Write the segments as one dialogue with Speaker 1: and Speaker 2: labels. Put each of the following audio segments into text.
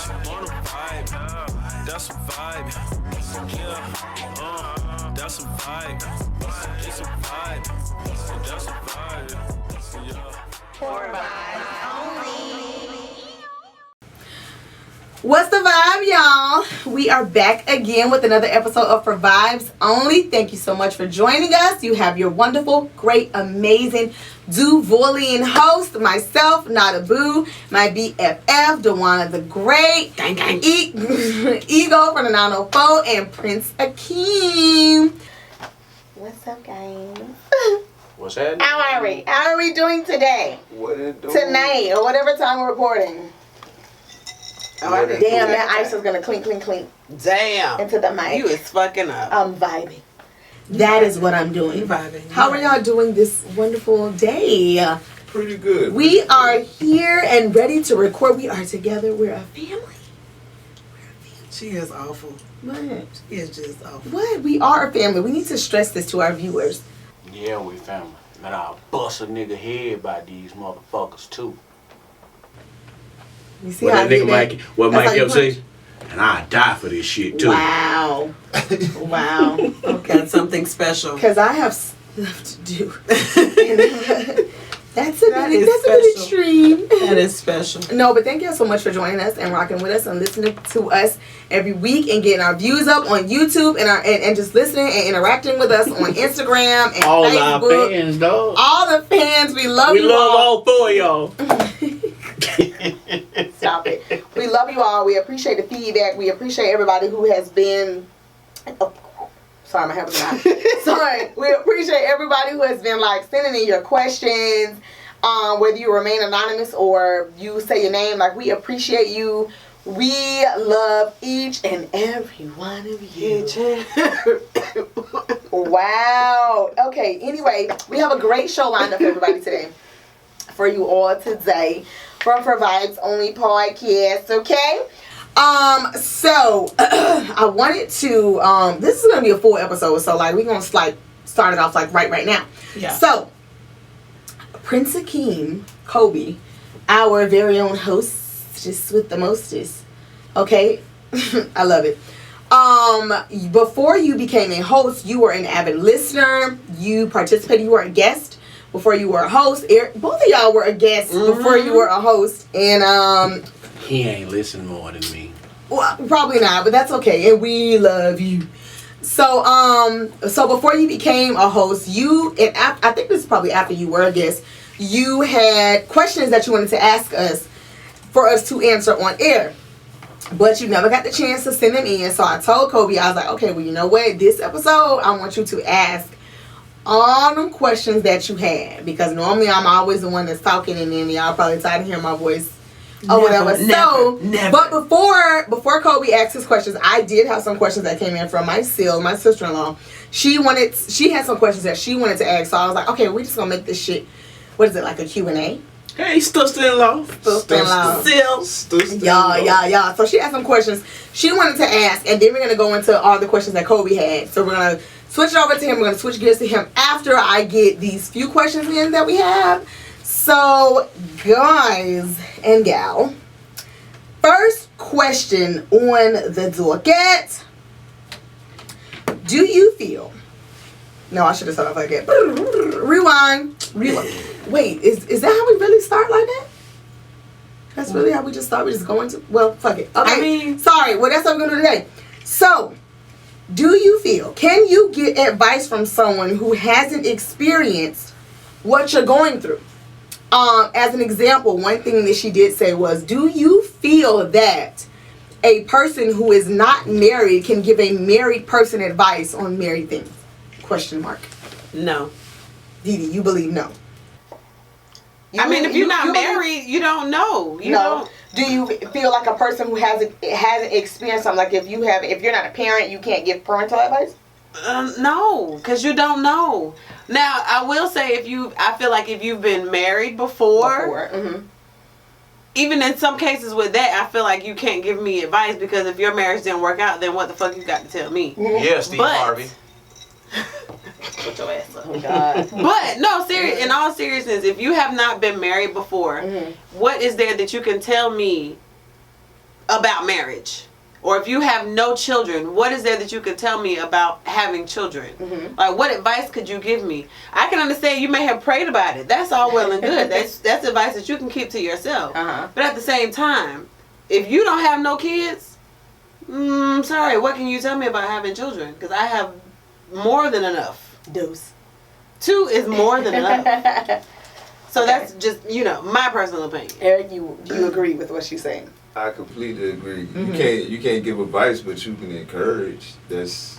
Speaker 1: On a vibe, that's a vibe. Yeah, that's a vibe. It's a vibe, that's a vibe. Yeah.
Speaker 2: What's the vibe, y'all? We are back again with another episode of For Vibes Only. Thank you so much for joining us. You have your wonderful, great, amazing Dewanathegreat host, myself, Nada Boo, my BFF, Dewanathegreat,
Speaker 3: Gang, gang.
Speaker 2: Ego from the 904, and Prince Akeem. What's up, guys?
Speaker 4: What's happening?
Speaker 2: How are we doing today?
Speaker 4: What it doing?
Speaker 2: Tonight, or whatever time we're recording.
Speaker 3: Oh,
Speaker 2: Damn, that ice is gonna clink, clink, clink
Speaker 3: Damn.
Speaker 2: into the mic.
Speaker 3: You is fucking up.
Speaker 2: I'm vibing. That is what I'm doing.
Speaker 3: You vibing.
Speaker 2: How are y'all doing this wonderful day?
Speaker 4: Pretty good.
Speaker 2: We are here and ready to record. We are together. We're a family.
Speaker 3: She is awful.
Speaker 2: What?
Speaker 3: She is just awful.
Speaker 2: What? We are a family. We need to stress this to our viewers.
Speaker 5: Yeah, we family. Man, I'll bust a nigga head by these motherfuckers too.
Speaker 2: You see
Speaker 6: What
Speaker 2: how
Speaker 6: that
Speaker 2: I did
Speaker 6: nigga Mike, what
Speaker 2: That's
Speaker 6: Mike
Speaker 2: how you
Speaker 6: kept
Speaker 2: punch?
Speaker 6: saying? And I die for this shit too.
Speaker 2: Wow. Wow.
Speaker 3: Okay, something special.
Speaker 2: Because I have stuff to do. That's a
Speaker 3: That
Speaker 2: bit
Speaker 3: is
Speaker 2: extreme.
Speaker 3: That is special.
Speaker 2: No, but thank you so much for joining us and rocking with us and listening to us every week and getting our views up on YouTube and just listening and interacting with us on Instagram and
Speaker 6: All
Speaker 2: Facebook.
Speaker 6: our fans, dog.
Speaker 2: All the fans, we love
Speaker 6: We
Speaker 2: you
Speaker 6: love
Speaker 2: all.
Speaker 6: all four of y'all.
Speaker 2: Stop it. We love you all. We appreciate the feedback. We appreciate everybody who has been. Oh, sorry, my hair was not. Sorry. We appreciate everybody who has been like sending in your questions. Whether you remain anonymous or you say your name, like we appreciate you. We love each and every one of you. Wow. Okay. Anyway, we have a great show lined up for everybody today. For you all today. From For Vibes Only podcast, okay? So I wanted to this is gonna be a full episode, so like we're gonna like start it off like right now.
Speaker 3: Yeah.
Speaker 2: So Prince Akeem, Kobe, our very own host, just with the mostest. Okay? I love it. Before you became a host, you were an avid listener, you participated, you were a guest. Before you were a host, both of y'all were a guest before you were a host, and
Speaker 6: He ain't listened more than me.
Speaker 2: well, probably not, but that's okay, and we love you. So so before you became a host, I think this is probably after you were a guest, you had questions that you wanted to ask us for us to answer on air, but you never got the chance to send them in. So I told Kobe, I was like, okay, well, you know what, this episode I want you to ask all them questions that you had, because normally I'm always the one that's talking, and then y'all probably tired of hearing my voice or whatever.
Speaker 3: Never.
Speaker 2: But before Kobe asked his questions, I did have some questions that came in from my sister-in-law. She had some questions that she wanted to ask, so I was like, okay, we're just gonna make this shit, what is it, like a Q&A?
Speaker 6: Hey, sister-in-law.
Speaker 2: Sister-in-law.
Speaker 3: Still.
Speaker 2: Yeah. So she had some questions she wanted to ask, and then we're gonna go into all the questions that Kobe had. So we're gonna switch it over to him. We're gonna switch gears to him after I get these few questions in that we have. So, guys and gal, first question on the docket: do you feel? No, I should have started off like that. Rewind. Wait, is that how we really start like that? That's really how we just start. We just go into, well, fuck it. Okay.
Speaker 3: I mean,
Speaker 2: sorry. Well, that's what we're gonna do today. So, do you feel? Can you get advice from someone who hasn't experienced what you're going through? As an example, one thing that she did say was, do you feel that a person who is not married can give a married person advice on married things? Question mark.
Speaker 3: no.
Speaker 2: Didi, you believe no?
Speaker 3: If you're not married, you don't know. You don't.
Speaker 2: Do you feel like a person who hasn't experienced something, like if you're not a parent, you can't give parental advice?
Speaker 3: No, because you don't know. Now, I will say I feel like if you've been married before.
Speaker 2: Mm-hmm.
Speaker 3: Even in some cases with that, I feel like you can't give me advice, because if your marriage didn't work out, then what the fuck you got to tell me?
Speaker 2: Mm-hmm.
Speaker 4: Yeah, Steve Harvey.
Speaker 3: Put your ass up.
Speaker 2: Oh, God.
Speaker 3: But no, in all seriousness, if you have not been married before,
Speaker 2: Mm-hmm.
Speaker 3: what is there that you can tell me about marriage, or if you have no children, what is there that you could tell me about having children?
Speaker 2: Mm-hmm.
Speaker 3: Like, what advice could you give me? I can understand you may have prayed about it. That's all well and good. That's advice that you can keep to yourself.
Speaker 2: Uh-huh.
Speaker 3: But at the same time, if you don't have no kids, sorry, what can you tell me about having children? Because I have more than enough.
Speaker 2: Deuce.
Speaker 3: 2 is more than enough. So that's just, my personal opinion.
Speaker 2: Eric, do you agree with what she's saying?
Speaker 4: I completely agree.
Speaker 2: Mm-hmm.
Speaker 4: You can't give advice, but you can encourage. That's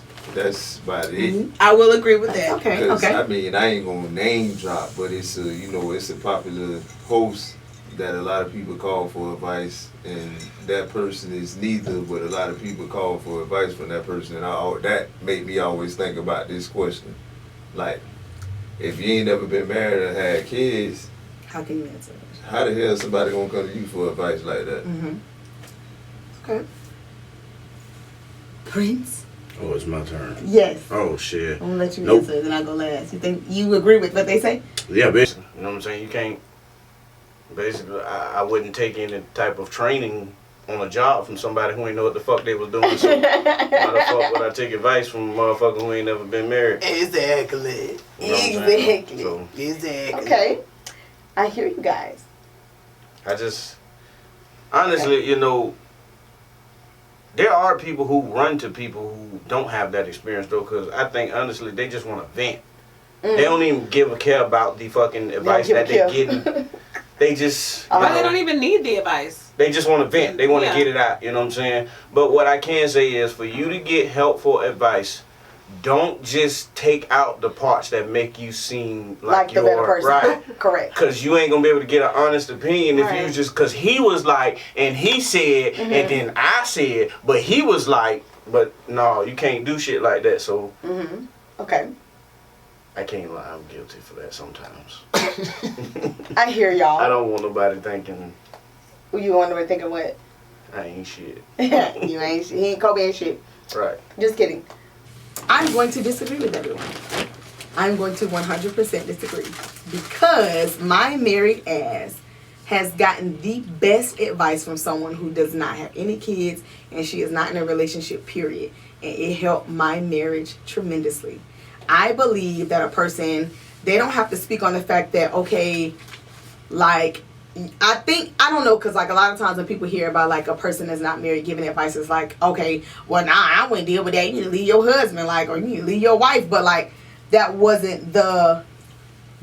Speaker 4: about it.
Speaker 2: Mm-hmm.
Speaker 6: I will agree with that.
Speaker 2: Okay,
Speaker 4: Because,
Speaker 2: okay.
Speaker 4: I mean, I ain't gonna name drop, but it's a popular post that a lot of people call for advice, and that person is neither, but a lot of people call for advice from that person, and that made me always think about this question. Like, if you ain't never been married or had kids,
Speaker 2: How can you answer?
Speaker 4: how the hell somebody gonna come to you for advice like that?
Speaker 2: Mm-hmm. Okay. Prince?
Speaker 6: Oh, it's my turn.
Speaker 2: Yes.
Speaker 6: Oh shit.
Speaker 2: I'm gonna let you
Speaker 6: Nope.
Speaker 2: answer, then I'll go last. You think you agree with what they say?
Speaker 6: Yeah, basically. You know what I'm saying? You can't. Basically, I wouldn't take any type of training on a job from somebody who ain't know what the fuck they was doing. So why the fuck would I take advice from a motherfucker who ain't never been married?
Speaker 3: Exactly.
Speaker 6: You know what I'm saying?
Speaker 2: Exactly.
Speaker 6: So
Speaker 3: Exactly.
Speaker 2: Okay. I hear you guys.
Speaker 5: I just, honestly, there are people who run to people who don't have that experience though, because I think honestly they just want to vent. They don't even give a care about the fucking advice that they're getting. They just,
Speaker 3: But they don't even need the advice.
Speaker 5: they just want to vent. They want to
Speaker 3: Yeah.
Speaker 5: get it out. You know what I'm saying? But what I can say is, for you to get helpful advice, don't just take out the parts that make you seem like
Speaker 2: the
Speaker 5: you're
Speaker 2: better person.
Speaker 5: right.
Speaker 2: Correct.
Speaker 5: Because you ain't going to be able to get an honest opinion if
Speaker 3: Right.
Speaker 5: you just, because he was like, and he said, and then I said, but he was like, but no, you can't do shit like that. So
Speaker 2: Mm-hmm. Okay.
Speaker 5: I can't lie, I'm guilty for that sometimes.
Speaker 2: I hear y'all.
Speaker 5: I don't want nobody thinking
Speaker 2: You wonder thinking what?
Speaker 5: I ain't shit.
Speaker 2: You ain't shit. He ain't Kobe ain't shit.
Speaker 5: Right.
Speaker 2: Just kidding. I'm going to disagree with everyone. I'm going to 100% disagree. Because my married ass has gotten the best advice from someone who does not have any kids and she is not in a relationship, period. And it helped my marriage tremendously. I believe that a person, they don't have to speak on the fact that, okay, like, I don't know, because like a lot of times when people hear about like a person that's not married giving advice, it's like, okay, well, nah, I wouldn't deal with that. You need to leave your husband, like, or you need to leave your wife. But like, that wasn't the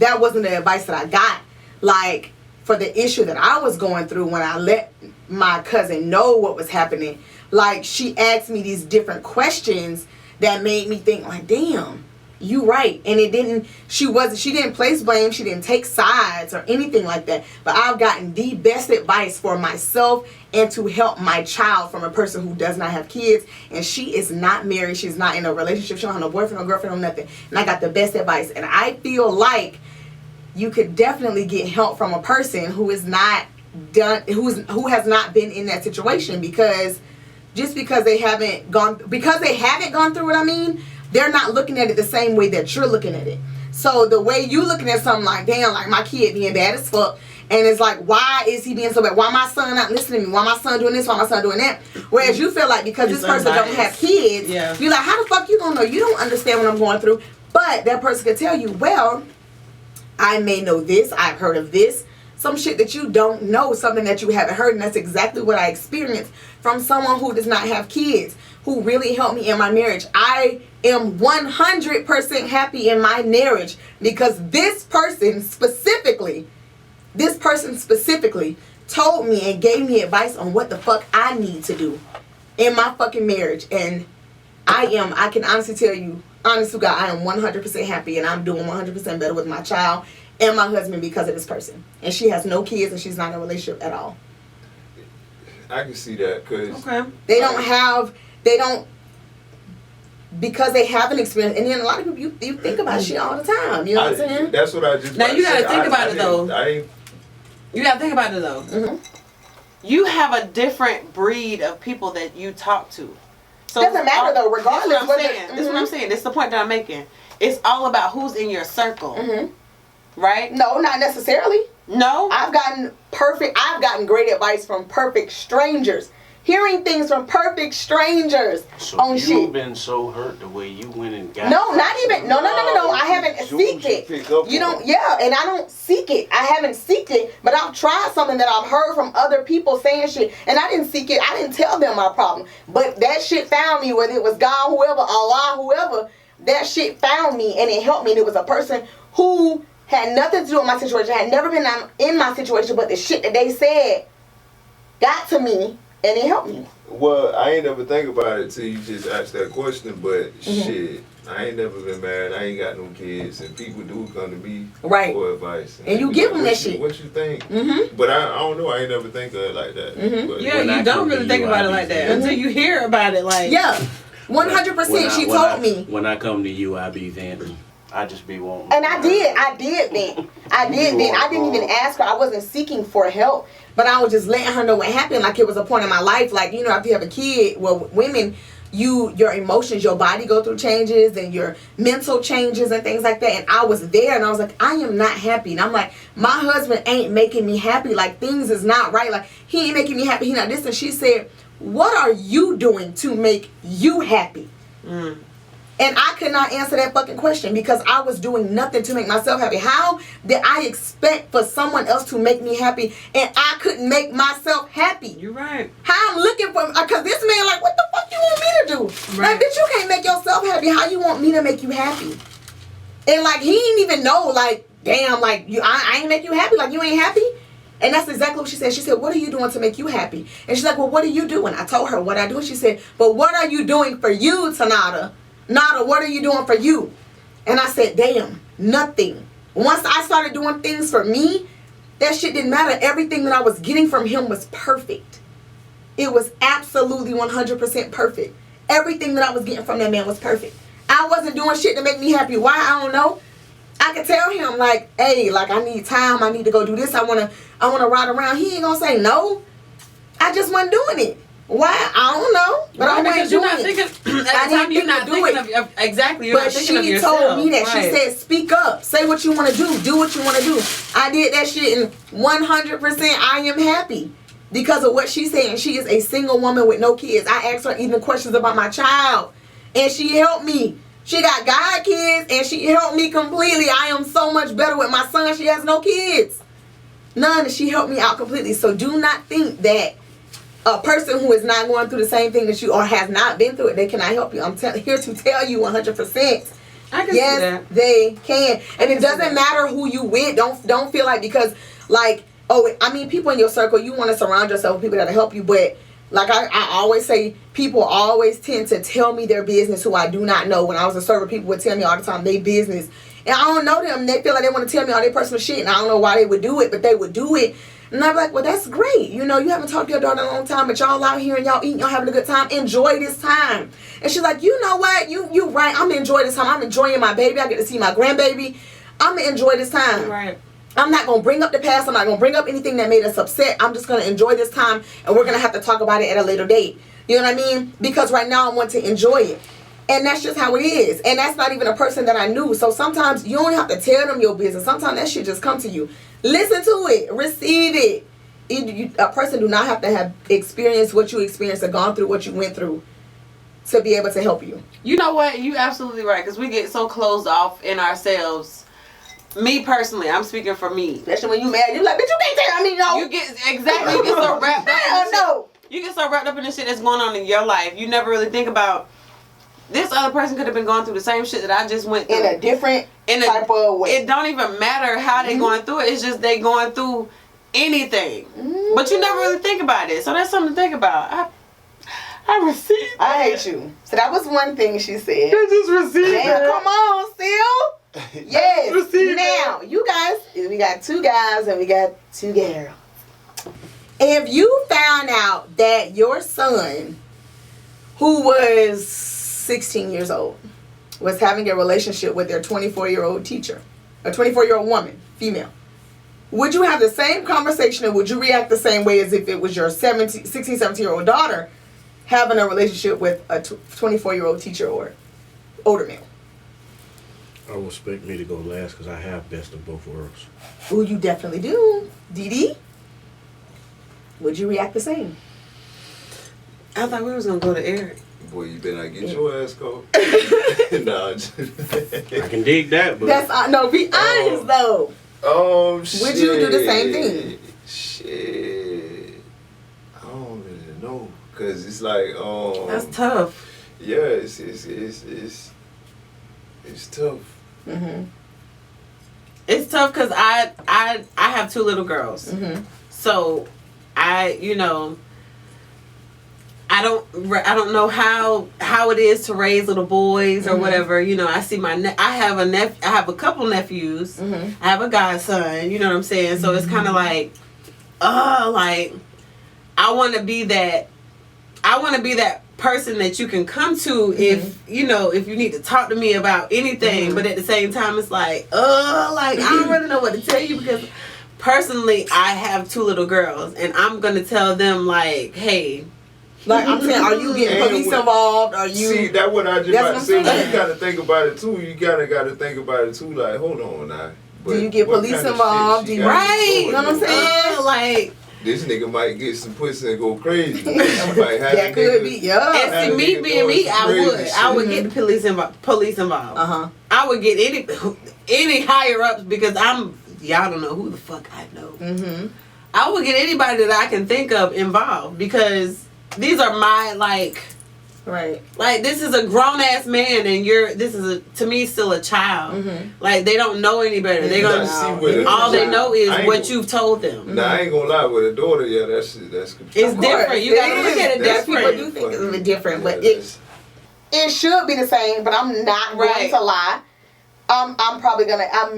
Speaker 2: advice that I got. Like, for the issue that I was going through when I let my cousin know what was happening, like, she asked me these different questions that made me think like, damn, you right. And she didn't place blame, she didn't take sides or anything like that. But I've gotten the best advice for myself and to help my child from a person who does not have kids, and she is not married, she's not in a relationship, she don't have no boyfriend or girlfriend or nothing. And I got the best advice. And I feel like you could definitely get help from a person who is not who has not been in that situation, because just because they haven't gone through what I mean, they're not looking at it the same way that you're looking at it. So the way you looking at something like, damn, like my kid being bad as fuck, and it's like, why is he being so bad? Why my son not listening to me? Why my son doing this? Why my son doing that? Whereas you feel like because this person don't have kids, you're like, how the fuck you gonna know? You don't understand what I'm going through. But that person could tell you, well, I may know this, I've heard of this, some shit that you don't know, something that you haven't heard, and that's exactly what I experienced from someone who does not have kids, who really helped me in my marriage. I am 100% happy in my marriage because this person specifically told me and gave me advice on what the fuck I need to do in my fucking marriage. And I can honestly tell you, honest to God, I am 100% happy, and I'm doing 100% better with my child and my husband because of this person. And she has no kids and she's not in a relationship at all.
Speaker 4: I can see that because
Speaker 2: because they haven't experienced, and then a lot of people, you think about shit all the time. You know what I'm saying?
Speaker 4: That's what I just.
Speaker 3: Now you gotta think about it though.
Speaker 2: You gotta think about it though. Mm-hmm.
Speaker 3: You have a different breed of people that you talk to. So
Speaker 2: doesn't matter though, regardless.
Speaker 3: This is what I'm saying. This is the point that I'm making. It's all about who's in your circle, right?
Speaker 2: No, not necessarily.
Speaker 3: No,
Speaker 2: I've gotten great advice from perfect strangers. Hearing things from perfect strangers on
Speaker 5: you've
Speaker 2: shit.
Speaker 5: been so hurt the way you went and got.
Speaker 2: No, not even. No. I haven't seeked it. You don't. Yeah, and I don't seek it. I haven't seeked it, but I've tried something that I've heard from other people saying shit, and I didn't seek it. I didn't tell them my problem, but that shit found me. Whether it was God, whoever, Allah, whoever, that shit found me, and it helped me. And it was a person who had nothing to do with my situation. Had never been in my situation, but the shit that they said got to me. And it helped me.
Speaker 4: Well, I ain't never think about it till you just asked that question, but shit, I ain't never been married. I ain't got no kids, and people do come to me for advice.
Speaker 2: And you give them that shit.
Speaker 4: What you think? But I don't know. I ain't never think of it like that. But
Speaker 3: yeah, you don't really think about it like that until you hear about it. Like
Speaker 2: 100%. She told me.
Speaker 6: When I come to you, I be venting. I just be wanting.
Speaker 2: And I did vent. I didn't even ask her. I wasn't seeking for help. But I was just letting her know what happened. Like, it was a point in my life. Like, you know, after you have a kid, well, women, your emotions, your body go through changes and your mental changes and things like that. And I was there and I was like, I am not happy. And I'm like, my husband ain't making me happy. Like, things is not right. Like, he ain't making me happy. He not this. And she said, what are you doing to make you happy? And I could not answer that fucking question because I was doing nothing to make myself happy. How did I expect for someone else to make me happy and I couldn't make myself happy?
Speaker 3: You're right.
Speaker 2: How I'm looking for, because this man like, what the fuck you want me to do? Right. Like, bitch, you can't make yourself happy. How you want me to make you happy? And like, he didn't even know, like, damn, like, I ain't make you happy. Like, you ain't happy? And that's exactly what she said. She said, what are you doing to make you happy? And she's like, well, what are you doing? I told her what I do. And she said, but what are you doing for you, Tanada? Nada, what are you doing for you? And I said, damn, nothing. Once I started doing things for me, that shit didn't matter. Everything that I was getting from him was perfect. It was absolutely 100% perfect. Everything that I was getting from that man was perfect. I wasn't doing shit to make me happy. Why? I don't know. I could tell him, like, hey, like, I need time. I need to go do this. I wanna ride around. He ain't gonna say no. I just wasn't doing it. Why? I don't know. But I wasn't doing it. At the time, you're not thinking of exactly. You're not thinking of yourself. But she told me that. Right. She said, speak up. Say what you want to do. Do what you want to do. I did that shit, and 100% I am happy because of what she said. And she is a single woman with no kids. I asked her even questions about my child, and she helped me. She got God kids, and she helped me completely. I am so much better with my son. She has no kids. None. And she helped me out completely. So do not think that a person who is not going through the same thing that you or has not been through it, they cannot help you. I'm here to tell you 100%.
Speaker 3: I can
Speaker 2: yes,
Speaker 3: see that.
Speaker 2: They can. And it doesn't matter who you with. Don't feel like because, like, oh, I mean, people in your circle, you want to surround yourself with people that'll help you. But like I always say, people always tend to tell me their business who I do not know. When I was a server, people would tell me all the time their business. And I don't know them. They feel like they want to tell me all their personal shit. And I don't know why they would do it, but they would do it. And I'm like, well, that's great. You know, you haven't talked to your daughter in a long time, but y'all out here and y'all eating, y'all having a good time. Enjoy this time. And she's like, you know what? You right. I'm going to enjoy this time. I'm enjoying my baby. I get to see my grandbaby. I'm going to enjoy this time.
Speaker 3: Right.
Speaker 2: I'm not going to bring up the past. I'm not going to bring up anything that made us upset. I'm just going to enjoy this time, and we're going to have to talk about it at a later date. You know what I mean? Because right now I want to enjoy it. And that's just how it is. And that's not even a person that I knew. So sometimes you don't have to tell them your business. Sometimes that shit just come to you. Listen to it. Receive it. A person do not have to have experienced what you experienced or gone through what you went through to be able to help you.
Speaker 3: You know what? You absolutely right. Because we get so closed off in ourselves. Me personally, I'm speaking for me.
Speaker 2: Especially when you mad, you're like, bitch, you can't tell me no.
Speaker 3: You get so wrapped up. You get so wrapped up in the shit that's going on in your life. You never really think about this other person could have been going through the same shit that I just went through.
Speaker 2: In a different type of way.
Speaker 3: It don't even matter how they going through it. It's just they going through anything. But you never really think about it. So that's something to think about. I received that.
Speaker 2: I hate you. So that was one thing she said.
Speaker 3: I just received that.
Speaker 2: Come on, still. Yes. Now, you guys, we got 2 guys and we got 2 girls. If you found out that your son, who was 16 years old, was having a relationship with their 24-year-old teacher, a 24-year-old woman, female, would you have the same conversation or would you react the same way as if it was your 16, 17-year-old daughter having a relationship with a 24-year-old teacher or older male?
Speaker 6: I would expect me to go last because I have best of both worlds.
Speaker 2: Oh, you definitely do. Dee Dee? Would you react the same?
Speaker 3: I thought we was gonna go to Eric.
Speaker 4: Boy, you better not get your ass caught. Nah,
Speaker 5: I can dig that, but
Speaker 2: That's no. Be honest though.
Speaker 4: Shit.
Speaker 2: Would you do the same thing?
Speaker 4: Shit. I don't really know. Cause it's like
Speaker 3: That's tough.
Speaker 4: Yeah, it's tough.
Speaker 2: Mm-hmm.
Speaker 3: It's tough because I have 2 little girls.
Speaker 2: Mm-hmm.
Speaker 3: So I don't know how it is to raise little boys or whatever. You know, I see I have a couple nephews.
Speaker 2: Mm-hmm.
Speaker 3: I have a godson. You know what I'm saying? So it's kind of like, like I want to be that person that you can come to if you need to talk to me about anything. But at the same time, it's like, like I don't really know what to tell you because personally, I have 2 little girls, and I'm gonna tell them like, hey.
Speaker 2: Like I'm saying, are you getting police involved? Are you?
Speaker 4: See, that's what I just about to say. You gotta think about it too. You gotta think about it too. Like, hold on now. But
Speaker 2: do you get police involved?
Speaker 3: Right? You know what I'm saying? Like.
Speaker 4: This nigga might get some pussy and go crazy.
Speaker 2: That could be, yeah.
Speaker 3: And see, me being me, I would get the police involved. I would get any higher ups because y'all don't know who the fuck I know.
Speaker 2: Mm-hmm.
Speaker 3: I would get anybody that I can think of involved because these are my
Speaker 2: right.
Speaker 3: Like this is a grown ass man and this is to me still a child.
Speaker 2: Mm-hmm.
Speaker 3: Like they don't know any better. They gonna all they know is what you've told them.
Speaker 4: Nah, I ain't gonna lie, with a daughter, yeah, that's
Speaker 3: it's different. You gotta look at it different.
Speaker 2: People do think it's a little different, but it should be the same. But I'm not going to lie. I'm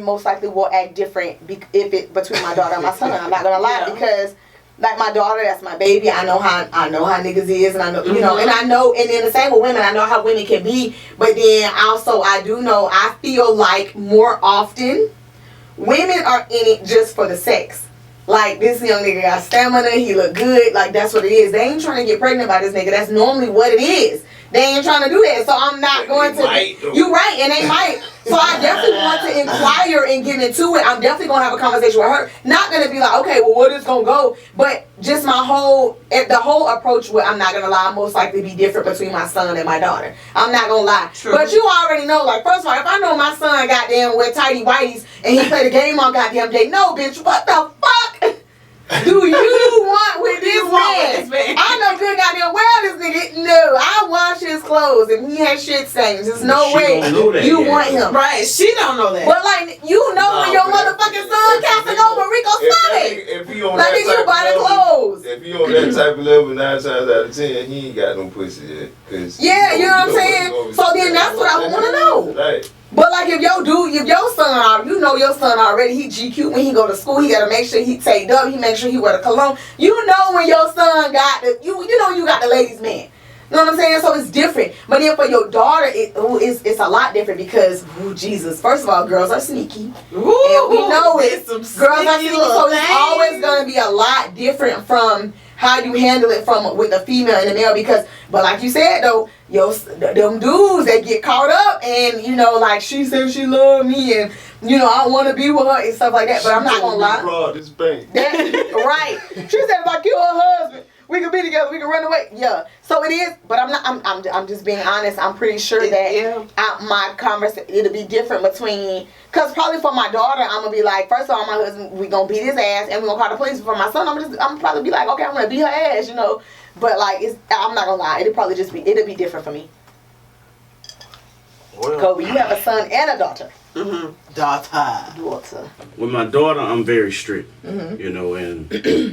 Speaker 2: most likely will act different between my daughter and my son. I'm not gonna lie because. Like my daughter, that's my baby. I know how niggas is, and I know and I know, and then the same with women. I know how women can be, but then also I do know. I feel like more often, women are in it just for the sex. Like this young nigga got stamina, he look good. Like that's what it is. They ain't trying to get pregnant by this nigga. That's normally what it is. They ain't trying to do that, so I'm not going to. You right, and they might. So I definitely want to inquire and get into it. I'm definitely gonna have a conversation with her. Not gonna be like, okay, well, where this gonna go? But just the whole approach. I'm not gonna lie, most likely be different between my son and my daughter. I'm not gonna lie. True. But you already know. Like first of all, if I know my son goddamn wear tighty whities and he play the game on goddamn day, no, bitch, what the fuck? Do you want with this man? I know good goddamn well this nigga. No, I wash his clothes and he has shit stains. There's no way you want him.
Speaker 3: Right? She don't know that.
Speaker 2: But like when your motherfucking son casting over Rico's stomach.
Speaker 4: If he on
Speaker 2: like
Speaker 4: that
Speaker 2: you buy the clothes.
Speaker 4: If he on that type of level, 9 times out of 10, he ain't got no pussy yet.
Speaker 2: Yeah, you know what I'm saying. So then that's what I want to know.
Speaker 4: Right.
Speaker 2: But like if your son, your son already, he GQ when he go to school, he gotta make sure he take up, he make sure he wear the cologne. You know when your son got you got the ladies' man. You know what I'm saying? So it's different. But then for your daughter, it's a lot different because, Jesus, first of all, girls are sneaky. And we know it. Girls are sneaky, so it's always gonna be a lot different from how you handle it with the female and the male because, but like you said though, them dudes they get caught up and like she said she loved me and I want to be with her and stuff like that. But I'm not gonna lie.
Speaker 4: This bank.
Speaker 2: Right. She said if I kill her husband, we could be together. We could run away. Yeah. So it is. But I'm not. I'm just being honest. I'm pretty sure that my conversation it'll be different between. Cause probably for my daughter, I'm gonna be like, first of all, my husband, we gonna beat his ass, and we gonna call the police. For my son, I'm probably be like, okay, I'm gonna beat her ass, But like, I'm not gonna lie, it'll be different for me. Well, Kobe, you have a son and a daughter.
Speaker 3: Mm-hmm. Daughter.
Speaker 5: With my daughter, I'm very strict, and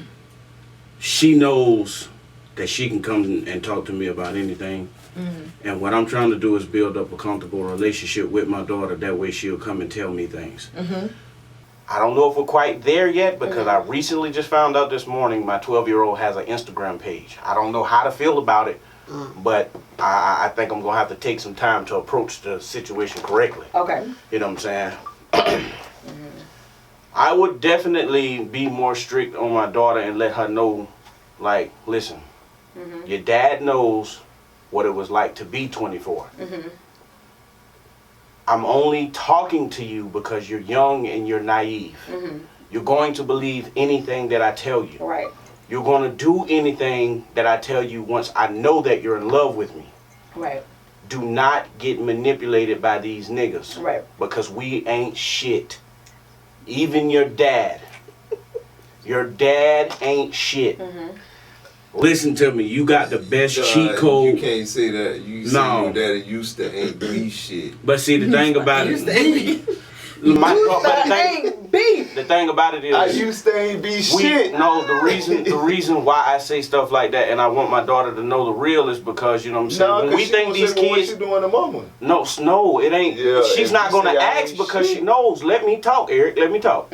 Speaker 5: she knows that she can come and talk to me about anything. Mm-hmm. And what I'm trying to do is build up a comfortable relationship with my daughter. That way she'll come and tell me things. Mm-hmm.
Speaker 6: I don't know if we're quite there yet because I recently just found out this morning my 12-year-old has an Instagram page. I don't know how to feel about it, but I think I'm going to have to take some time to approach the situation correctly.
Speaker 2: Okay.
Speaker 6: You know what I'm saying? I would definitely be more strict on my daughter and let her know, like, listen, your dad knows what it was like to be 24. Mm-hmm. I'm only talking to you because you're young and you're naive. Mm-hmm. You're going to believe anything that I tell you.
Speaker 2: Right.
Speaker 5: You're gonna do anything that I tell you once I know that you're in love with me.
Speaker 2: Right.
Speaker 5: Do not get manipulated by these niggas.
Speaker 2: Right.
Speaker 5: Because we ain't shit. Even your dad. Your dad ain't shit. Listen to me. You got the best cheat code.
Speaker 4: You can't say that. You say your daddy used to ain't be shit.
Speaker 5: But see, the thing about it. The thing about it is,
Speaker 4: I used to ain't be shit.
Speaker 5: No, the reason why I say stuff like that, and I want my daughter to know the real, is because you know what I'm saying. When we think these kids,
Speaker 4: what you doing to mama?
Speaker 5: No, it ain't.
Speaker 4: Yeah,
Speaker 5: she's not gonna ask because she knows. Let me talk, Eric. Let me talk.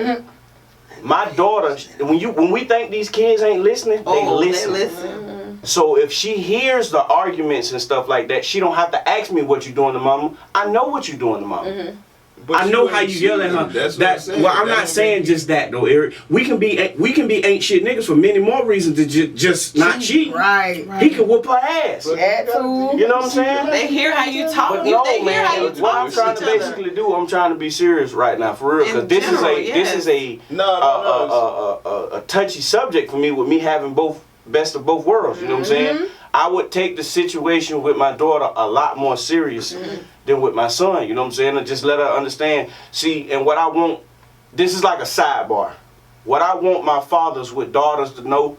Speaker 5: My daughter, when we think these kids ain't listening, they listen. So if she hears the arguments and stuff like that, she don't have to ask me what you doing to mama. I know what you doing to mama.
Speaker 4: But
Speaker 5: I know how you yell at her.
Speaker 4: That's what I'm saying.
Speaker 5: Well, I'm not saying just that though, Eric. We can be ain't shit niggas for many more reasons than just not cheat.
Speaker 2: Right.
Speaker 5: He can whoop her ass.
Speaker 2: That too.
Speaker 5: You know what I'm saying?
Speaker 3: They hear how you talk.
Speaker 5: But no,
Speaker 3: They hear
Speaker 5: man.
Speaker 3: how you
Speaker 5: What
Speaker 3: talk
Speaker 5: I'm trying to basically do, I'm trying to be serious right now, for real. Because this is a touchy subject for me, with me having best of both worlds. You know what I'm saying? I would take the situation with my daughter a lot more serious than with my son. You know what I'm saying? And just let her understand. See, and what I want, this is like a sidebar. What I want my fathers with daughters to know,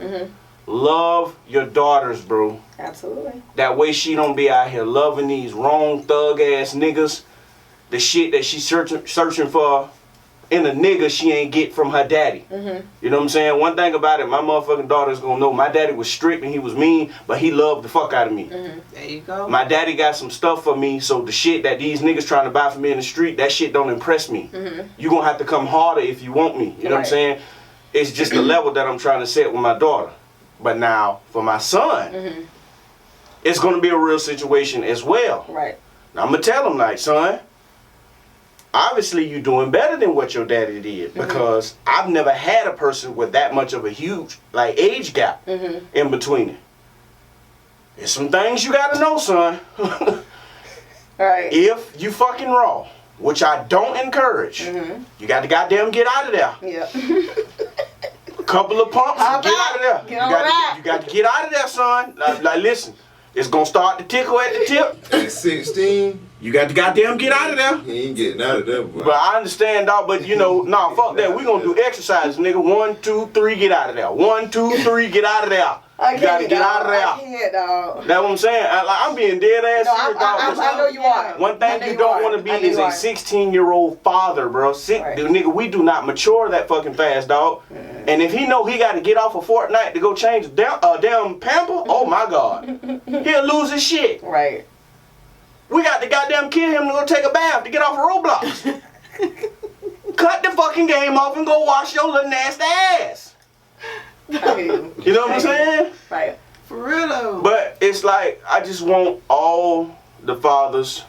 Speaker 5: love your daughters, bro.
Speaker 2: Absolutely.
Speaker 5: That way she don't be out here loving these wrong thug ass niggas. The shit that she's searching for in a nigga she ain't get from her daddy. You know what I'm saying? One thing about it, my motherfucking daughter's gonna know my daddy was strict and he was mean, but he loved the fuck out of me.
Speaker 3: There you go.
Speaker 5: My daddy got some stuff for me, so the shit that these niggas trying to buy from me in the street, that shit don't impress me. You gonna have to come harder if you want me. You know what I'm saying? It's just the level that I'm trying to set with my daughter. But now, for my son, it's gonna be a real situation as well.
Speaker 2: Right.
Speaker 5: Now, I'm gonna tell him, like, son, obviously you doing better than what your daddy did, because I've never had a person with that much of a huge age gap in between it. There's some things you gotta know, son.
Speaker 2: Right.
Speaker 5: If you fucking raw, which I don't encourage, you got to goddamn get out of there.
Speaker 2: Yep.
Speaker 5: A couple of pumps, get out of there.
Speaker 2: Get on that.
Speaker 5: You got to get out of there, son. Like listen, it's gonna start to tickle at the tip.
Speaker 4: At 16,
Speaker 5: You got to goddamn get out of there.
Speaker 4: he ain't getting out of there, boy.
Speaker 5: But I understand, dog. But you know, nah, fuck that. We gonna do exercises, nigga. 1, 2, 3, get out of there. 1, 2, 3, get out of there.
Speaker 2: I
Speaker 5: You gotta get out of there.
Speaker 2: I can't, dog.
Speaker 5: That's what I'm saying. I'm being dead ass
Speaker 2: No,
Speaker 5: serious, dog.
Speaker 2: I know you are.
Speaker 5: One
Speaker 2: I
Speaker 5: thing
Speaker 2: know
Speaker 5: you
Speaker 2: you
Speaker 5: don't
Speaker 2: are.
Speaker 5: want to be
Speaker 2: I know
Speaker 5: is
Speaker 2: you
Speaker 5: a
Speaker 2: are.
Speaker 5: 16-year-old father, bro.
Speaker 2: Right.
Speaker 5: Nigga, we do not mature that fucking fast, dog. And if he know he got to get off a fortnight to go change a damn pamper, oh my God, he'll lose his shit.
Speaker 2: Right.
Speaker 5: We got to goddamn kill him to go take a bath to get off of Roblox. Cut the fucking game off and go wash your little nasty ass. You know what I'm saying?
Speaker 2: Right.
Speaker 3: For real though.
Speaker 5: But it's like, I just want all the fathers,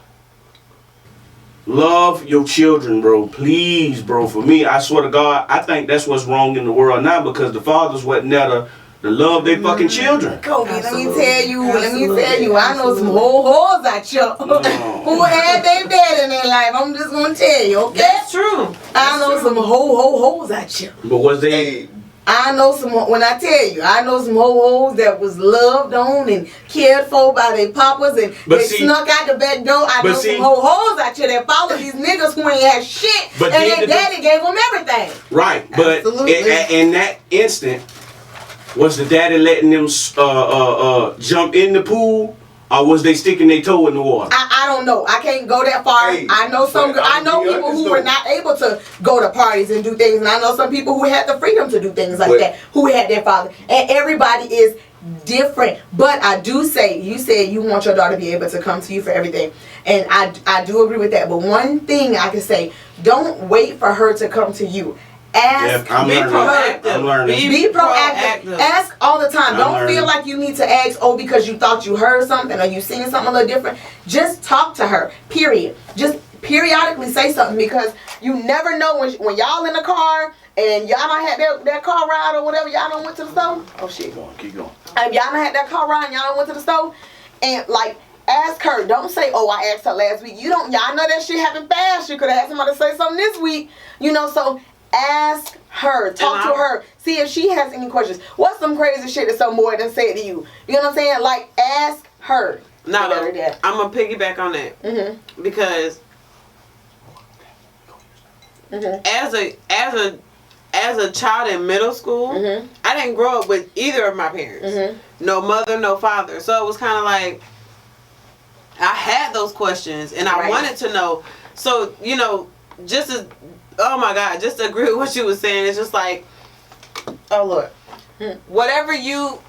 Speaker 5: love your children, bro. Please, bro. For me, I swear to God, I think that's what's wrong in the world now, because the fathers wasn't there to love their fucking children.
Speaker 2: Kobe, let me tell you, I know some whole hoes out here who had their dad in their life. I'm just gonna tell you, okay?
Speaker 3: That's true.
Speaker 2: I know some hoes out here.
Speaker 5: But was they...
Speaker 2: I know some, when I tell you, I know some hoes that was loved on and cared for by their papas, and they snuck out the back door. I know some hoes out here that followed these niggas who ain't had shit, and their daddy gave them everything.
Speaker 5: Right, but in that instant, was the daddy letting them jump in the pool, or was they sticking their toe in the water?
Speaker 2: I don't know. I can't go that far.
Speaker 4: Hey,
Speaker 2: I know people who were not able to go to parties and do things, and I know some people who had the freedom to do things like that, who had their father. And everybody is different. But I do say, you said you want your daughter to be able to come to you for everything, and I do agree with that. But one thing I can say, don't wait for her to come to you. Ask,
Speaker 5: I'm learning.
Speaker 2: Be proactive. Ask all the time. Don't feel like you need to ask, because you thought you heard something or you seen something a little different. Just talk to her, period. Just periodically say something, because you never know when y'all in the car and y'all done had that car ride or whatever, y'all done went to the store. Oh shit.
Speaker 5: Keep going.
Speaker 2: Y'all done had that car ride and y'all done went to the store, and like, ask her. Don't say, I asked her last week. Y'all know that shit happened fast. You could have asked somebody to say something this week. So Ask her. Talk to her. See if she has any questions. What's some crazy shit that some boy done said to you? You know what I'm saying? Like, ask her.
Speaker 3: No, I'm gonna piggyback on that because as a child in middle school, I didn't grow up with either of my parents. No mother, no father. So it was kind of like I had those questions and I wanted to know. So just as just to agree with what you were saying, it's just like, oh Lord, whatever you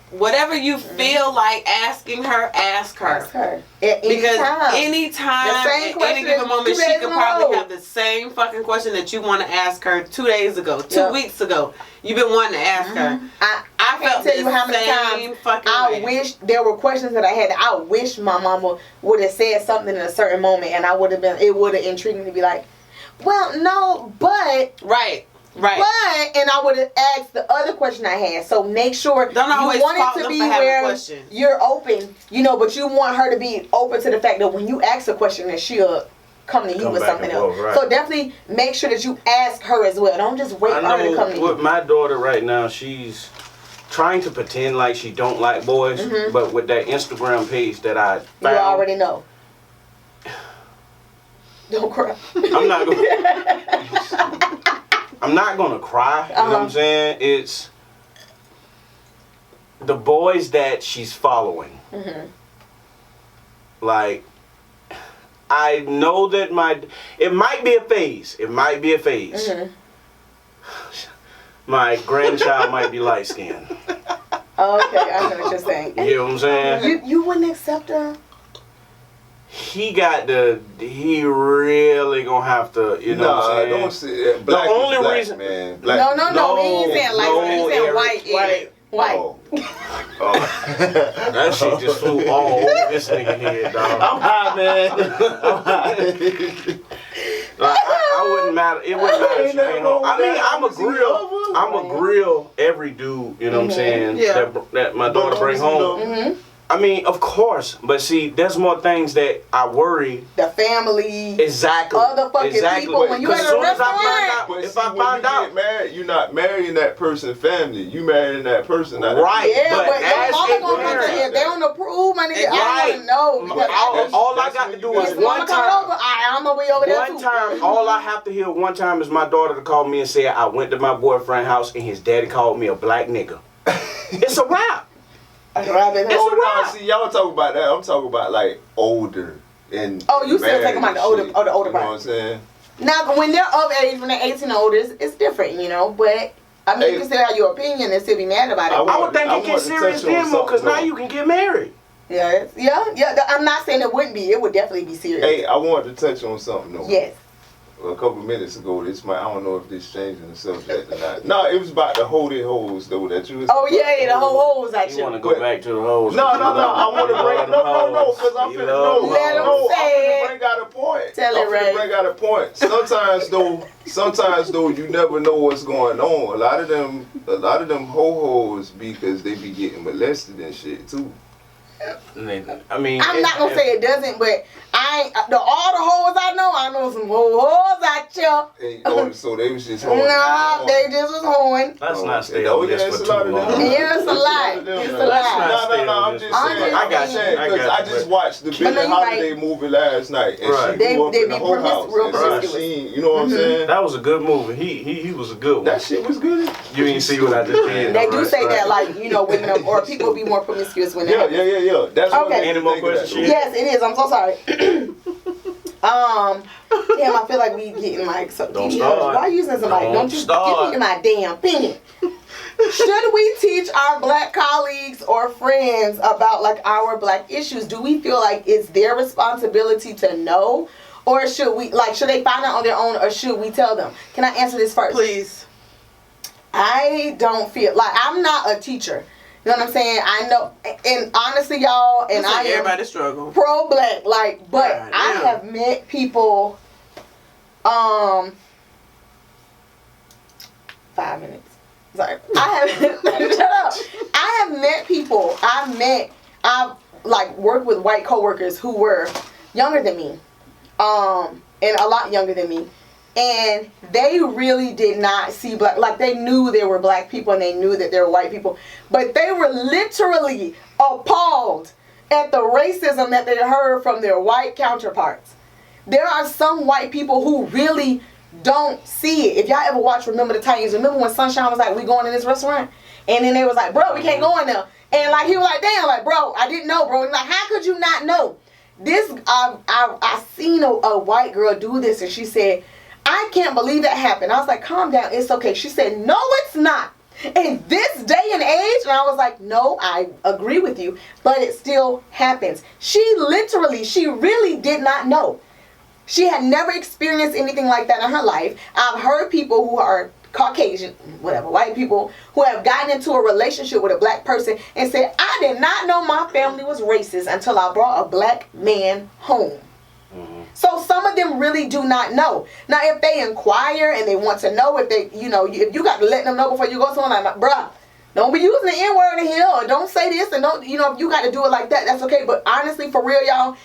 Speaker 3: feel like asking her, ask her.
Speaker 2: Ask her.
Speaker 3: Because anytime, at any given moment, she could probably have the same fucking question that you want to ask her 2 days ago, 2 weeks ago. You've been wanting to ask her. I
Speaker 2: can't tell you how many times I wish there were questions that I had. I wish my mama would have said something in a certain moment, and it would have intrigued me to be like, well, no, but
Speaker 3: right.
Speaker 2: But and I would have asked the other question I had. So make sure
Speaker 3: don't always
Speaker 2: you want it to be where you're open, but you want her to be open to the fact that when you ask a question that she'll come to you with something else. Right. So definitely make sure that you ask her as well. Don't just wait for her to come to you.
Speaker 5: With my daughter right now, she's trying to pretend like she don't like boys, but with that Instagram page that I found,
Speaker 2: you already know. Don't cry.
Speaker 5: I'm not gonna cry. You know what I'm saying? It's the boys that she's following. Like, I know that it might be a phase. My grandchild might be light skinned.
Speaker 2: Okay, I know what you're saying.
Speaker 5: You know what I'm saying?
Speaker 2: You wouldn't accept her?
Speaker 5: He really gonna have to, you know what I'm saying?
Speaker 4: Don't say that. Black
Speaker 5: the only
Speaker 4: black,
Speaker 5: reason,
Speaker 4: man. Black
Speaker 2: no, he ain't saying light, he's saying white.
Speaker 5: That shit just flew all over this nigga head, dog.
Speaker 4: I'm high, man. I'm high.
Speaker 5: Like, I wouldn't matter. It wouldn't matter if she came home. I mean, I'm a grill every dude, you know what I'm saying, that my daughter bring home. I mean, of course, but see, there's more things that I worry.
Speaker 2: The family.
Speaker 5: Exactly.
Speaker 2: Other fucking people. When you at a restaurant.
Speaker 4: If I find out, get married, you're not marrying that person's family. You marrying that person.
Speaker 5: Right.
Speaker 2: Yeah, but your mama gonna come to if they don't approve, my nigga, I don't know. Because
Speaker 5: all I got to do is one time.
Speaker 2: I'm gonna be over there too.
Speaker 5: One time, all I have to hear one time is my daughter to call me and say I went to my boyfriend's house and his daddy called me a black nigga. It's a wrap.
Speaker 4: See, y'all talk about that. I'm talking about like older and.
Speaker 2: Oh, you still talking about the older part.
Speaker 4: You know what I'm saying?
Speaker 2: Now, when they're of age, when they're 18 and older, it's different, But I mean, you can still have your opinion and still be mad about it.
Speaker 5: I would think it gets serious then more because now you can get married.
Speaker 2: Yeah. I'm not saying it wouldn't be. It would definitely be serious.
Speaker 4: Hey, I wanted to touch on something though.
Speaker 2: Yes.
Speaker 4: A couple minutes ago, I don't know if this changing the subject or not. No, it was about the holy hoes though that you was.
Speaker 2: Oh yeah, the whole hoes actually.
Speaker 5: You want to go back to the hoes?
Speaker 4: No. I want to bring because I'm finna I'm bring out a point.
Speaker 2: Tell it right.
Speaker 4: Bring out a point. Sometimes though, you never know what's going on. A lot of them ho-hos because they be getting molested and shit too.
Speaker 5: I mean,
Speaker 2: I'm not gonna say it doesn't, but all the hoes I know some hoes out here.
Speaker 4: So they was just hoeing.
Speaker 2: Nah, they just was hoeing.
Speaker 5: Let's not stay on this for too long.
Speaker 2: Yeah, it's a lie. It's a lie.
Speaker 4: No, I'm just saying. I got you. Because I just watched the Billie Holiday movie last night, and she grew up in the whole house. You know what I'm saying?
Speaker 5: That was a good movie. He was a good one.
Speaker 4: That shit was good.
Speaker 5: You didn't see what I just did.
Speaker 2: They do say that, like, women or people be more promiscuous when they.
Speaker 4: Yeah. That's
Speaker 2: okay.
Speaker 5: Any more questions?
Speaker 2: Yes, it is. I'm so sorry. Damn, I feel like we getting like so.
Speaker 5: Don't start.
Speaker 2: Why are you using somebody? Don't you
Speaker 5: start.
Speaker 2: give me my damn opinion. Should we teach our black colleagues or friends about like our black issues? Do we feel like it's their responsibility to know, or should they find out on their own, or should we tell them? Can I answer this first?
Speaker 3: Please.
Speaker 2: I don't feel like I'm not a teacher. You know what I'm saying? I know, and honestly, y'all, and I am
Speaker 3: everybody struggle
Speaker 2: pro-black, but I have met people. 5 minutes. Sorry, I have shut up. I have met people. I've worked with white coworkers who were younger than me, and a lot younger than me, And they really did not see black, like they knew there were black people and they knew that there were white people, but they were literally appalled at the racism that they heard from their white counterparts. There are some white people who really don't see it. If y'all ever watch Remember the Titans, remember when Sunshine was like, we going in this restaurant? And then they was like, bro, we can't go in there. And like he was like, damn, like, bro, I didn't know, bro. And like, how could you not know? This, I seen a white girl do this, and she said, I can't believe that happened. I was like, calm down, it's okay. She said, no, it's not. In this day and age, and I was like, no, I agree with you, but it still happens. She really did not know. She had never experienced anything like that in her life. I've heard people who are Caucasian, whatever, white people, who have gotten into a relationship with a black person and said, I did not know my family was racist until I brought a black man home. So some of them really do not know. Now, if they inquire and they want to know, if they, if you got to let them know before you go somewhere, like, bruh, don't be using the N-word in here, or don't say this, and don't, if you got to do it like that, that's okay. But honestly, for real, y'all,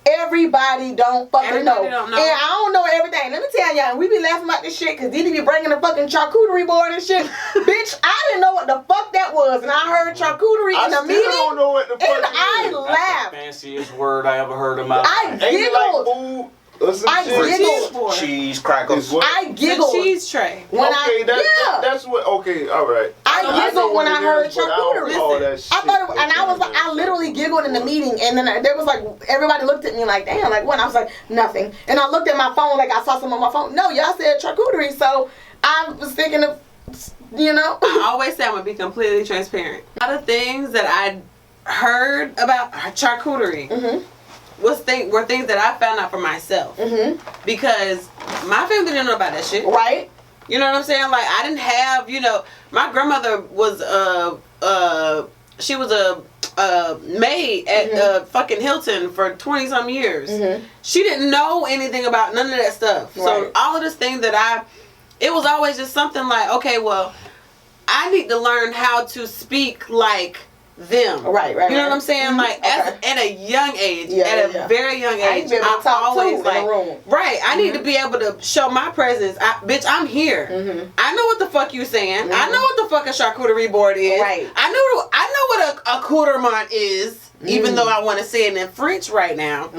Speaker 2: everybody don't fucking know. And I don't know everything. Let me tell y'all, we be laughing about this shit because Didi be bringing the fucking charcuterie board and shit. Bitch, I didn't know what the fuck that was, and I heard charcuterie in the meeting. I
Speaker 4: don't know what the fuck
Speaker 2: and I laughed.
Speaker 5: That's the fanciest word I ever heard in my life.
Speaker 2: I giggled.
Speaker 4: I
Speaker 2: giggled.
Speaker 5: Cheese crackers.
Speaker 2: I giggled.
Speaker 3: The cheese tray.
Speaker 4: That's what. Okay, all right.
Speaker 2: I giggled when I heard charcuterie.
Speaker 4: I
Speaker 2: thought it, and I literally giggled in the meeting, and then there was like everybody looked at me like, damn, like what? And I was like, nothing. And I looked at my phone like I saw something on my phone. No, y'all said charcuterie, so I was thinking of,
Speaker 3: I always say I'm gonna be completely transparent. A lot of things that I heard about charcuterie. Were things that I found out for myself. Because my family didn't know about that shit.
Speaker 2: Right.
Speaker 3: You know what I'm saying? Like, I didn't have, my grandmother was she was a maid at fucking Hilton for 20-some years. She didn't know anything about none of that stuff. Right. So all of this thing it was always just something like, okay, well, I need to learn how to speak like them.
Speaker 2: Right.
Speaker 3: You know what I'm saying? Like, at a young age, a very young age, I always like, right, I need to be able to show my presence. Bitch, I'm here. I know what the fuck you saying. I know what the fuck a charcuterie board is. Right. I know what a accoutrement is, even though I want to say it in French right now.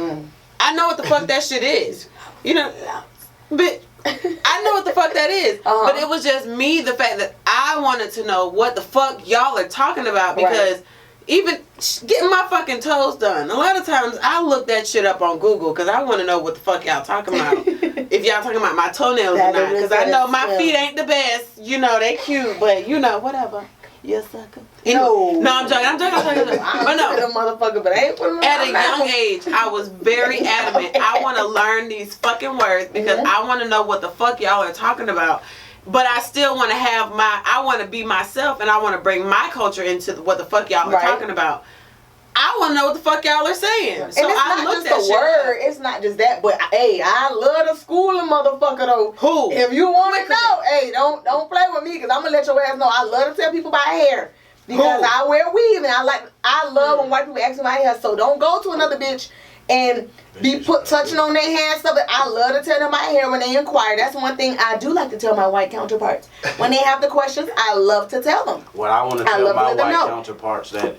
Speaker 3: I know what the fuck that shit is. Bitch, I know what the fuck that is. But it was just me, the fact that I wanted to know what the fuck y'all are talking about, because even getting my fucking toes done, a lot of times I look that shit up on Google because I want to know what the fuck y'all talking about. If y'all talking about my toenails or not, because I know my feet ain't the best. They cute, but whatever. You sucker. No, I'm joking. But no,
Speaker 2: motherfucker, but I ain't putting
Speaker 3: at a young age, I was very adamant. I want to learn these fucking words because I want to know what the fuck y'all are talking about. But I still want to I want to be myself, and I want to bring my culture into what the fuck y'all are talking about. I want to know what the fuck y'all are saying.
Speaker 2: And
Speaker 3: so
Speaker 2: it's
Speaker 3: I
Speaker 2: not just the word. It's not just that, but hey, I love the schooling motherfucker though.
Speaker 3: Who?
Speaker 2: If you want to know, hey, don't play with me because I'm gonna let your ass know. I love to tell people about hair because I wear weave, and I love when white people ask me about hair. So don't go to another bitch and be touching on their hair and stuff. I love to tell them my hair when they inquire. That's one thing I do like to tell my white counterparts. When they have the questions, I love to tell them.
Speaker 5: Well, I want to tell my white counterparts that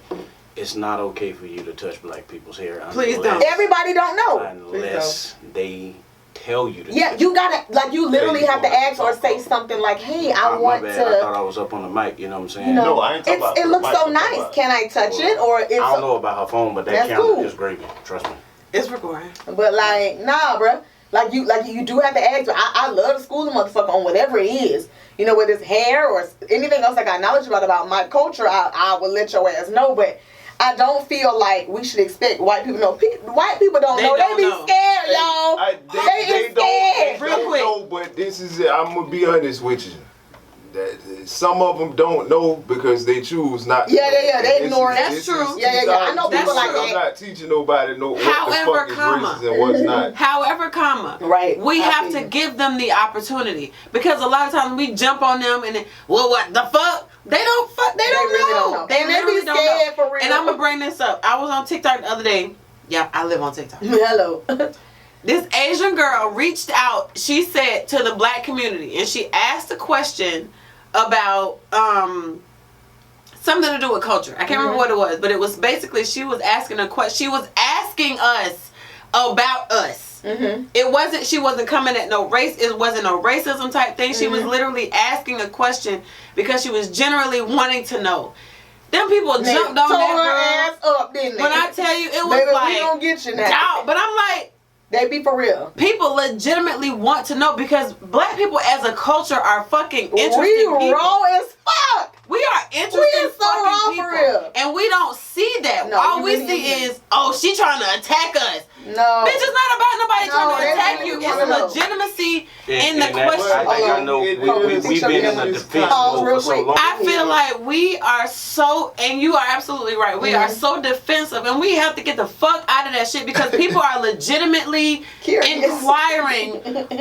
Speaker 5: it's not okay for you to touch black people's hair.
Speaker 3: Please don't.
Speaker 2: Everybody don't know.
Speaker 5: Unless they tell you to.
Speaker 2: Yeah, you gotta, you literally have to ask or say something like, hey, I want to.
Speaker 5: I thought I was up on the mic, you know what I'm saying?
Speaker 4: No, I ain't talking about
Speaker 2: it looks so nice. Can I touch it? Or it's
Speaker 5: I don't know about her phone, but that camera is gravy. Trust me.
Speaker 3: It's recording.
Speaker 2: But nah, bruh. You do have to ask. I love to school the motherfucker on whatever it is. Whether it's hair or anything else I got knowledge about my culture, I will let your ass know. But I don't feel like we should expect white people to know. White people don't know. They be scared, y'all. They scared.
Speaker 4: Real quick. Know, but this is it. I'm gonna be honest with you. Some of them don't know because they choose not to.
Speaker 2: Yeah. They ignore it. That's true. I know people like that.
Speaker 4: I'm not teaching nobody what the fuck is racist and what's not.
Speaker 3: However,
Speaker 2: right.
Speaker 3: We have to give them the opportunity because a lot of times we jump on them and what the fuck? They don't
Speaker 2: really don't know.
Speaker 3: They
Speaker 2: really don't know. For real.
Speaker 3: And I'm gonna bring this up. I was on TikTok the other day. Yeah, I live on TikTok.
Speaker 2: Hello.
Speaker 3: This Asian girl reached out, she said, to the black community, and she asked a question about something to do with culture. I can't remember what it was, but it was basically she was asking a question. She was asking us about us. She wasn't coming at no race. It wasn't no racism type thing. She was literally asking a question because she was generally wanting to know. Them people jumped on that
Speaker 2: her ass up, didn't they?
Speaker 3: When I tell you, it was
Speaker 2: Baby,
Speaker 3: like,
Speaker 2: we don't get you now.
Speaker 3: doubt. But I'm like,
Speaker 2: they be for real.
Speaker 3: people legitimately want to know because black people as a culture are fucking interesting
Speaker 2: We
Speaker 3: people.
Speaker 2: raw as fuck.
Speaker 3: We are interesting
Speaker 2: We is so
Speaker 3: fucking
Speaker 2: raw
Speaker 3: people.
Speaker 2: for real.
Speaker 3: And we don't see that.
Speaker 2: No,
Speaker 3: All we
Speaker 2: really
Speaker 3: see
Speaker 2: isn't.
Speaker 3: is, oh, she trying to attack us.
Speaker 2: No.
Speaker 3: Bitch, it's not about nobody
Speaker 2: No,
Speaker 3: trying to
Speaker 2: they
Speaker 3: attack
Speaker 2: really
Speaker 3: you.
Speaker 2: wanna
Speaker 3: It's
Speaker 2: know.
Speaker 3: legitimacy
Speaker 5: And
Speaker 3: in the
Speaker 5: that's-
Speaker 3: question.
Speaker 5: I think I know we've been in the defense
Speaker 2: Pause
Speaker 5: mode
Speaker 2: real
Speaker 5: for so
Speaker 2: quick.
Speaker 5: long.
Speaker 3: I feel like we are so, and you are absolutely right, we are so defensive, and we have to get the fuck out of that shit because people are legitimately
Speaker 2: Curious.
Speaker 3: inquiring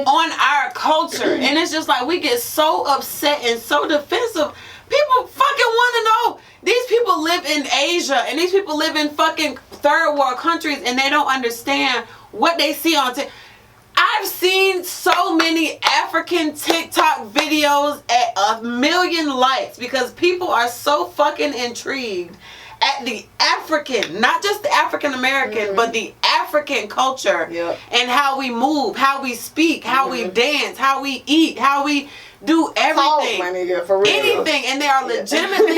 Speaker 3: on our culture. And it's just like we get so upset and so defensive. People fucking want to know. These people live in Asia and these people live in fucking third world countries and they don't understand what they see on TikTok. I've seen so many African TikTok videos at 1 million likes because people are so fucking intrigued at the African, not just the African American, but the African culture and how we move, how we speak, how we dance, how we eat, how we do everything.
Speaker 2: Talk, my nigga, for real.
Speaker 3: Anything, and they are legitimately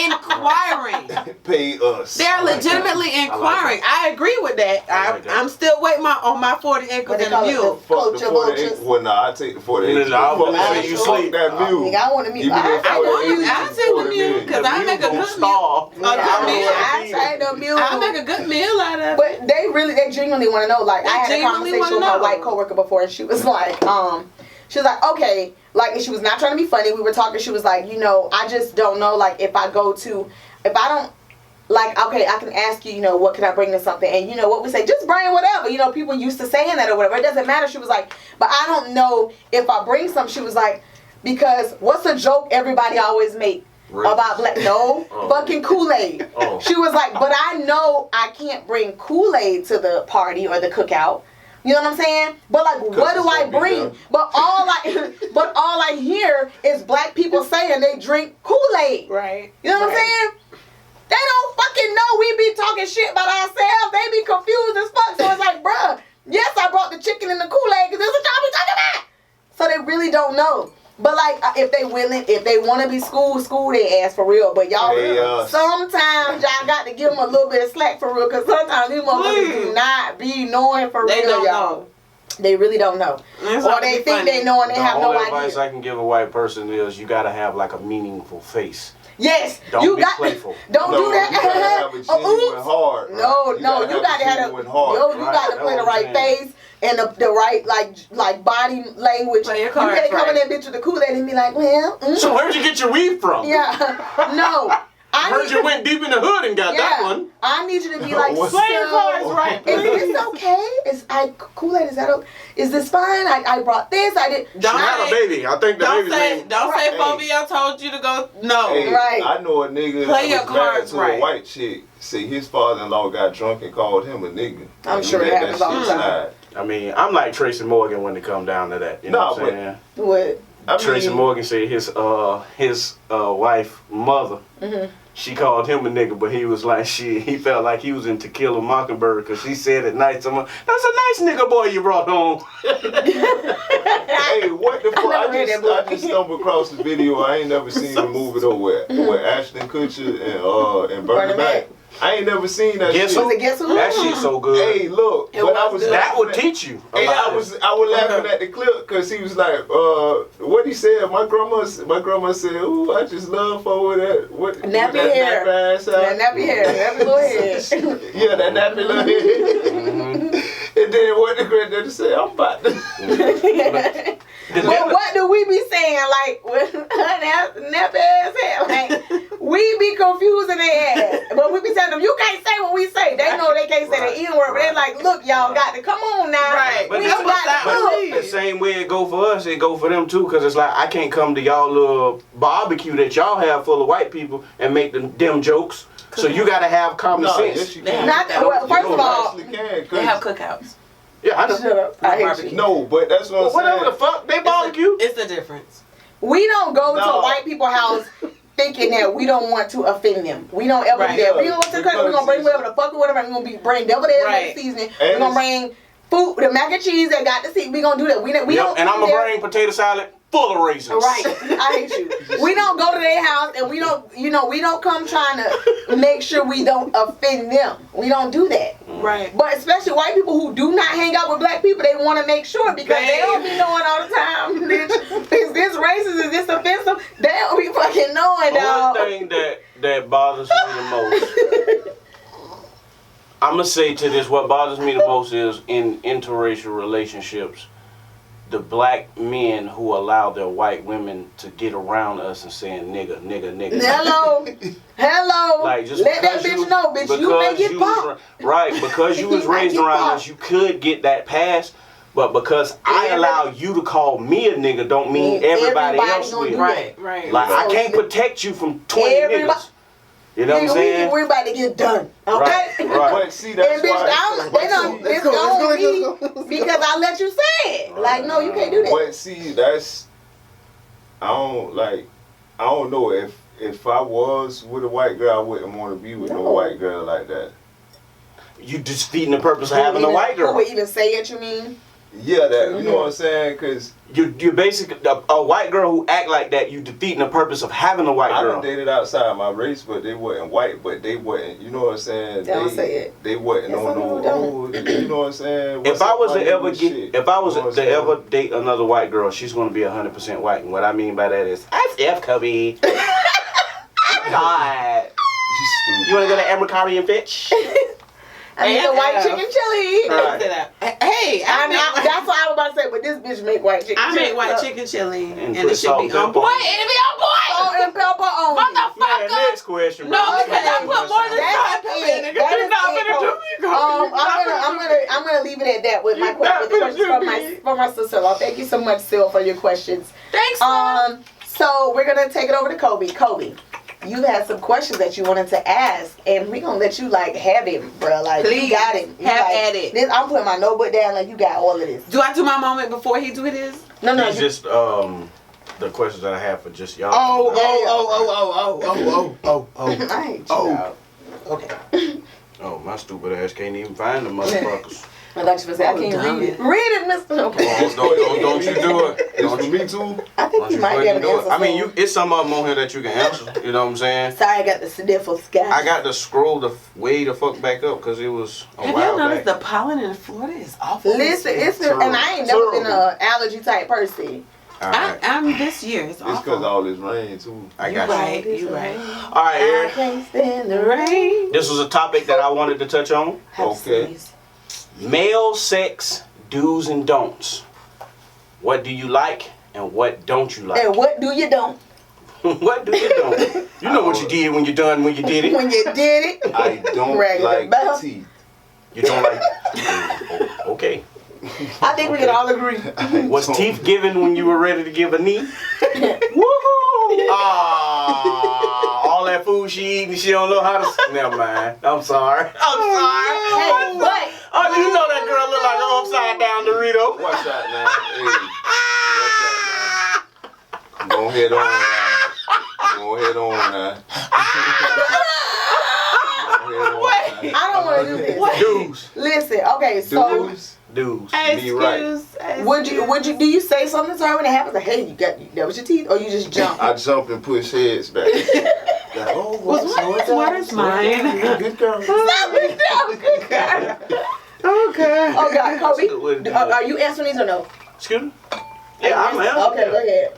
Speaker 3: inquiring.
Speaker 4: Pay us.
Speaker 3: They are legitimately inquiring. I agree with that. I'm still waiting on my 40 acres
Speaker 2: What they
Speaker 3: and a
Speaker 2: call it,
Speaker 3: mule.
Speaker 2: the culture vultures.
Speaker 4: Well, nah, I take the 40 acres.
Speaker 5: I was gonna say you
Speaker 4: Fuck
Speaker 5: sleep.
Speaker 4: that mule.
Speaker 2: Nigga, I want to meet
Speaker 4: Give me that
Speaker 3: I
Speaker 4: 40
Speaker 3: want
Speaker 4: acres
Speaker 3: you. I
Speaker 4: and
Speaker 3: take the
Speaker 4: 40
Speaker 3: mule
Speaker 4: million.
Speaker 3: because I make a good meal.
Speaker 2: I tried the mule.
Speaker 3: I make a good meal out of it.
Speaker 2: But they genuinely want to know. Like, I had a
Speaker 3: genuinely
Speaker 2: conversation with
Speaker 3: wanna
Speaker 2: my
Speaker 3: know.
Speaker 2: white coworker before, and she was like, okay, like, and she was not trying to be funny. We were talking. She was like, you know, I just don't know, like, if I don't, like, okay, I can ask you, you know, what can I bring to something? And you know what we say, just bring whatever. You know, people used to saying that or whatever. It doesn't matter. She was like, but I don't know if I bring something. She was like, because what's a joke everybody always make? About black, fucking Kool-Aid. She was like, but I know I can't bring Kool-Aid to the party or the cookout. You know what I'm saying? But like, what do I bring? But all I hear is black people saying they drink Kool-Aid.
Speaker 3: Right.
Speaker 2: You know what I'm saying? They don't fucking know we be talking shit about ourselves. They be confused as fuck. So it's like, bruh, yes, I brought the chicken and the Kool-Aid because this is what y'all be talking about. So they really don't know. But like, if they want to be school they ask for real. But y'all, sometimes y'all got to give them a little bit of slack for real, because sometimes these motherfuckers do not be knowing for
Speaker 3: They
Speaker 2: real,
Speaker 3: don't
Speaker 2: y'all.
Speaker 3: know.
Speaker 2: They really don't know. Or they think they know and they have no
Speaker 5: The only advice
Speaker 2: idea.
Speaker 5: I can give a white person is you gotta have like a meaningful face.
Speaker 2: Yes,
Speaker 5: Don't
Speaker 2: you
Speaker 5: be
Speaker 2: got
Speaker 5: playful.
Speaker 2: Don't
Speaker 4: No,
Speaker 2: do that.
Speaker 4: you gotta have a genuine heart. Right?
Speaker 2: No, you gotta have
Speaker 4: genuine heart.
Speaker 2: you gotta play the right face and the right like body language.
Speaker 3: Play your
Speaker 2: You
Speaker 3: cards
Speaker 2: can't come in
Speaker 3: right.
Speaker 2: that bitch with the Kool-Aid and be like, well,
Speaker 5: So where'd you get your weed from?
Speaker 2: yeah, no.
Speaker 5: I heard you went deep in the hood and got that one.
Speaker 2: I need you to be like,
Speaker 4: What's-
Speaker 3: Play your cards right,
Speaker 2: Is
Speaker 3: please.
Speaker 2: this okay? Kool-Aid? Is that okay? Is this fine? I brought this. I did.
Speaker 5: She had a baby. I think the
Speaker 3: Don't
Speaker 5: baby's
Speaker 3: say,
Speaker 5: name.
Speaker 3: don't say,
Speaker 4: Hey.
Speaker 3: Phobia told you to go. No.
Speaker 4: Hey,
Speaker 2: Right.
Speaker 4: I know a nigga
Speaker 3: Play your
Speaker 4: that was married
Speaker 3: cards
Speaker 4: to
Speaker 3: right.
Speaker 4: a white chick. See, his father-in-law got drunk and called him a nigga.
Speaker 2: I'm
Speaker 4: And
Speaker 2: sure
Speaker 4: he
Speaker 2: it
Speaker 4: let
Speaker 2: happens
Speaker 4: that
Speaker 2: all the
Speaker 4: shit
Speaker 2: time.
Speaker 4: slide.
Speaker 5: I mean, I'm like Tracy Morgan when it come down to that. You know what I'm saying?
Speaker 2: What?
Speaker 4: I
Speaker 5: Tracy
Speaker 4: mean,
Speaker 5: Morgan said his wife mother. She called him a nigga, but he was like, he felt like he was in To Kill a Mockingbird because she said at night, "That's a nice nigga boy you brought home."
Speaker 4: Hey, what the fuck? I just stumbled across the video. I ain't never seen the movie though with Ashton Kutcher and Bernie Mac. I ain't never seen that
Speaker 5: Guess
Speaker 4: shit.
Speaker 5: who?
Speaker 2: Guess who?
Speaker 5: That shit's so good.
Speaker 4: Hey, look,
Speaker 3: It
Speaker 4: but I
Speaker 3: was
Speaker 4: was
Speaker 3: good.
Speaker 5: That
Speaker 4: laughing
Speaker 5: would
Speaker 4: at-
Speaker 5: teach you.
Speaker 4: Hey, I was laughing at the clip because he was like, what he said. My grandma said, "Ooh, I just love for with that what
Speaker 2: Nappy
Speaker 4: that
Speaker 2: hair.
Speaker 4: nappy ass out."
Speaker 2: That nappy hair. Nappy little head.
Speaker 4: Yeah, that nappy little head. And then what the granddaddy said, "I'm about to."
Speaker 2: But what do we be saying? Like, with nappy ass hair. Like, we be confusing their ass. But we be telling them, you can't say what we say. They know they can't say the N word, but they like, look, y'all got to come on now.
Speaker 3: Right.
Speaker 2: We
Speaker 3: But
Speaker 2: got
Speaker 3: that's
Speaker 2: to
Speaker 3: what
Speaker 2: look.
Speaker 5: The same way it go for us, it go for them too. Cause it's like I can't come to y'all little barbecue that y'all have full of white people and make them jokes. So you gotta have common
Speaker 4: No,
Speaker 5: sense.
Speaker 4: yes, you
Speaker 3: They
Speaker 4: can.
Speaker 3: have-
Speaker 2: Not that, well, first of all,
Speaker 4: Actually can, 'cause
Speaker 3: They have cookouts.
Speaker 6: Yeah, I know.
Speaker 2: Shut up. I hate you.
Speaker 4: No, but that's what I'm saying.
Speaker 6: Whatever the fuck, they barbecue.
Speaker 3: It's the difference.
Speaker 2: We don't go to
Speaker 4: No.
Speaker 2: white people's house thinking that we don't want to offend them. We don't ever do that. We don't go to the country. We're gonna bring whatever the fuck we whatever. We're gonna bring double eggs
Speaker 3: Right.
Speaker 2: seasoning.
Speaker 4: And
Speaker 2: We're gonna bring food, the mac and cheese that got the seed. We gonna do that. We don't.
Speaker 6: And I'm
Speaker 2: do
Speaker 6: gonna
Speaker 2: that.
Speaker 6: bring potato salad full of raisins.
Speaker 2: Right, I hate you. We don't go to their house and we don't, we don't come trying to make sure we don't offend them. We don't do that.
Speaker 3: Right.
Speaker 2: But especially white people who do not hang out with black people, they want to make sure because they don't be knowing all the time. Bitch, is this racist? Is this offensive? They don't be fucking knowing, dog.
Speaker 6: One thing that bothers me the most. I'm gonna say to this, what bothers me the most is in interracial relationships, the black men who allow their white women to get around us and saying nigga, nigga, nigga.
Speaker 2: Hello.
Speaker 6: Like, just
Speaker 2: let that
Speaker 6: because
Speaker 2: bitch know, bitch. You may get popped.
Speaker 6: Right, because you was
Speaker 2: You might
Speaker 6: raised
Speaker 2: get
Speaker 6: around
Speaker 2: popped.
Speaker 6: us, you could get that pass. But because I allow you to call me a nigga, don't mean everybody else
Speaker 2: gonna do
Speaker 6: will.
Speaker 2: that.
Speaker 3: Right.
Speaker 6: Like, I can't protect you from 20 niggas. You know what I'm saying?
Speaker 2: We're about to get done. Okay?
Speaker 6: Right.
Speaker 4: But see, that's
Speaker 2: And bitch,
Speaker 4: why.
Speaker 2: they don't. It's on me because I let you say it. Like, no, you can't do that.
Speaker 4: But see, that's I don't know if I was with a white girl, I wouldn't want to be with no white girl like that.
Speaker 6: You just defeating the purpose of having a white girl.
Speaker 2: Who would even say it? You mean?
Speaker 4: Yeah, that you know what I'm saying? Cause
Speaker 6: You're basically a white girl who act like that. You defeating the purpose of having a white
Speaker 4: I
Speaker 6: girl.
Speaker 4: done dated outside my race, but they wasn't white. But they wasn't. You know what I'm saying?
Speaker 2: Don't say it.
Speaker 4: They wasn't
Speaker 2: Yes,
Speaker 4: on
Speaker 2: I know,
Speaker 4: no. You know what I'm saying?
Speaker 6: If I was to ever
Speaker 4: get,
Speaker 6: ever date another white girl, she's gonna be 100% white. And what I mean by that is, that's F Cubby. God. You wanna go to Abercrombie and Fitch?
Speaker 2: I need a white chicken chili.
Speaker 6: Right.
Speaker 3: Hey,
Speaker 2: That's what I was about to say, but this bitch make white chicken
Speaker 3: I
Speaker 2: chili.
Speaker 3: make white chicken chili,
Speaker 6: And
Speaker 3: and
Speaker 6: put
Speaker 3: it should
Speaker 6: salt
Speaker 3: be
Speaker 6: and
Speaker 3: on
Speaker 6: pepper
Speaker 3: point.
Speaker 6: on it.
Speaker 3: It'll be on point.
Speaker 2: Salt and pepper on it.
Speaker 6: Man,
Speaker 3: Motherfucker.
Speaker 6: next question, bro.
Speaker 3: No, because I put more than salt and pepper in it.
Speaker 2: That
Speaker 3: You're
Speaker 2: is
Speaker 3: not
Speaker 2: it,
Speaker 3: gonna do me.
Speaker 2: I'm gonna leave it at that with my questions from my sister-in-law. Thank you so much, Sil, for your questions.
Speaker 3: Thanks.
Speaker 2: So we're gonna take it over to Kobe. Kobe, you had some questions that you wanted to ask, and we're gonna let you have him, bro. Like,
Speaker 3: Please,
Speaker 2: you got him. You
Speaker 3: have at it.
Speaker 2: This, I'm putting my notebook down. Like, you got all of this.
Speaker 3: Do I do my moment before he do his?
Speaker 2: No.
Speaker 6: These just the questions that I have for just y'all.
Speaker 2: I hate you. Dog.
Speaker 3: Okay.
Speaker 6: Oh, my stupid ass can't even find the motherfuckers.
Speaker 2: I thought you would say I can't read it. Read it, Mister. Okay.
Speaker 6: Don't you do it.
Speaker 4: It's for me too.
Speaker 2: I think
Speaker 6: Don't
Speaker 2: you
Speaker 6: you
Speaker 2: might be able
Speaker 6: fucking
Speaker 2: to
Speaker 6: do
Speaker 2: answer.
Speaker 6: it. I mean, it's some of them on here that you can answer. You know what I'm saying?
Speaker 2: Sorry, I got the sniffles, guys.
Speaker 6: I got to scroll way the fuck back up because it was a
Speaker 3: Have
Speaker 6: while
Speaker 3: you noticed
Speaker 6: back.
Speaker 3: the pollen in Florida is awful?
Speaker 2: Listen, and I ain't never been an allergy type person.
Speaker 6: All right.
Speaker 3: I'm this year. It's
Speaker 4: It's because
Speaker 3: awful.
Speaker 4: all this rain too.
Speaker 6: I
Speaker 3: You
Speaker 6: got
Speaker 3: right.
Speaker 6: you.
Speaker 3: You right.
Speaker 6: All right,
Speaker 2: I
Speaker 6: Eric.
Speaker 2: can't stand the rain.
Speaker 6: This was a topic that I wanted to touch on.
Speaker 4: Okay.
Speaker 6: Male sex do's and don'ts. What do you like and what don't you like?
Speaker 2: And what do you don't?
Speaker 6: What do you don't? You know what you did when you're done when you did it.
Speaker 2: When you did it,
Speaker 4: I don't
Speaker 2: Regular
Speaker 4: like
Speaker 2: bell.
Speaker 4: teeth.
Speaker 6: You don't like. Oh, okay.
Speaker 2: I think we can all agree.
Speaker 6: Was teeth given when you were ready to give a knee? Woohoo! Ah, all that food she eating, she don't know how to. Never mind. I'm sorry.
Speaker 2: Hey, but
Speaker 6: Oh, you know that girl look like an upside down Dorito.
Speaker 4: Watch out now. Hey, watch out now. Go ahead on now. Go ahead on now.
Speaker 2: I don't want to do this.
Speaker 6: Dudes.
Speaker 2: Listen, okay, so
Speaker 6: Dudes.
Speaker 4: Me right.
Speaker 2: would you do you say something to her when it happens? Like, hey, that was your teeth, or you just jump?
Speaker 4: I jump and push heads back. Like, oh,
Speaker 3: What is mine?
Speaker 4: Good girl.
Speaker 2: Okay. Oh God, Kobe, are you answering these or no?
Speaker 6: Excuse me? Yeah, I'm out.
Speaker 2: Okay, go ahead.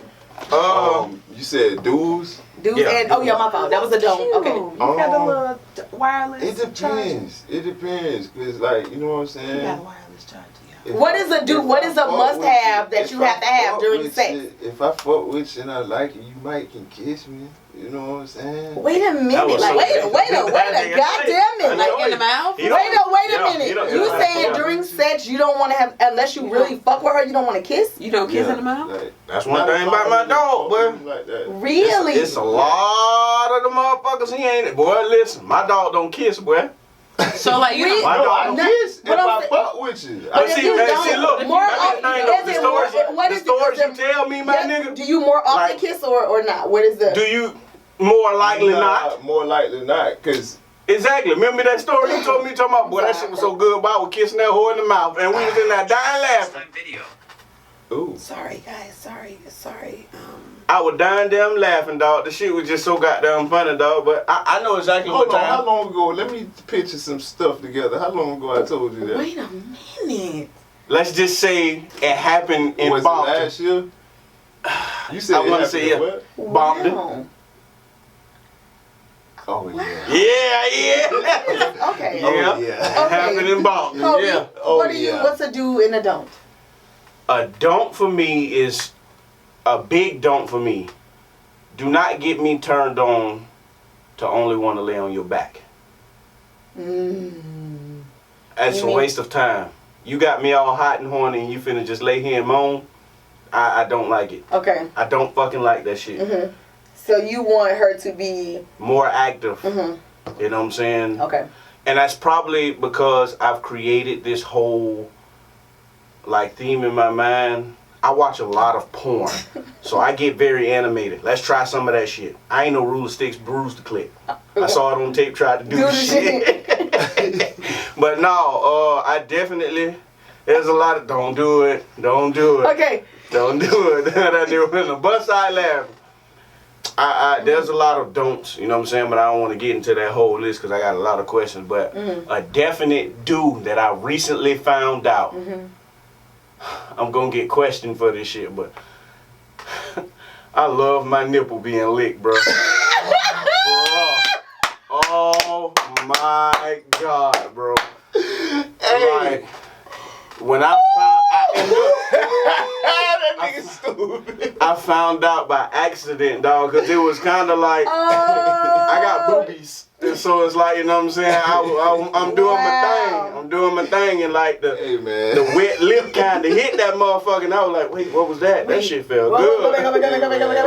Speaker 4: You said dudes?
Speaker 2: Dudes
Speaker 6: Yeah.
Speaker 2: and my fault. That was a don't. Okay.
Speaker 3: You got the little wireless.
Speaker 4: It depends. It depends. Cause like, you know what I'm saying?
Speaker 3: You got a wireless charger. Yeah.
Speaker 2: What is a do? What is a must-have that you have to have during sex?
Speaker 4: If I fuck with you and I like you, you might can kiss me. You know what I'm saying?
Speaker 2: Wait a minute.
Speaker 6: was
Speaker 2: Like,
Speaker 6: so
Speaker 2: wait a
Speaker 6: nigga.
Speaker 2: goddamn minute.
Speaker 3: Like in the mouth?
Speaker 6: You
Speaker 2: Wait a
Speaker 6: Yeah,
Speaker 2: minute.
Speaker 6: you don't-
Speaker 2: You
Speaker 6: yeah,
Speaker 2: saying
Speaker 6: yeah.
Speaker 2: during sex you don't want to have, unless you really fuck with her, you don't want to kiss?
Speaker 3: You don't kiss
Speaker 4: Yeah,
Speaker 3: in the mouth?
Speaker 4: like,
Speaker 6: That's one thing about my dog, boy.
Speaker 4: Like that.
Speaker 2: Really?
Speaker 6: It's a lot of the motherfuckers he ain't. Boy, listen, my dog don't kiss, boy.
Speaker 3: So like you
Speaker 2: We-
Speaker 3: know,
Speaker 6: My
Speaker 4: No,
Speaker 6: dog
Speaker 4: I
Speaker 6: don't
Speaker 2: No,
Speaker 4: kiss
Speaker 2: but
Speaker 4: if
Speaker 2: I'm
Speaker 4: I
Speaker 2: sa-
Speaker 4: fuck with with you.
Speaker 2: But if
Speaker 6: see,
Speaker 2: you
Speaker 6: man,
Speaker 2: don't,
Speaker 6: see, look,
Speaker 2: more
Speaker 6: that's the
Speaker 2: often,
Speaker 6: thing, though.
Speaker 2: is
Speaker 6: The
Speaker 2: it
Speaker 6: stories,
Speaker 2: more- what
Speaker 6: the
Speaker 2: is it-
Speaker 6: stories
Speaker 2: is
Speaker 6: you
Speaker 2: it-
Speaker 6: tell me, my nigga.
Speaker 2: Do you more often
Speaker 6: Like-
Speaker 2: kiss or not? What is the?
Speaker 6: Do you more likely not?
Speaker 4: More likely not, cause
Speaker 6: Exactly. Remember that story you told me? Talking about, boy, that shit was so good. Boy, I was kissing that whore in the mouth, and we was in there dying laughing.
Speaker 4: ooh.
Speaker 3: Sorry, guys. Sorry.
Speaker 6: I was dying damn laughing, dog. The shit was just so goddamn funny, dog. But I know exactly
Speaker 4: Hold
Speaker 6: what
Speaker 4: on,
Speaker 6: time.
Speaker 4: how long ago? Let me picture some stuff together. How long ago I told you that?
Speaker 3: Wait a minute.
Speaker 6: Let's just say it happened in
Speaker 4: Was it
Speaker 6: Boston.
Speaker 4: last year? You said
Speaker 6: I
Speaker 4: it
Speaker 6: wanna
Speaker 4: happened
Speaker 6: say
Speaker 4: in
Speaker 6: yeah.
Speaker 4: what?
Speaker 6: Bombed.
Speaker 2: Wow.
Speaker 4: Oh yeah.
Speaker 6: Yeah.
Speaker 2: Okay.
Speaker 6: Yeah.
Speaker 4: Oh, yeah.
Speaker 6: It happened in Boston.
Speaker 2: Kobe,
Speaker 6: Yeah.
Speaker 4: Oh,
Speaker 2: what do you?
Speaker 4: yeah.
Speaker 2: What's a do and a don't?
Speaker 6: A don't for me is a big don't for me. Do not get me turned on to only want to lay on your back. That's a waste of time. You got me all hot and horny and you finna just lay here and moan. I don't like it.
Speaker 2: Okay.
Speaker 6: I don't fucking like that shit.
Speaker 2: So you want her to be
Speaker 6: More active. You know what I'm saying?
Speaker 2: okay.
Speaker 6: And that's probably because I've created this whole like theme in my mind. I watch a lot of porn, so I get very animated. Let's try some of that shit. I ain't no ruler sticks, bruise the clip. I saw it on tape, tried to do the shit. But no, I definitely, there's a lot of, don't do it. Don't do it.
Speaker 2: Okay.
Speaker 6: Don't do it. That dude in the bus side laughing. There's a lot of don'ts, you know what I'm saying? But I don't want to get into that whole list because I got a lot of questions. But a definite do that I recently found out. I'm going to get questioned for this shit, but I love my nipple being licked, bro. Bruh. Oh my God, bro. Like, when I found
Speaker 4: That nigga stupid.
Speaker 6: I found out by accident, dog, because it was kind of like I got boobies. And so it's like, you know what I'm saying? I'm doing my thing. I'm doing my thing, and like the wet lip kind of hit that motherfucker. And I was like, wait, what was that? That shit felt good.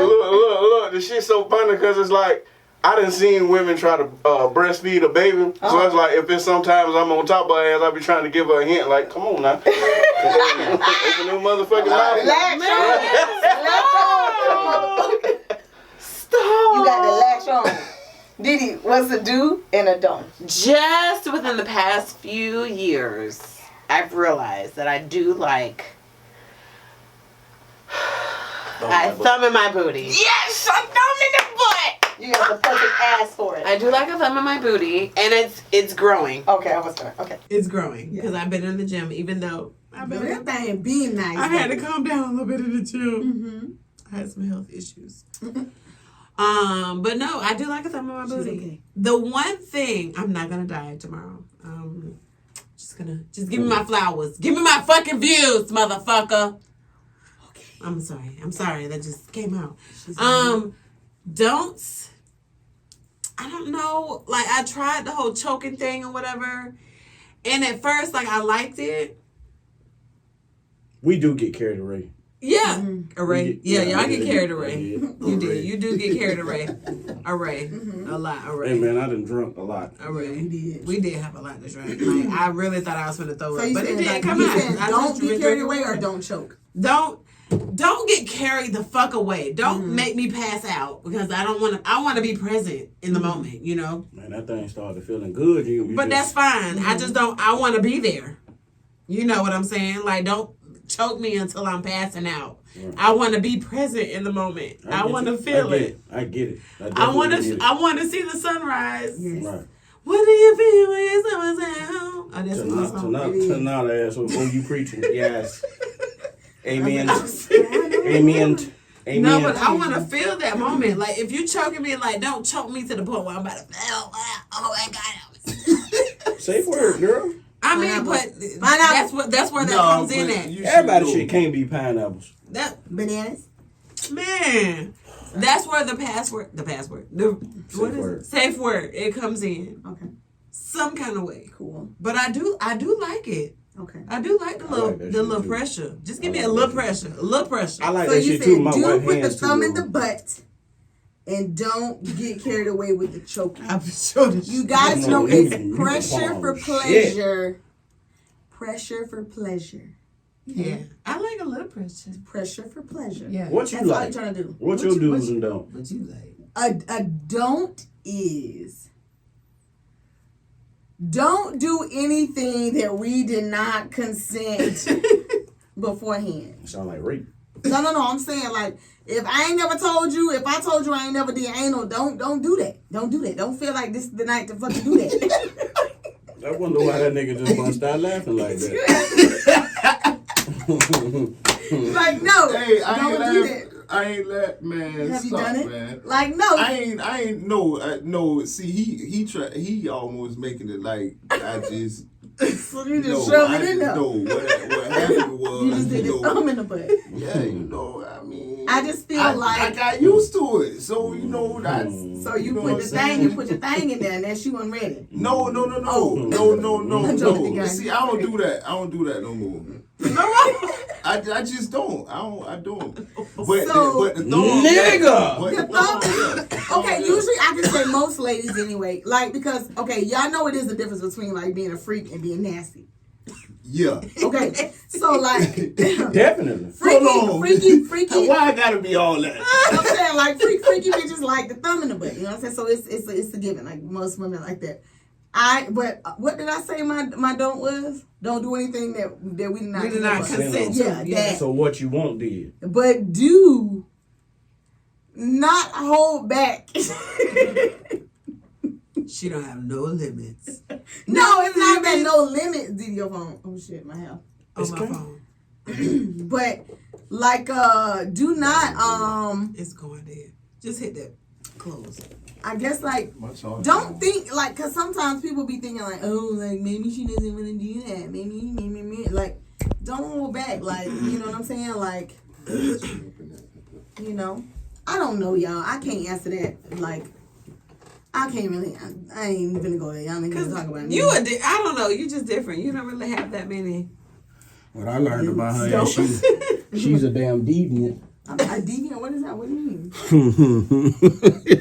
Speaker 6: Look, the shit's so funny because it's like, I done seen women try to breastfeed a baby. So it's like, if it's sometimes I'm on top of her ass, I be trying to give her a hint, like, come on now. Open them motherfucking mouth.
Speaker 2: Latch on.
Speaker 3: Stop.
Speaker 2: You got to latch on. Didi, what's a do and a don't?
Speaker 3: Just within the past few years, I've realized that I do like a thumb in my booty. Yes, a thumb in the butt.
Speaker 2: You got the perfect ass for it.
Speaker 3: I do like a thumb in my booty, and it's growing.
Speaker 2: Okay, I was gonna. Okay.
Speaker 3: It's growing because I've been in the gym, even though
Speaker 7: That thing being nice.
Speaker 3: I had to calm down a little bit in the gym. I had some health issues. But no, I do like a thumb in my booty.
Speaker 7: Okay.
Speaker 3: The one thing, I'm not gonna die tomorrow. Just give me my flowers. Give me my fucking views, motherfucker. Okay. I'm sorry. That just came out. Don'ts. I don't know. Like, I tried the whole choking thing or whatever. And at first, like, I liked it.
Speaker 5: We do get carried away.
Speaker 3: Yeah. Array. Yeah, y'all get carried
Speaker 5: away.
Speaker 3: away. You did. You do get carried away. Array. A lot. Array.
Speaker 5: Hey, man, I done drunk a lot.
Speaker 3: Array. We did have a lot to drink. Like, I really thought I was going to throw
Speaker 7: So
Speaker 3: it.
Speaker 7: you
Speaker 3: But it
Speaker 7: saying,
Speaker 3: didn't
Speaker 7: like,
Speaker 3: come
Speaker 7: you
Speaker 3: out.
Speaker 7: saying don't get carried away or don't choke?
Speaker 3: Don't get carried the fuck away. Don't make me pass out because I don't want to. I want to be present in the moment, you know.
Speaker 5: Man, that thing started feeling good.
Speaker 3: But that's fine. I just don't. I want to be there. You know what I'm saying? Like, don't choke me until I'm passing out. Right. I want to be present in the moment. I want to feel it.
Speaker 5: I get it.
Speaker 3: I want to see the sunrise.
Speaker 7: Yes.
Speaker 5: Right.
Speaker 3: What do you feel when someone's out? Oh, that's the song.
Speaker 5: Tonight, ass. Oh, you preaching? Yes. Amen. Amen. Amen.
Speaker 3: No, but I want to feel that moment. Like, if you choking me, like, don't choke me to the point where I'm about to feel. Oh my God.
Speaker 5: Safe word, girl.
Speaker 3: I mean, but that's where that comes in at.
Speaker 5: Everybody shit can't be pineapples.
Speaker 3: That
Speaker 7: Bananas.
Speaker 3: man, that's where the safe word. It comes in.
Speaker 7: Okay.
Speaker 3: Some kind of way.
Speaker 7: Cool.
Speaker 3: But I do like it.
Speaker 7: Okay.
Speaker 3: I do like the little pressure. Just give me a little pressure. A little pressure.
Speaker 5: I like
Speaker 7: So
Speaker 5: that
Speaker 7: you
Speaker 5: shit too. My
Speaker 7: said do
Speaker 5: white
Speaker 7: put the
Speaker 5: hands
Speaker 7: thumb
Speaker 5: too
Speaker 7: in the
Speaker 5: long.
Speaker 7: butt and don't get carried away with the choking.
Speaker 3: I'm sure
Speaker 7: You guys know it's pressure for pleasure. pressure for pleasure.
Speaker 3: Yeah, I like a little pressure.
Speaker 7: Pressure for pleasure.
Speaker 3: Yeah.
Speaker 5: What you
Speaker 7: That's all
Speaker 5: like?
Speaker 7: you're trying to do.
Speaker 5: What your do's and don'ts?
Speaker 3: What you like?
Speaker 7: A don't is don't do anything that we did not consent beforehand.
Speaker 5: Sound like rape.
Speaker 7: No. I'm saying like if I ain't never told you, if I told you I ain't never did anal, don't do that. Don't do that. Don't feel like this is the night to fucking do that.
Speaker 5: I wonder why that nigga just bust out laughing like that.
Speaker 7: Like no,
Speaker 4: Hey, I
Speaker 7: don't
Speaker 4: ain't
Speaker 7: do
Speaker 4: laugh.
Speaker 7: that.
Speaker 4: I ain't laugh, man.
Speaker 7: Have you
Speaker 4: Stop,
Speaker 7: done it?
Speaker 4: man.
Speaker 7: Like no.
Speaker 4: I ain't no. See, he almost making it like I just.
Speaker 7: So you just
Speaker 4: No,
Speaker 7: shove
Speaker 4: I
Speaker 7: it in there.
Speaker 4: just know what happened was.
Speaker 7: You just did the thumb in the butt.
Speaker 4: Yeah, you know, I mean.
Speaker 7: I just feel
Speaker 4: I
Speaker 7: like
Speaker 4: got used to it, so you know that's.
Speaker 7: so you
Speaker 4: know
Speaker 7: put
Speaker 4: what
Speaker 7: the
Speaker 4: I'm
Speaker 7: thing,
Speaker 4: saying?
Speaker 7: you put your thing in there, and then she wasn't ready.
Speaker 4: No.
Speaker 7: I'm joking,
Speaker 4: No.
Speaker 7: guys.
Speaker 4: See, I don't do that. I don't do that no more. I just don't. I don't. But
Speaker 7: So-
Speaker 4: the thumb,
Speaker 5: Nigga!
Speaker 4: But
Speaker 7: The thumb. Okay, usually I can say most ladies anyway, like because y'all know it is the difference between like being a freak and being nasty.
Speaker 4: Yeah.
Speaker 7: Okay, so like
Speaker 5: Definitely.
Speaker 7: freaky.
Speaker 4: Why I gotta be all that?
Speaker 7: I'm saying like freaky bitches like the thumb in the butt. You know what I'm saying? So it's a given. Like most women like that. But what did I say? My don't was don't do anything that we did not
Speaker 3: consent
Speaker 7: to.
Speaker 3: to.
Speaker 7: Yeah, that.
Speaker 5: So what you want did.
Speaker 7: But do not hold back.
Speaker 3: She don't have no limits
Speaker 7: No, it's not that no limits. Did your phone? Oh shit, my hell.
Speaker 3: on my phone.
Speaker 7: But like do not
Speaker 3: It's going there. Just hit that close.
Speaker 7: I guess like
Speaker 4: Much all
Speaker 7: don't think like cause sometimes people be thinking like, oh, like maybe she doesn't want to do that. Maybe like don't hold back. Like, you know what I'm saying? Like you know. I don't know, y'all. I can't answer that. Like I can't really I ain't even gonna go there. Y'all ain't gonna talk about me.
Speaker 3: I don't know. You just different. You don't really have that many.
Speaker 5: What I learned about her is she's a damn deviant.
Speaker 7: I deviant? What is that? What do you mean?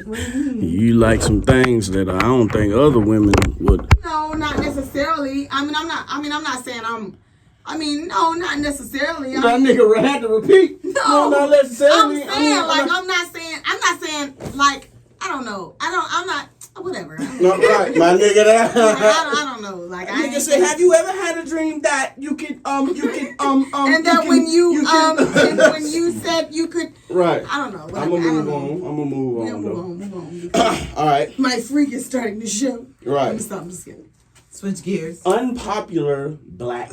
Speaker 7: What do you mean?
Speaker 5: You like some things that I don't think other women would.
Speaker 7: No, not necessarily. I'm not saying no, not necessarily.
Speaker 5: That nigga had to repeat. No, not necessarily.
Speaker 7: I'm not saying like I don't know. I'm not whatever.
Speaker 5: No, right, my nigga.
Speaker 7: I don't know. Like I
Speaker 5: Nigga say, have you ever had a dream that you could
Speaker 7: and then when you said you could,
Speaker 5: right?
Speaker 7: I don't know.
Speaker 5: I'm gonna move on.
Speaker 7: Move on.
Speaker 5: All right.
Speaker 7: My freak is starting to show.
Speaker 5: Right.
Speaker 7: Let me stop. I'm just kidding.
Speaker 3: Switch gears.
Speaker 5: Unpopular black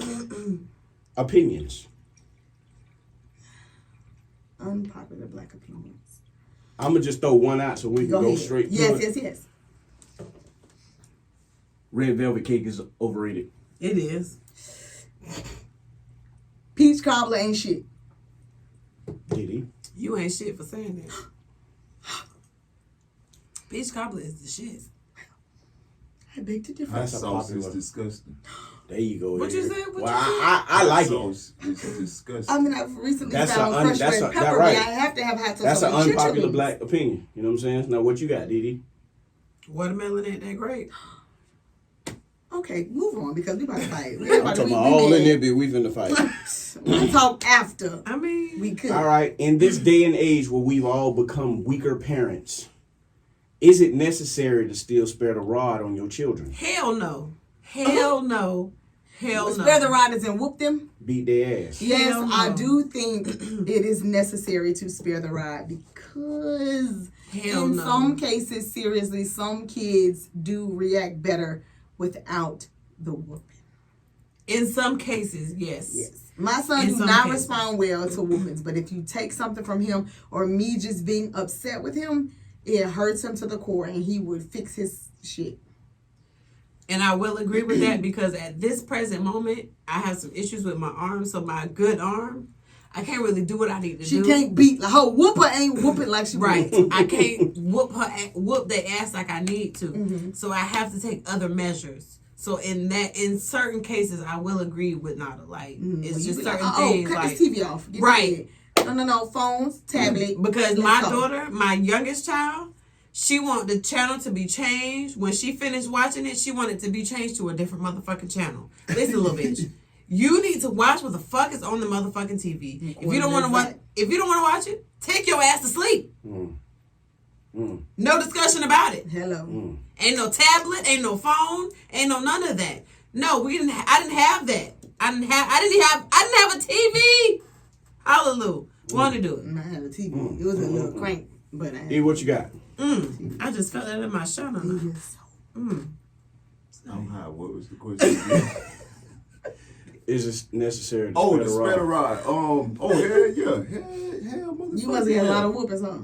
Speaker 5: opinions.
Speaker 7: Unpopular black opinions.
Speaker 5: I'm gonna just throw one out so we can go
Speaker 7: ahead.
Speaker 5: straight through it.
Speaker 7: Yes.
Speaker 5: Red velvet cake is overrated.
Speaker 3: It is.
Speaker 7: Peach cobbler ain't shit.
Speaker 5: Did he?
Speaker 3: You ain't shit for saying that. Peach cobbler is the shit.
Speaker 7: I beg to differ.
Speaker 4: Hot
Speaker 5: That's a
Speaker 4: sauce is
Speaker 5: popular-
Speaker 4: disgusting.
Speaker 5: There you go.
Speaker 3: What you
Speaker 5: Eric.
Speaker 3: said? What
Speaker 5: Well,
Speaker 3: you said?
Speaker 5: I like it.
Speaker 4: Sauce is disgusting.
Speaker 7: I mean, I've recently
Speaker 5: That's
Speaker 7: found
Speaker 5: a-
Speaker 7: crushed
Speaker 5: that's
Speaker 7: red
Speaker 5: a-
Speaker 7: pepper,
Speaker 5: that right.
Speaker 7: but I have to have hot sauce.
Speaker 5: That's an
Speaker 7: on the
Speaker 5: unpopular
Speaker 7: chitterlings.
Speaker 5: black opinion. You know what I'm saying? Now, what you got, Didi?
Speaker 3: Watermelon ain't that great.
Speaker 7: Okay, move on because we about to fight.
Speaker 5: I'm talking about all in there, but we finna fight.
Speaker 7: We'll talk after.
Speaker 3: I mean,
Speaker 7: We could.
Speaker 5: All right. In this day and age where we've all become weaker parents, is it necessary to still spare the rod on your children?
Speaker 3: hell no. Hell no. Hell no.
Speaker 7: Spare the riders and whoop them.
Speaker 5: Beat their ass.
Speaker 7: Yes,
Speaker 3: Hell no.
Speaker 7: I do think it is necessary to spare the rod because
Speaker 3: Hell
Speaker 7: in
Speaker 3: no.
Speaker 7: some cases, seriously, some kids do react better without the whooping.
Speaker 3: In some cases, yes.
Speaker 7: Yes. My son
Speaker 3: In
Speaker 7: do
Speaker 3: some
Speaker 7: not
Speaker 3: cases.
Speaker 7: respond well to whoopings, but if you take something from him or me just being upset with him, it hurts him to the core and he would fix his shit.
Speaker 3: And I will agree with that because at this present moment, I have some issues with my arm. So my good arm, I can't really do what I need to
Speaker 7: She
Speaker 3: do.
Speaker 7: can't beat, like, her whooper ain't whooping like she
Speaker 3: Right.
Speaker 7: wants to.
Speaker 3: I can't whoop their ass like I need to.
Speaker 7: Mm-hmm.
Speaker 3: So I have to take other measures. So in certain cases, I will agree with Nada. Like, it's
Speaker 7: You
Speaker 3: just
Speaker 7: be
Speaker 3: certain
Speaker 7: like,
Speaker 3: things.
Speaker 7: cut
Speaker 3: Like,
Speaker 7: this TV off. Get
Speaker 3: Right.
Speaker 7: No, phones, tablet.
Speaker 3: because
Speaker 7: Let's
Speaker 3: my
Speaker 7: go.
Speaker 3: daughter, my youngest child, she wanted the channel to be changed. When she finished watching it, she wanted it to be changed to a different motherfucking channel. Listen, little bitch. You need to watch what the fuck is on the motherfucking TV. If you don't want to watch it, take your ass to sleep. No discussion about it.
Speaker 7: Hello.
Speaker 3: Ain't no tablet, ain't no phone, ain't no none of that. No, I didn't have that. I didn't have a TV. Hallelujah. Want to do it?
Speaker 7: I had a TV. It was a little crank, but I had
Speaker 5: E, what you got?
Speaker 3: I just felt that in my shirt on.
Speaker 4: I'm high. What was the question?
Speaker 5: Is it necessary to
Speaker 4: The
Speaker 5: spread
Speaker 4: spread
Speaker 5: a
Speaker 4: a
Speaker 5: rod?
Speaker 4: rod. Hell yeah. Hell motherfucker.
Speaker 7: You must get a lot of whoopings, huh?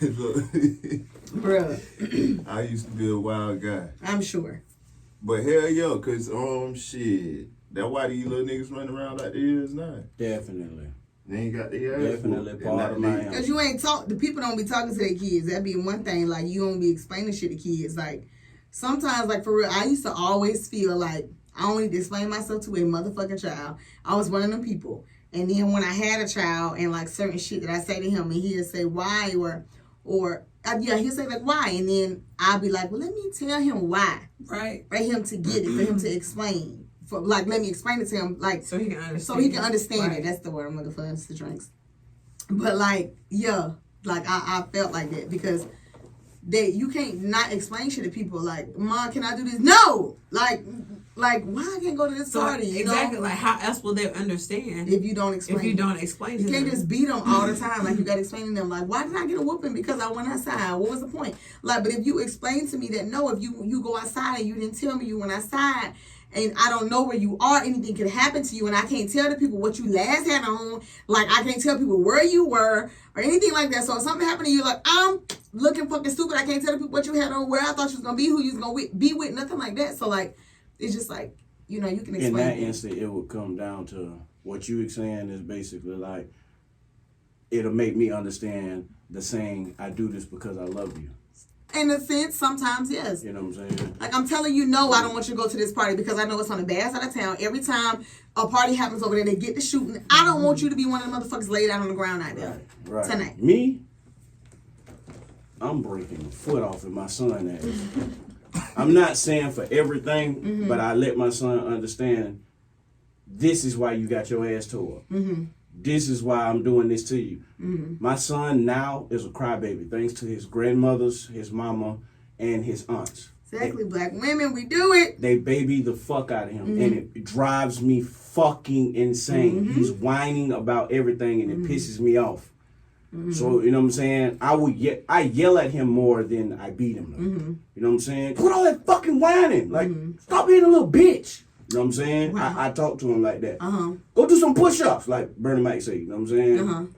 Speaker 4: Look,
Speaker 7: Bruh.
Speaker 4: I used to be a wild guy.
Speaker 7: I'm sure.
Speaker 4: But hell yeah, cause shit. That's why these little niggas running around like they is now.
Speaker 5: Definitely.
Speaker 4: They ain't got their ass.
Speaker 5: Definitely
Speaker 4: whooped.
Speaker 5: part of my
Speaker 7: Because you ain't the people don't be talking to their kids. That be one thing. Like, you don't be explaining shit to kids. Like, sometimes, like, for real, I used to always feel like I don't need to explain myself to a motherfucking child. I was one of them people. And then when I had a child and, like, certain shit that I say to him and he'll say why he'll say, like, why? And then I'll be like, well, let me tell him why.
Speaker 3: Right.
Speaker 7: For him to get it, for him to explain. Let me explain it to him, like,
Speaker 3: So he can understand.
Speaker 7: Right. It. That's the word I'm looking for. It's the drinks. But like, yeah, like I felt like that because you can't not explain shit to people. Like, Mom, can I do this? No. Like why I can't go to this party? You
Speaker 3: exactly.
Speaker 7: know?
Speaker 3: Like, how else will they understand
Speaker 7: If you don't explain.
Speaker 3: you can't
Speaker 7: just beat them all the time. Like, you got to explain to them, like, why did I get a whooping? Because I went outside. What was the point? Like, but if you explain to me that, no, if you go outside and you didn't tell me you went outside, and I don't know where you are, anything could happen to you, and I can't tell the people what you last had on, like, I can't tell people where you were, or anything like that. So if something happened to you, like, I'm looking fucking stupid, I can't tell the people what you had on, where I thought you was going to be, who you was going to be with, nothing like that. So, like, it's just like, you know, you can explain.
Speaker 5: In that instant, it would come down to what you were saying is basically like, it'll make me understand the saying, I do this because I love you.
Speaker 7: In a sense, sometimes, yes.
Speaker 5: You know what I'm saying?
Speaker 7: Like, I'm telling you, no, I don't want you to go to this party because I know it's on the bad side of town. Every time a party happens over there, they get to shooting. I don't want you to be one of the motherfuckers laid out on the ground out there.
Speaker 5: Right.
Speaker 7: Tonight.
Speaker 5: Me? I'm breaking the foot off of my son ass. I'm not saying for everything, but I let my son understand this is why you got your ass tore up. This is why I'm doing this to you. My son now is a crybaby thanks to his grandmothers, his mama, and his aunts.
Speaker 7: Exactly. Black women, we do it.
Speaker 5: They baby the fuck out of him, and it drives me fucking insane. He's whining about everything, and it pisses me off. So, you know what I'm saying? I yell at him more than I beat him. You know what I'm saying? Quit all that fucking whining. Like, stop being a little bitch. You know what I'm saying?
Speaker 7: Wow.
Speaker 5: I talk to him like that. Go do some push-ups, like Bernie might say. You know what I'm saying?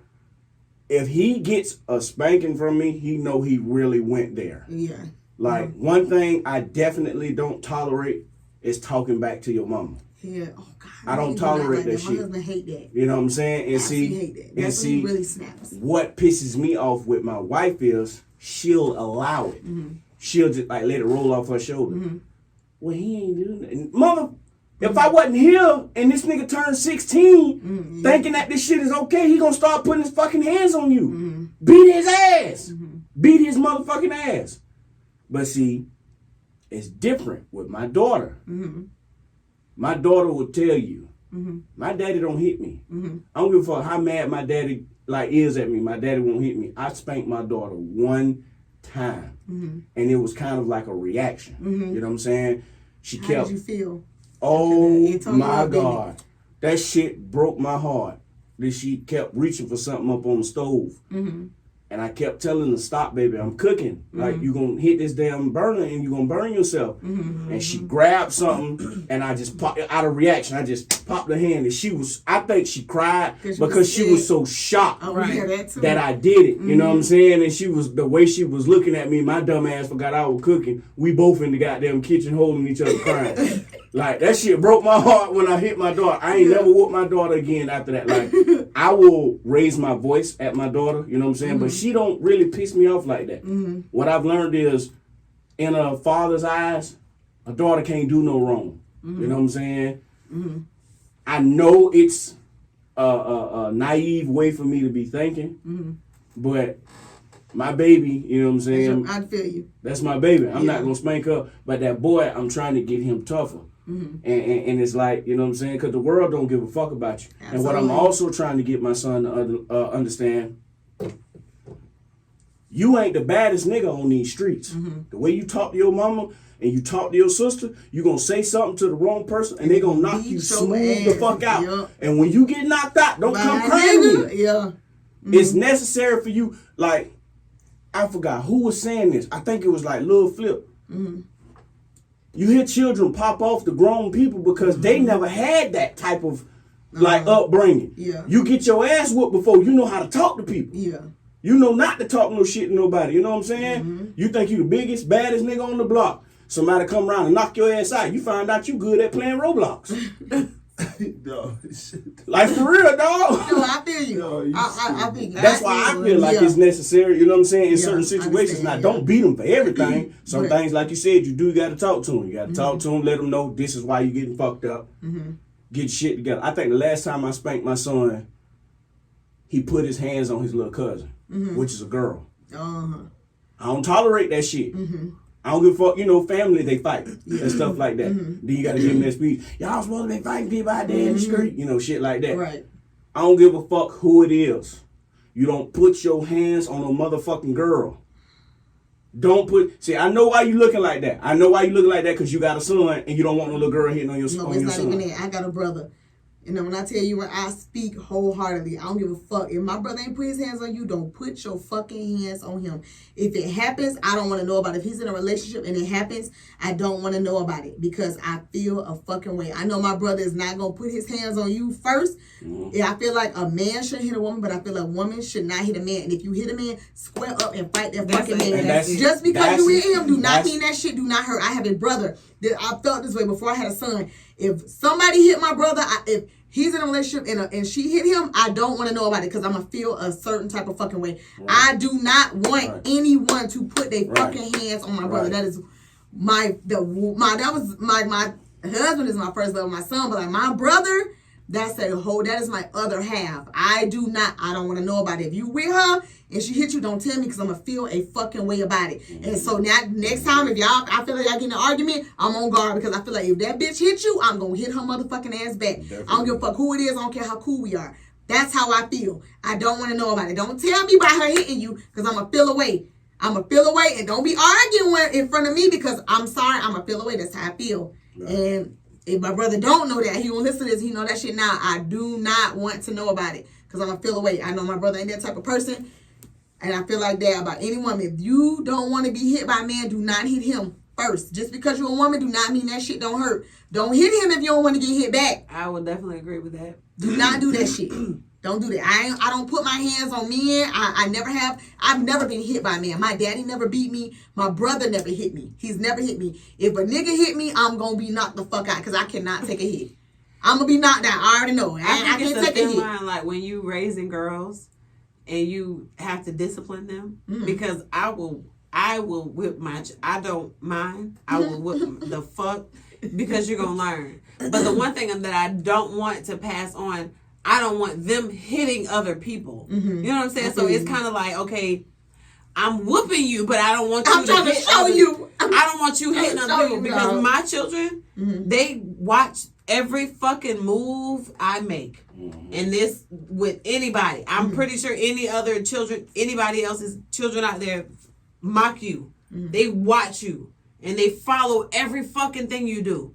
Speaker 5: If he gets a spanking from me, he know he really went there.
Speaker 7: Yeah.
Speaker 5: Like, one thing I definitely don't tolerate is talking back to your mama.
Speaker 7: Yeah. Oh, God.
Speaker 5: I don't tolerate that shit.
Speaker 7: My husband hate that.
Speaker 5: You know what I'm saying? And
Speaker 7: He hate that. That's when he really snaps.
Speaker 5: What pisses me off with my wife is she'll allow it. She'll just like let it roll off her shoulder. Well, he ain't doing that. Mother, if I wasn't here and this nigga turned 16, thinking that this shit is okay, he gonna start putting his fucking hands on you. Beat his ass. Beat his motherfucking ass. But see, it's different with my daughter. My daughter will tell you, my daddy don't hit me. I don't give a fuck how mad my daddy is at me. My daddy won't hit me. I spanked my daughter one time, and it was kind of like a reaction. You know what I'm saying? She kept.
Speaker 7: How did you feel?
Speaker 5: Oh my God, that shit broke my heart. That she kept reaching for something up on the stove. And I kept telling her, stop, baby, I'm cooking. Like, you going to hit this damn burner and you going to burn yourself. And she grabbed something, and I just popped, out of reaction, I just popped her hand. And I think she cried because she was so shocked that I did it. You know what I'm saying? And the way she was looking at me, my dumb ass forgot I was cooking. We both in the goddamn kitchen holding each other crying. Like, that shit broke my heart when I hit my daughter. I ain't never whooped my daughter again after that. Like, I will raise my voice at my daughter, you know what I'm saying? But she don't really piss me off like that. What I've learned is, in a father's eyes, a daughter can't do no wrong. You know what I'm saying? I know it's a naive way for me to be thinking, but my baby, you know what I'm saying?
Speaker 7: I feel you.
Speaker 5: That's my baby. I'm not gonna spank her, but that boy, I'm trying to get him tougher. And it's like, you know what I'm saying? Because the world don't give a fuck about you. Absolutely. And what I'm also trying to get my son to understand, you ain't the baddest nigga on these streets. The way you talk to your mama and you talk to your sister, you gonna say something to the wrong person and they gonna knock you smooth the fuck out. Yep. And when you get knocked out, don't come crying me.
Speaker 7: Yeah.
Speaker 5: It's necessary for you, like, I forgot who was saying this. I think it was like Lil Flip. You hear children pop off the grown people because they never had that type of like upbringing.
Speaker 7: Yeah.
Speaker 5: You get your ass whooped before you know how to talk to people.
Speaker 7: Yeah.
Speaker 5: You know not to talk no shit to nobody. You know what I'm saying? You think you the biggest, baddest nigga on the block. Somebody come around and knock your ass out. You find out you good at playing Roblox. Like for real, dog.
Speaker 7: No, I feel you. I feel you.
Speaker 5: That's why I feel like it's necessary, you know what I'm saying, in certain situations. Now, don't beat them for everything. Some things, like you said, you do got to talk to them. You got to talk to them, let them know this is why you getting fucked up. Get shit together. I think the last time I spanked my son, he put his hands on his little cousin, which is a girl. I don't tolerate that shit. I don't give a fuck, you know, family, they fight and stuff like that. Then you got to give them that speech. Y'all supposed to be fighting people out there in the street, you know, shit like that.
Speaker 7: Right.
Speaker 5: I don't give a fuck who it is. You don't put your hands on a motherfucking girl. Don't put, see, I know why you looking like that. I know why you looking like that because you got a son and you don't want no little girl hitting on your son.
Speaker 7: No, it's not even that. I got a brother. You know, when I tell you, when I speak wholeheartedly, I don't give a fuck. If my brother ain't put his hands on you, don't put your fucking hands on him. If it happens, I don't want to know about it. If he's in a relationship and it happens, I don't want to know about it because I feel a fucking way. I know my brother is not going to put his hands on you first. Yeah, I feel like a man should hit a woman, but I feel like a woman should not hit a man. And if you hit a man, square up and fight that fucking man. Just because you hit him, do not mean that shit do not hurt. I have a brother that I felt this way before I had a son. If somebody hit my brother, if he's in a relationship and she hit him, I don't want to know about it because I'm going to feel a certain type of fucking way. I do not want anyone to put their fucking hands on my brother. That is my husband is my first love, my son, but like my brother, that is my other half. I don't want to know about it. If you with her and she hit you, don't tell me because I'm going to feel a fucking way about it. And so now, next time, if I feel like y'all get in an argument, I'm on guard because I feel like if that bitch hit you, I'm going to hit her motherfucking ass back. Definitely. I don't give a fuck who it is. I don't care how cool we are. That's how I feel. I don't want to know about it. Don't tell me about her hitting you because I'm going to feel away. I'm going to feel away and don't be arguing in front of me because I'm sorry. I'm going to feel away. That's how I feel. Right. And if my brother don't know that, he won't listen to this, he know that shit now. I do not want to know about it because I'm going to feel away. I know my brother ain't that type of person. And I feel like that about any woman. If you don't want to be hit by a man, do not hit him first. Just because you're a woman do not mean that shit don't hurt. Don't hit him if you don't want to get hit back.
Speaker 3: I would definitely agree with that.
Speaker 7: Do not do that shit. Don't do that. I don't put my hands on men. I never have. I've never been hit by a man. My daddy never beat me. My brother never hit me. He's never hit me. If a nigga hit me, I'm going to be knocked the fuck out because I cannot take a hit. I'm going to be knocked out. I already know. I can't take a hit.
Speaker 3: Line, like when you raising girls and you have to discipline them because I will whip I don't mind. I will whip the fuck because you're going to learn. But the one thing that I don't want to pass on, I don't want them hitting other people. You know what I'm saying? So it's kind of like, okay, I'm whooping you, but I don't want you to hit show you. I don't want you hitting other people because my children, they watch every fucking move I make. And this with anybody. I'm pretty sure anybody else's children out there mock you. They watch you and they follow every fucking thing you do.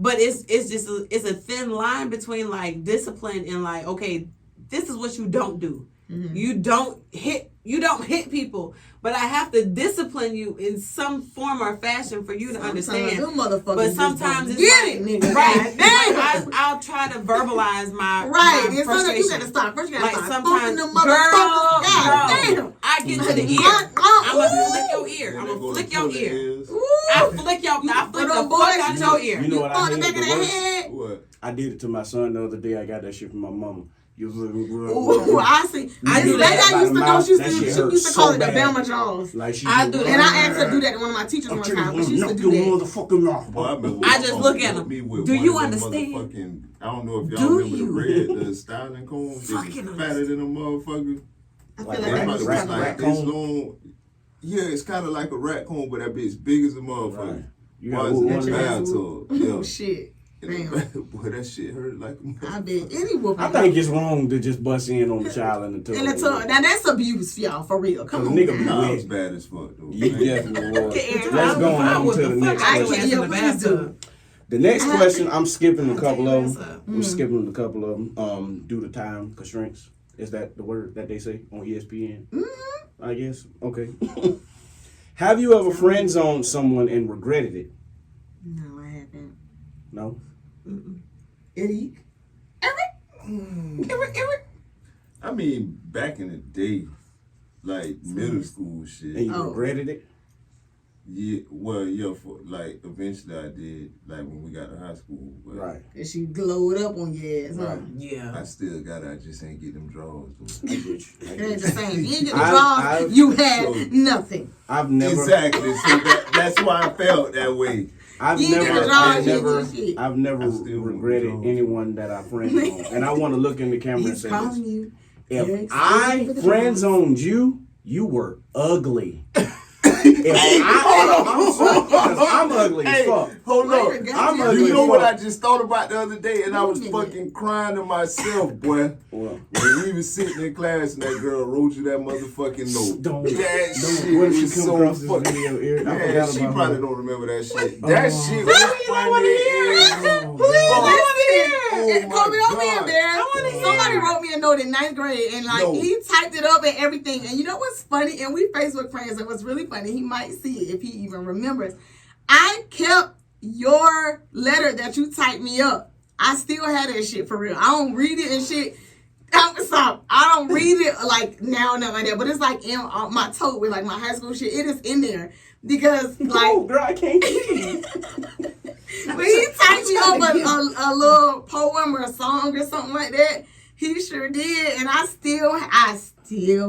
Speaker 3: But it's just it's a thin line between like discipline and like, okay, this is what you don't do. You don't hit people, but I have to discipline you in some form or fashion for you to understand. But sometimes it's like, right? I'll try to verbalize my my frustration. You gotta stop. First, you gotta stop. Sometimes, girl, I get to the ear. I'm gonna flick your ear. I'm gonna flick your ear. I flick the fuck out your ear.
Speaker 5: You know what I mean? What? I did it to my son the other day. I got that shit from my mama.
Speaker 7: Ooh, I see. I do that. I used to know. She used to call it the Bama Jaws.
Speaker 5: Like
Speaker 7: I do that. And I asked her to do that to one of my teachers one time. She used to do that.
Speaker 3: I just look at them. Do you understand?
Speaker 4: I don't know if y'all remember the styling corn. Fatter than a motherfucker.
Speaker 7: I
Speaker 5: Like
Speaker 7: feel
Speaker 5: that
Speaker 7: like
Speaker 5: might
Speaker 7: that
Speaker 5: rat-
Speaker 7: was
Speaker 5: rat-
Speaker 7: rat
Speaker 4: this
Speaker 5: cone?
Speaker 4: long. Yeah, it's kind of like a raccoon, but that bitch big as a motherfucker.
Speaker 5: Right. You got
Speaker 4: Was
Speaker 5: one
Speaker 4: in
Speaker 5: of
Speaker 4: the
Speaker 5: them?
Speaker 4: bathtub.
Speaker 7: Oh
Speaker 4: Yeah.
Speaker 7: shit. Damn.
Speaker 4: Boy, that shit hurt like a
Speaker 7: I bet any whooping.
Speaker 5: I think it's wrong to just bust in on the child in the tub.
Speaker 7: in the tub. Now that's abuse for y'all, for real. Come
Speaker 5: Cause
Speaker 7: on.
Speaker 5: nigga be
Speaker 7: now.
Speaker 4: Nah, I was
Speaker 5: wet.
Speaker 4: bad as fuck though.
Speaker 5: You
Speaker 4: man.
Speaker 5: definitely was.
Speaker 7: Okay,
Speaker 5: Let's go on
Speaker 3: What
Speaker 5: to
Speaker 3: the
Speaker 5: the
Speaker 3: fuck?
Speaker 5: next
Speaker 3: I
Speaker 5: question.
Speaker 3: was in the
Speaker 7: please do.
Speaker 3: bathtub.
Speaker 5: The next question, I'm skipping a couple of
Speaker 3: What's
Speaker 5: them.
Speaker 3: up?
Speaker 5: I'm skipping a couple of them due to time constraints. Is that the word that they say on ESPN? I guess. Okay. Have you ever friend zoned someone and regretted it?
Speaker 7: No, I haven't.
Speaker 5: No.
Speaker 7: Eric?
Speaker 4: I mean, back in the day, like middle school shit.
Speaker 5: And you
Speaker 7: Oh.
Speaker 5: regretted it?
Speaker 4: Yeah, well, yeah, for like eventually I did, like when we got to high school. But
Speaker 5: Right.
Speaker 7: And she glowed up on your ass, huh?
Speaker 5: Right.
Speaker 3: Yeah.
Speaker 4: I still got it. I just ain't get them draws though.
Speaker 5: I get you. I
Speaker 7: It
Speaker 5: get
Speaker 7: ain't
Speaker 5: you.
Speaker 7: the same. You ain't get the
Speaker 5: I've-
Speaker 7: draws, you had
Speaker 4: so-
Speaker 7: nothing.
Speaker 5: I've never.
Speaker 4: Exactly. So that's why I felt that way.
Speaker 5: I've
Speaker 7: You ain't
Speaker 5: never,
Speaker 7: get the draws,
Speaker 5: I've
Speaker 7: you ain't
Speaker 5: never,
Speaker 7: get shit.
Speaker 5: I've never
Speaker 4: I still want
Speaker 5: regretted
Speaker 4: draws.
Speaker 5: anyone that I friend zoned. And I want to look in the camera and
Speaker 7: He's
Speaker 5: say
Speaker 7: calling
Speaker 5: this.
Speaker 7: you.
Speaker 5: If
Speaker 7: Eric's
Speaker 5: I
Speaker 7: looking for the
Speaker 5: friend
Speaker 7: draws.
Speaker 5: zoned you, you were ugly. I'm ugly as
Speaker 4: Hey,
Speaker 5: fuck.
Speaker 4: hold
Speaker 7: Wait a
Speaker 4: on.
Speaker 7: minute,
Speaker 5: I'm
Speaker 7: goddamn.
Speaker 5: ugly
Speaker 4: You know
Speaker 5: as
Speaker 4: what
Speaker 5: fuck.
Speaker 4: I just thought about the other day, and I was
Speaker 7: Wait a minute.
Speaker 4: fucking crying to myself, boy.
Speaker 5: Well,
Speaker 4: When we was sitting in class and that girl wrote you that motherfucking note.
Speaker 5: don't.
Speaker 4: That shit
Speaker 5: When she
Speaker 4: was
Speaker 5: come
Speaker 4: so
Speaker 5: across this
Speaker 4: fucking.
Speaker 5: video, Eric, I
Speaker 4: Man,
Speaker 5: forgot
Speaker 4: she
Speaker 5: about
Speaker 4: probably
Speaker 5: her.
Speaker 4: don't remember that shit. That
Speaker 5: Oh.
Speaker 4: shit was funny as
Speaker 7: Please,
Speaker 4: oh
Speaker 7: Kobe,
Speaker 4: my
Speaker 7: don't be
Speaker 4: God.
Speaker 7: embarrassed. Somebody wrote me a note in 9th grade, and like
Speaker 4: No.
Speaker 7: he typed it up and everything. And you know what's funny? And we Facebook friends, and what's really funny, he might see it if he even remembers. I kept your letter that you typed me up. I still had that shit for real. I don't read it and shit. Stop. I don't read it like now, nothing like that. But it's like in my tote with like my high school shit. It is in there because like.
Speaker 5: Oh, girl, I can't see.
Speaker 7: When he typed me up a little poem or a song or something like that, he sure did, and I still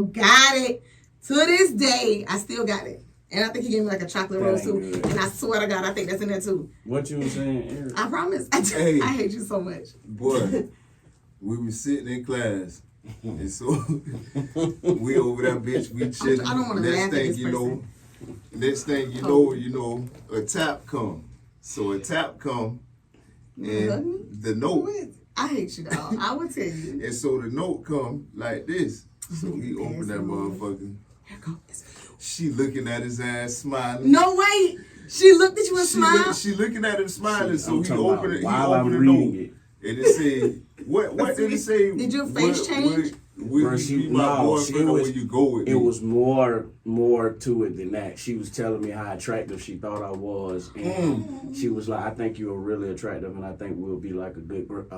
Speaker 7: got it to this day. I still got it, and I think he gave me like a chocolate
Speaker 5: That
Speaker 7: rose
Speaker 5: ain't
Speaker 7: too.
Speaker 5: good.
Speaker 7: And I swear to God, I think that's in there too.
Speaker 5: What you was saying, Eric?
Speaker 7: I promise.
Speaker 4: Hey.
Speaker 7: I hate you so much.
Speaker 4: Boy, we was sitting in class, and so we over that bitch, we chilling.
Speaker 7: I don't wanna
Speaker 4: Next
Speaker 7: laugh at
Speaker 4: thing
Speaker 7: this
Speaker 4: you know, next thing you know, a tap come. So a tap come, and the note,
Speaker 7: I hate you, dog. I would tell you.
Speaker 4: and so the note come like this. So he opened that motherfucker.
Speaker 7: Here go.
Speaker 4: She looking at his ass, smiling.
Speaker 7: No way. She looked at you and smiled.
Speaker 4: She looking at him smiling. So
Speaker 5: I'm
Speaker 4: he
Speaker 5: talking about
Speaker 4: opened it. He
Speaker 5: while I'm
Speaker 4: opened the
Speaker 5: reading
Speaker 4: note,
Speaker 5: it.
Speaker 4: and it said, "What did it say?
Speaker 7: Did your face change?
Speaker 4: Will you be my boyfriend or will you go with me?"
Speaker 5: It was more to it than that. She was telling me how attractive she thought I was, and she was like, "I think you are really attractive, and I think we'll be like a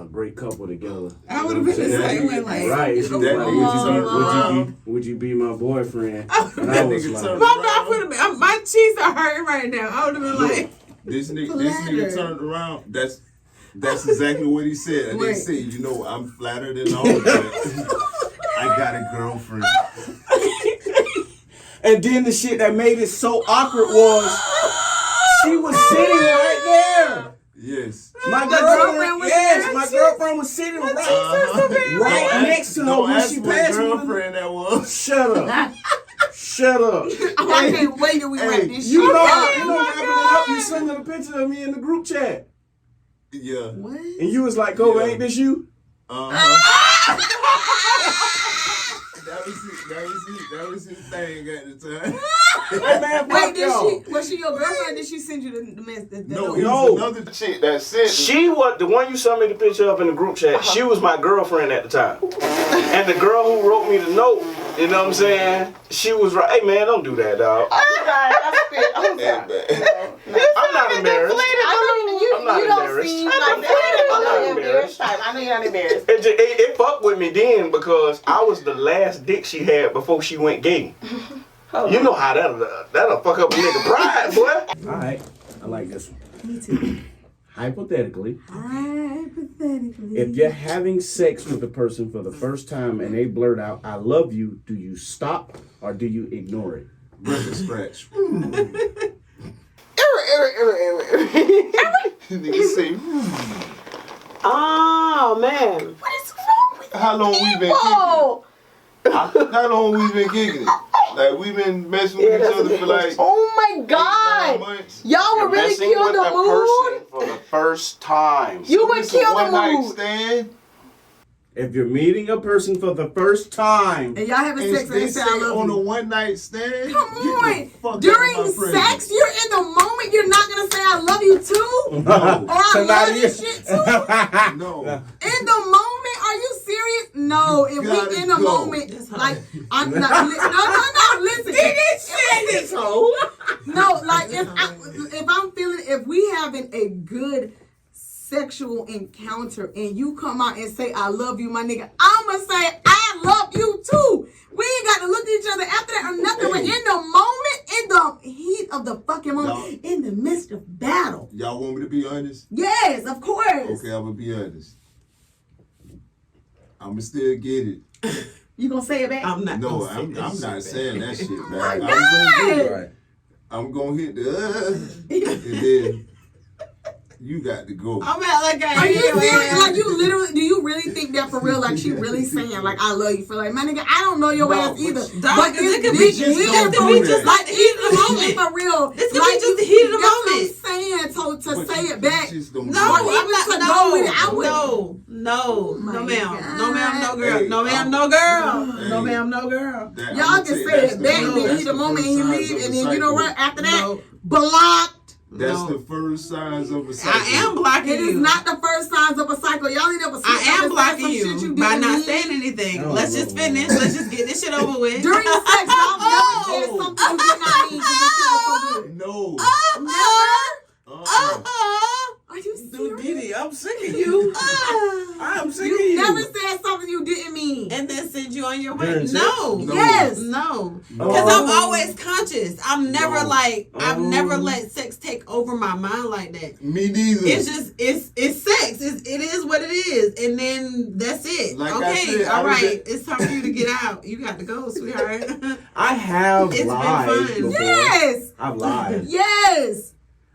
Speaker 5: great couple together."
Speaker 7: I would have been the same way. Like,
Speaker 5: Right? She was
Speaker 4: That
Speaker 5: like,
Speaker 4: nigga
Speaker 5: would you be my boyfriend?" And I
Speaker 4: That
Speaker 5: was
Speaker 4: nigga
Speaker 5: like,
Speaker 4: turned
Speaker 3: My cheeks are hurting right now. I would have been like,
Speaker 4: This nigga
Speaker 7: Flattered.
Speaker 4: turned around. That's exactly what he said. And they
Speaker 7: Wait.
Speaker 4: say, you know, I'm flattered and all that. I got a girlfriend.
Speaker 5: and then the shit that made it so awkward was she was sitting right there.
Speaker 4: Yes.
Speaker 5: My
Speaker 7: girlfriend was there,
Speaker 5: my
Speaker 7: too?
Speaker 5: girlfriend was sitting right next to her
Speaker 4: Don't
Speaker 5: when
Speaker 4: ask
Speaker 5: she
Speaker 4: what
Speaker 5: passed me.
Speaker 4: girlfriend that was.
Speaker 5: Shut up. Shut up.
Speaker 7: Oh, I can't wait till we wrap
Speaker 4: Hey,
Speaker 7: this
Speaker 5: You
Speaker 7: shit
Speaker 5: know,
Speaker 7: up.
Speaker 5: wrapping it up, you sending a picture of me in the group chat.
Speaker 4: Yeah.
Speaker 7: What?
Speaker 5: And you was like, Kobe,
Speaker 4: Yeah.
Speaker 5: ain't this you?
Speaker 4: That was his thing at the time.
Speaker 5: Hey, man,
Speaker 7: Wait,
Speaker 5: fuck y'all.
Speaker 7: was she your girlfriend? Did she send you the message?
Speaker 4: No,
Speaker 7: note?
Speaker 4: it
Speaker 5: No.
Speaker 4: was another chick that sent me.
Speaker 6: She was the one you sent me the picture of in the group chat. She was my girlfriend at the time. And the girl who wrote me the note, you know what I'm saying? She was right. Hey man, don't do that, dog.
Speaker 2: I'm
Speaker 4: Hey,
Speaker 2: sorry.
Speaker 4: man.
Speaker 6: I'm not embarrassed.
Speaker 2: I know you,
Speaker 6: I'm not
Speaker 2: you don't
Speaker 6: embarrassed.
Speaker 2: seem
Speaker 6: I'm
Speaker 2: like
Speaker 6: not
Speaker 2: that. I know you're
Speaker 6: embarrassed.
Speaker 2: embarrassed. I know you're not embarrassed.
Speaker 6: It fucked with me then because I was the last dick she had before she went gay. You know how that'll fuck up a nigga pride, boy.
Speaker 5: All right. I like this one.
Speaker 7: Me too.
Speaker 5: Hypothetically,
Speaker 7: Hypothetically.
Speaker 5: if you're having sex with a person for the first time and they blurt out, I love you, do you stop or do you ignore it?
Speaker 4: Record scratch. Nigga say,
Speaker 3: oh man.
Speaker 2: What is wrong with
Speaker 4: how long we been kicking?
Speaker 2: people?
Speaker 4: How long we been kicking it? Like we been messing with each other for like
Speaker 2: Oh my
Speaker 4: 8, 9
Speaker 2: God!
Speaker 4: months.
Speaker 2: Y'all would really
Speaker 5: Messing
Speaker 2: kill
Speaker 5: with
Speaker 2: the
Speaker 5: a
Speaker 2: mood.
Speaker 5: person for the first time.
Speaker 2: You would
Speaker 4: It's a
Speaker 2: kill the
Speaker 4: one-night
Speaker 2: mood.
Speaker 4: stand.
Speaker 5: If you're meeting a person for the first time,
Speaker 7: And y'all having
Speaker 4: And
Speaker 7: sex and
Speaker 4: they
Speaker 7: they
Speaker 4: say
Speaker 7: say I love
Speaker 4: on a
Speaker 7: you.
Speaker 4: one-night stand.
Speaker 2: Come
Speaker 4: get the
Speaker 2: on.
Speaker 4: fuck out
Speaker 2: During
Speaker 4: of my presence.
Speaker 2: sex, you're in the moment. You're not gonna say I love you too,
Speaker 4: No.
Speaker 2: or I love this shit too.
Speaker 4: No.
Speaker 2: In the moment, are you serious? No, if
Speaker 4: Gotta
Speaker 2: we in the
Speaker 4: go.
Speaker 2: moment, like I'm not. No, listen. No, like if I'm feeling, if we having a good sexual encounter and you come out and say I love you, my nigga, I'ma say I love you too. We ain't got to look at each other after that or nothing. We're in the moment, in the heat of the fucking moment, in the midst of battle.
Speaker 4: Y'all want me to be honest?
Speaker 2: Yes, of course.
Speaker 4: Okay, I'm gonna be honest. I'ma still get it.
Speaker 2: You gonna say it back?
Speaker 3: I'm not.
Speaker 4: No,
Speaker 3: gonna
Speaker 4: I'm
Speaker 3: say that
Speaker 4: not
Speaker 3: shit,
Speaker 4: saying
Speaker 3: man.
Speaker 4: that shit,
Speaker 2: Oh
Speaker 4: man.
Speaker 2: my
Speaker 4: I'm gonna get it.
Speaker 5: right.
Speaker 4: I'm gonna hit the and then you got to go.
Speaker 3: I'm at like
Speaker 2: Are you
Speaker 3: I
Speaker 2: serious? Like you literally? Do you really think that for real? Like she really saying like I love you for like my nigga? I don't know your
Speaker 4: No,
Speaker 2: ass
Speaker 4: but
Speaker 2: either.
Speaker 3: Dog,
Speaker 2: But
Speaker 3: it could
Speaker 2: it's
Speaker 3: be
Speaker 2: big
Speaker 4: just
Speaker 2: hit
Speaker 4: don't
Speaker 2: for
Speaker 4: do
Speaker 2: real.
Speaker 4: that.
Speaker 2: Like
Speaker 3: the heat of the
Speaker 2: it's
Speaker 3: moment.
Speaker 2: for real.
Speaker 3: This could
Speaker 2: Like,
Speaker 3: be just the heat of the
Speaker 2: that's
Speaker 3: moment.
Speaker 2: what I'm saying. To
Speaker 4: But
Speaker 2: say
Speaker 4: you
Speaker 2: it back.
Speaker 4: just don't
Speaker 3: No,
Speaker 4: do
Speaker 2: Or
Speaker 4: it.
Speaker 3: I'm
Speaker 2: even
Speaker 3: not.
Speaker 2: to go with it, I would.
Speaker 3: No,
Speaker 2: my
Speaker 3: no, ma'am,
Speaker 2: God.
Speaker 3: no, ma'am, no girl,
Speaker 4: Hey,
Speaker 3: no, ma'am,
Speaker 4: I'm-
Speaker 3: no girl,
Speaker 4: Hey.
Speaker 3: no, ma'am, no girl.
Speaker 4: That-
Speaker 2: Y'all
Speaker 4: I'ma
Speaker 2: can
Speaker 4: tell
Speaker 2: say
Speaker 4: you, that's
Speaker 2: it
Speaker 4: the
Speaker 2: back
Speaker 4: first-
Speaker 2: and then
Speaker 4: that's
Speaker 2: heat the moment and
Speaker 4: first
Speaker 2: he
Speaker 4: signs
Speaker 2: leave
Speaker 4: of
Speaker 2: and
Speaker 4: a
Speaker 2: then you know
Speaker 4: psycho.
Speaker 2: what? After that,
Speaker 3: No.
Speaker 2: blocked.
Speaker 4: That's
Speaker 3: No.
Speaker 4: the first signs of a cycle.
Speaker 3: I am blocking
Speaker 2: It
Speaker 3: you.
Speaker 2: is not the first signs of a cycle. Y'all ain't never seen
Speaker 3: I am blocking
Speaker 2: some
Speaker 3: you,
Speaker 2: shit you
Speaker 3: by
Speaker 2: didn't
Speaker 3: not
Speaker 2: mean.
Speaker 3: saying anything.
Speaker 5: Oh,
Speaker 3: Let's just finish. Let's just get this shit over with.
Speaker 2: During sex, y'all never said something you did not mean because this shit was so good.
Speaker 4: No.
Speaker 2: Are you
Speaker 5: Dude,
Speaker 2: serious?
Speaker 5: Didi, I'm sick of you. I'm sick of
Speaker 2: You
Speaker 5: you.
Speaker 2: never said something you didn't mean.
Speaker 3: And then send you on your way.
Speaker 5: During sex?
Speaker 3: No.
Speaker 4: No.
Speaker 2: Yes.
Speaker 3: No.
Speaker 5: No.
Speaker 3: Because I'm always conscious. I'm never
Speaker 4: No.
Speaker 3: I've never let sex take over my mind like that.
Speaker 4: Me neither.
Speaker 3: It's just it's sex. It is what it is, and then that's it.
Speaker 4: Like I
Speaker 3: okay,
Speaker 4: said,
Speaker 3: all
Speaker 4: I was
Speaker 3: right.
Speaker 4: at-
Speaker 3: It's time for you to get out. You got to go, sweetheart.
Speaker 5: I have
Speaker 3: It's been
Speaker 5: lied
Speaker 3: fun.
Speaker 5: before.
Speaker 2: Yes.
Speaker 5: I've lied.
Speaker 2: Yes.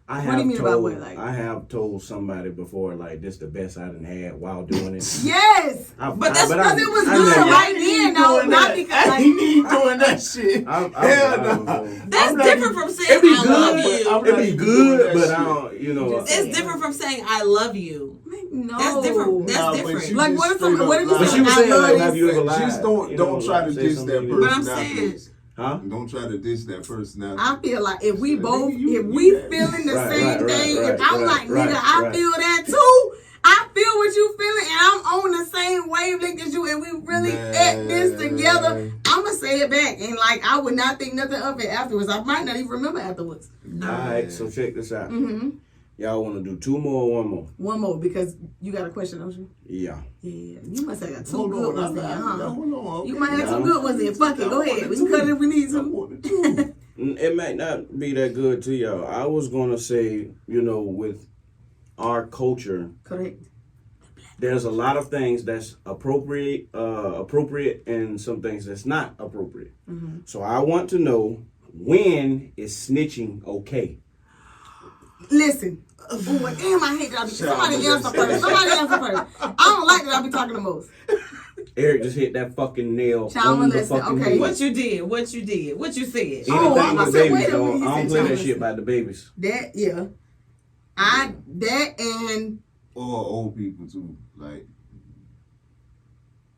Speaker 5: I
Speaker 2: What do
Speaker 5: have
Speaker 2: you mean about
Speaker 5: told,
Speaker 2: what, like?
Speaker 5: I have told somebody before, like, this the best I done had while doing it.
Speaker 2: Yes.
Speaker 3: But that's
Speaker 2: Because it was
Speaker 5: I
Speaker 2: good
Speaker 5: never-
Speaker 2: right then, though. Not because like.
Speaker 4: He ain't doing that shit.
Speaker 5: I've
Speaker 4: Hell
Speaker 5: lied
Speaker 4: no.
Speaker 5: before.
Speaker 3: That's
Speaker 4: I'm not
Speaker 3: different
Speaker 4: even-
Speaker 3: from saying
Speaker 5: It'd be
Speaker 3: I love
Speaker 5: good.
Speaker 3: you.
Speaker 4: I'm not
Speaker 5: It'd be
Speaker 4: even doing
Speaker 5: good,
Speaker 4: that
Speaker 5: but
Speaker 4: shit.
Speaker 5: I don't, you know.
Speaker 3: It's different from saying I love you.
Speaker 2: No.
Speaker 3: That's different. That's
Speaker 4: Nah, but
Speaker 3: different.
Speaker 4: you
Speaker 2: Like,
Speaker 4: just
Speaker 2: what if
Speaker 4: straight
Speaker 2: some- what
Speaker 4: up
Speaker 2: if you
Speaker 5: But
Speaker 2: said,
Speaker 5: she was
Speaker 2: I
Speaker 5: saying,
Speaker 2: love
Speaker 5: like,
Speaker 2: this.
Speaker 5: have you ever lied?
Speaker 4: Just don't
Speaker 5: You know,
Speaker 4: try to
Speaker 5: say
Speaker 4: diss
Speaker 5: something
Speaker 4: that
Speaker 5: you
Speaker 4: person.
Speaker 3: But I'm
Speaker 4: out
Speaker 3: saying-
Speaker 4: there.
Speaker 5: Huh?
Speaker 4: Don't try to diss that person out
Speaker 2: I feel like if we
Speaker 4: Nigga,
Speaker 2: both,
Speaker 4: you
Speaker 2: if
Speaker 4: do
Speaker 2: we
Speaker 4: that.
Speaker 2: feeling the
Speaker 5: Right,
Speaker 2: same
Speaker 5: right,
Speaker 2: thing,
Speaker 5: right,
Speaker 2: if I'm
Speaker 5: right,
Speaker 2: like,
Speaker 5: right,
Speaker 2: nigga, I
Speaker 5: right.
Speaker 2: feel that too. I feel what you feeling, and I'm on the same wavelength as you, and we really at this together. I'ma say it back, and like I would not think nothing of it afterwards. I might not even remember afterwards.
Speaker 3: No.
Speaker 5: All right, so check this out.
Speaker 2: Mm-hmm.
Speaker 5: Y'all want to do 2 more or 1 more?
Speaker 2: One more because you got a question, don't you?
Speaker 5: Yeah.
Speaker 2: Yeah, you must have got two
Speaker 4: Hold
Speaker 2: good
Speaker 4: on,
Speaker 2: ones then, huh?
Speaker 4: hold on.
Speaker 2: You might have
Speaker 5: Yeah.
Speaker 2: some good ones then. Fuck it, go ahead. We can cut it if we need
Speaker 4: I
Speaker 2: to.
Speaker 4: want the two.
Speaker 5: It might not be that good to y'all. I was going to say, you know, with our culture,
Speaker 2: Correct.
Speaker 5: there's a lot of things that's appropriate and some things that's not appropriate.
Speaker 2: Mm-hmm.
Speaker 5: So I want to know, when is snitching okay?
Speaker 2: Listen. Oh, damn, I hate that I be. Somebody answer first. Somebody answer first. I don't like that I be talking the most.
Speaker 5: Eric just hit that fucking nail
Speaker 2: Child
Speaker 5: on the
Speaker 2: molested,
Speaker 5: fucking
Speaker 2: okay.
Speaker 5: head.
Speaker 3: What you did? What you said?
Speaker 5: Anything
Speaker 2: Oh, I
Speaker 5: with
Speaker 2: said,
Speaker 5: babies,
Speaker 2: wait a
Speaker 5: though.
Speaker 2: minute, he
Speaker 5: I don't
Speaker 2: said
Speaker 5: play that
Speaker 2: child
Speaker 5: shit about the babies.
Speaker 2: That, yeah. That and
Speaker 4: Or old people too, like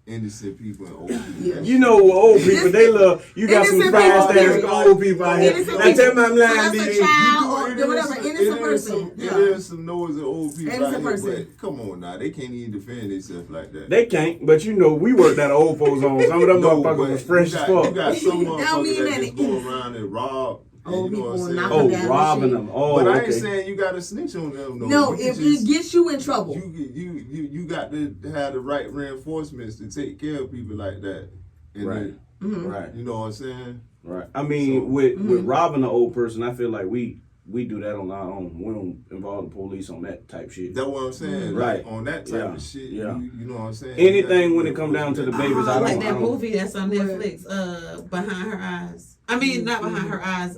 Speaker 4: innocent people and old people.
Speaker 2: Yeah.
Speaker 5: You know, old people, they love, you got some
Speaker 2: Innocent
Speaker 5: fast
Speaker 2: people,
Speaker 5: ass
Speaker 2: period.
Speaker 5: old people out here.
Speaker 2: Innocent
Speaker 5: Now tell
Speaker 2: people.
Speaker 5: me I'm
Speaker 2: So
Speaker 5: lying,
Speaker 2: that's a
Speaker 5: Didi.
Speaker 2: child or
Speaker 4: It is
Speaker 2: whatever,
Speaker 4: some-
Speaker 2: innocent
Speaker 4: it is
Speaker 2: person.
Speaker 4: some-
Speaker 2: Yeah.
Speaker 4: It is some noisy old people
Speaker 2: Innocent
Speaker 4: out here,
Speaker 2: person.
Speaker 4: but come on now, they can't even defend themselves like that.
Speaker 5: They can't, but you know, we worked at an old folks home. Some of them
Speaker 4: No,
Speaker 5: motherfuckers
Speaker 4: but
Speaker 5: was fresh
Speaker 4: you
Speaker 5: as
Speaker 4: got,
Speaker 5: fuck.
Speaker 4: You got some
Speaker 2: That don't
Speaker 4: motherfuckers
Speaker 2: mean
Speaker 4: that
Speaker 2: that
Speaker 4: just
Speaker 2: it-
Speaker 4: go around and rob.
Speaker 2: Old
Speaker 4: And you know
Speaker 2: people
Speaker 4: what I'm saying?
Speaker 2: knock
Speaker 5: Oh,
Speaker 2: them down and
Speaker 5: robbing
Speaker 2: shit.
Speaker 5: them. Oh,
Speaker 4: But I
Speaker 5: okay.
Speaker 4: ain't saying you got to snitch on them.
Speaker 2: No,
Speaker 4: You can
Speaker 2: if
Speaker 4: just-
Speaker 2: it gets you in trouble.
Speaker 4: You got to have the right reinforcements to take care of people like that. And
Speaker 5: Right.
Speaker 2: Mhm.
Speaker 5: Right,
Speaker 4: you know what I'm saying?
Speaker 5: right. I mean,
Speaker 4: So-
Speaker 5: with robbing an old person, I feel like we do that on our own. We don't involve the police on that type shit.
Speaker 4: That's what I'm saying.
Speaker 5: Right.
Speaker 4: Like, on that type
Speaker 5: Yeah.
Speaker 4: of shit,
Speaker 5: Yeah.
Speaker 4: you know what I'm saying?
Speaker 5: Anything when it come down to the babies, I
Speaker 3: like
Speaker 5: don't.
Speaker 3: that
Speaker 5: I
Speaker 3: movie that's on Netflix, Behind Her Eyes. I mean, not Behind Her Eyes.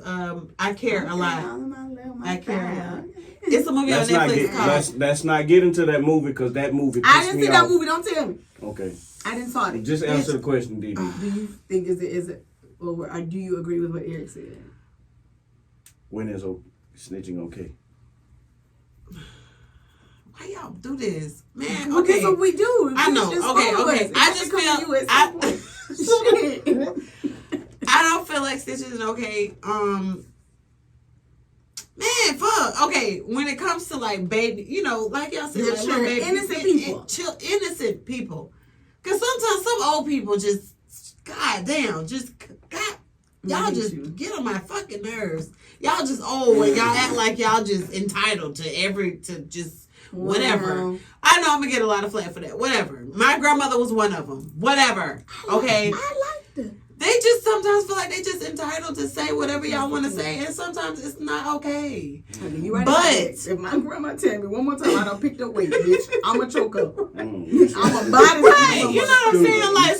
Speaker 3: I Care a Lot. I Care a Lot. It's a movie on
Speaker 5: Let's not
Speaker 3: Netflix
Speaker 5: get
Speaker 3: called.
Speaker 5: let's not get into that movie because that movie
Speaker 2: I
Speaker 5: pissed
Speaker 2: didn't
Speaker 5: me
Speaker 2: see that
Speaker 5: off.
Speaker 2: movie. Don't tell me.
Speaker 5: Okay.
Speaker 2: I didn't saw it.
Speaker 5: Just answer the question, Didi.
Speaker 2: Do you think is it, or do you agree with what Eric said?
Speaker 5: When is snitching okay?
Speaker 3: Why y'all do this, man?
Speaker 2: Okay,
Speaker 3: Okay,
Speaker 2: so we do.
Speaker 3: I know. Okay. I just feel I don't feel like snitching is okay. Man, fuck. Okay, when it comes to like baby, you know, like y'all said,
Speaker 2: Yeah,
Speaker 3: like,
Speaker 2: sure.
Speaker 3: little baby,
Speaker 2: Innocent people.
Speaker 3: Innocent people. Cause sometimes some old people just, goddamn, y'all just get on my fucking nerves. Y'all just old and y'all act like y'all just entitled to just whatever.
Speaker 2: Wow.
Speaker 3: I know I'm gonna get a lot of flack for that. Whatever. My grandmother was one of them. Whatever. Okay.
Speaker 2: I liked it.
Speaker 3: They just sometimes feel like they just entitled to say whatever y'all want to say, and sometimes it's not okay.
Speaker 2: You right,
Speaker 3: but
Speaker 2: if my grandma tell me one more time I don't pick the weight, bitch, I'ma choke up.
Speaker 5: Mm.
Speaker 2: I'm a body
Speaker 3: right, you know what I'm saying? Like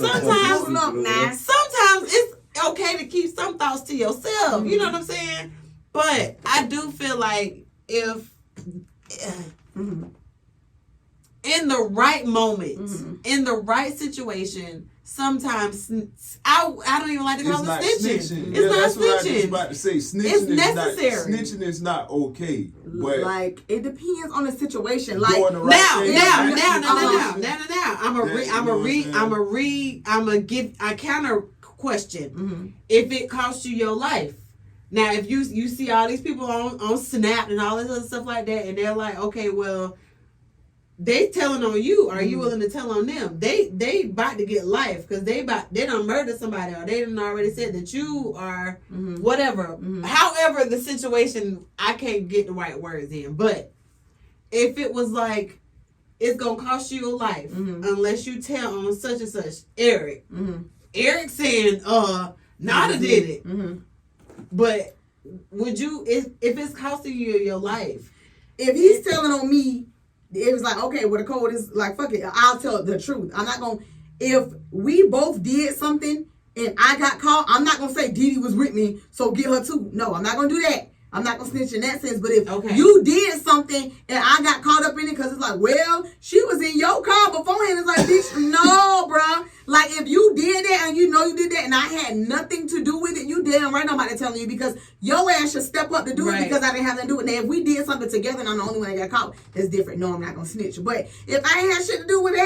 Speaker 3: sometimes it's okay to keep some thoughts to yourself. You know what I'm saying? But I do feel like if in the right moment, in the right situation, sometimes I don't even like to call it snitching. It's not
Speaker 8: that's
Speaker 3: snitching.
Speaker 8: what I was about to say. Snitching
Speaker 3: It's necessary.
Speaker 8: Snitching is not okay. But
Speaker 2: like it depends on the situation.
Speaker 8: doing
Speaker 2: Like
Speaker 8: the right thing-
Speaker 3: I'm gonna give a counter question. If it costs you your life. Now, if you see all these people on Snap and all this other stuff like that, and they're like, okay, well, they telling on you. Are you willing to tell on them? They about to get life because they done murdered somebody, or they done already said that you are whatever. However, the situation, I can't get the right words in. But if it was like, it's gonna cost you your life unless you tell on such and such, Eric. Eric saying, Nada did it. But would you, if it's costing you your life?
Speaker 2: If he's telling on me, it was like, okay, well, the code is like, fuck it, I'll tell the truth. I'm not going to, if we both did something and I got caught, I'm not going to say Didi was with me, so get her too. No, I'm not going to do that. I'm not going to snitch in that sense. But if you did something and I got caught up in it because it's like, well, she was in your car beforehand. It's like, bitch, no, bruh. Like, if you did that and you know you did that and I had nothing to do with it, you damn right nobody telling you because your ass should step up to do it because I didn't have nothing to do with it. Now, if we did something together and I'm the only one that got caught, it's different. No, I'm not going to snitch. But if I ain't had shit to do with it,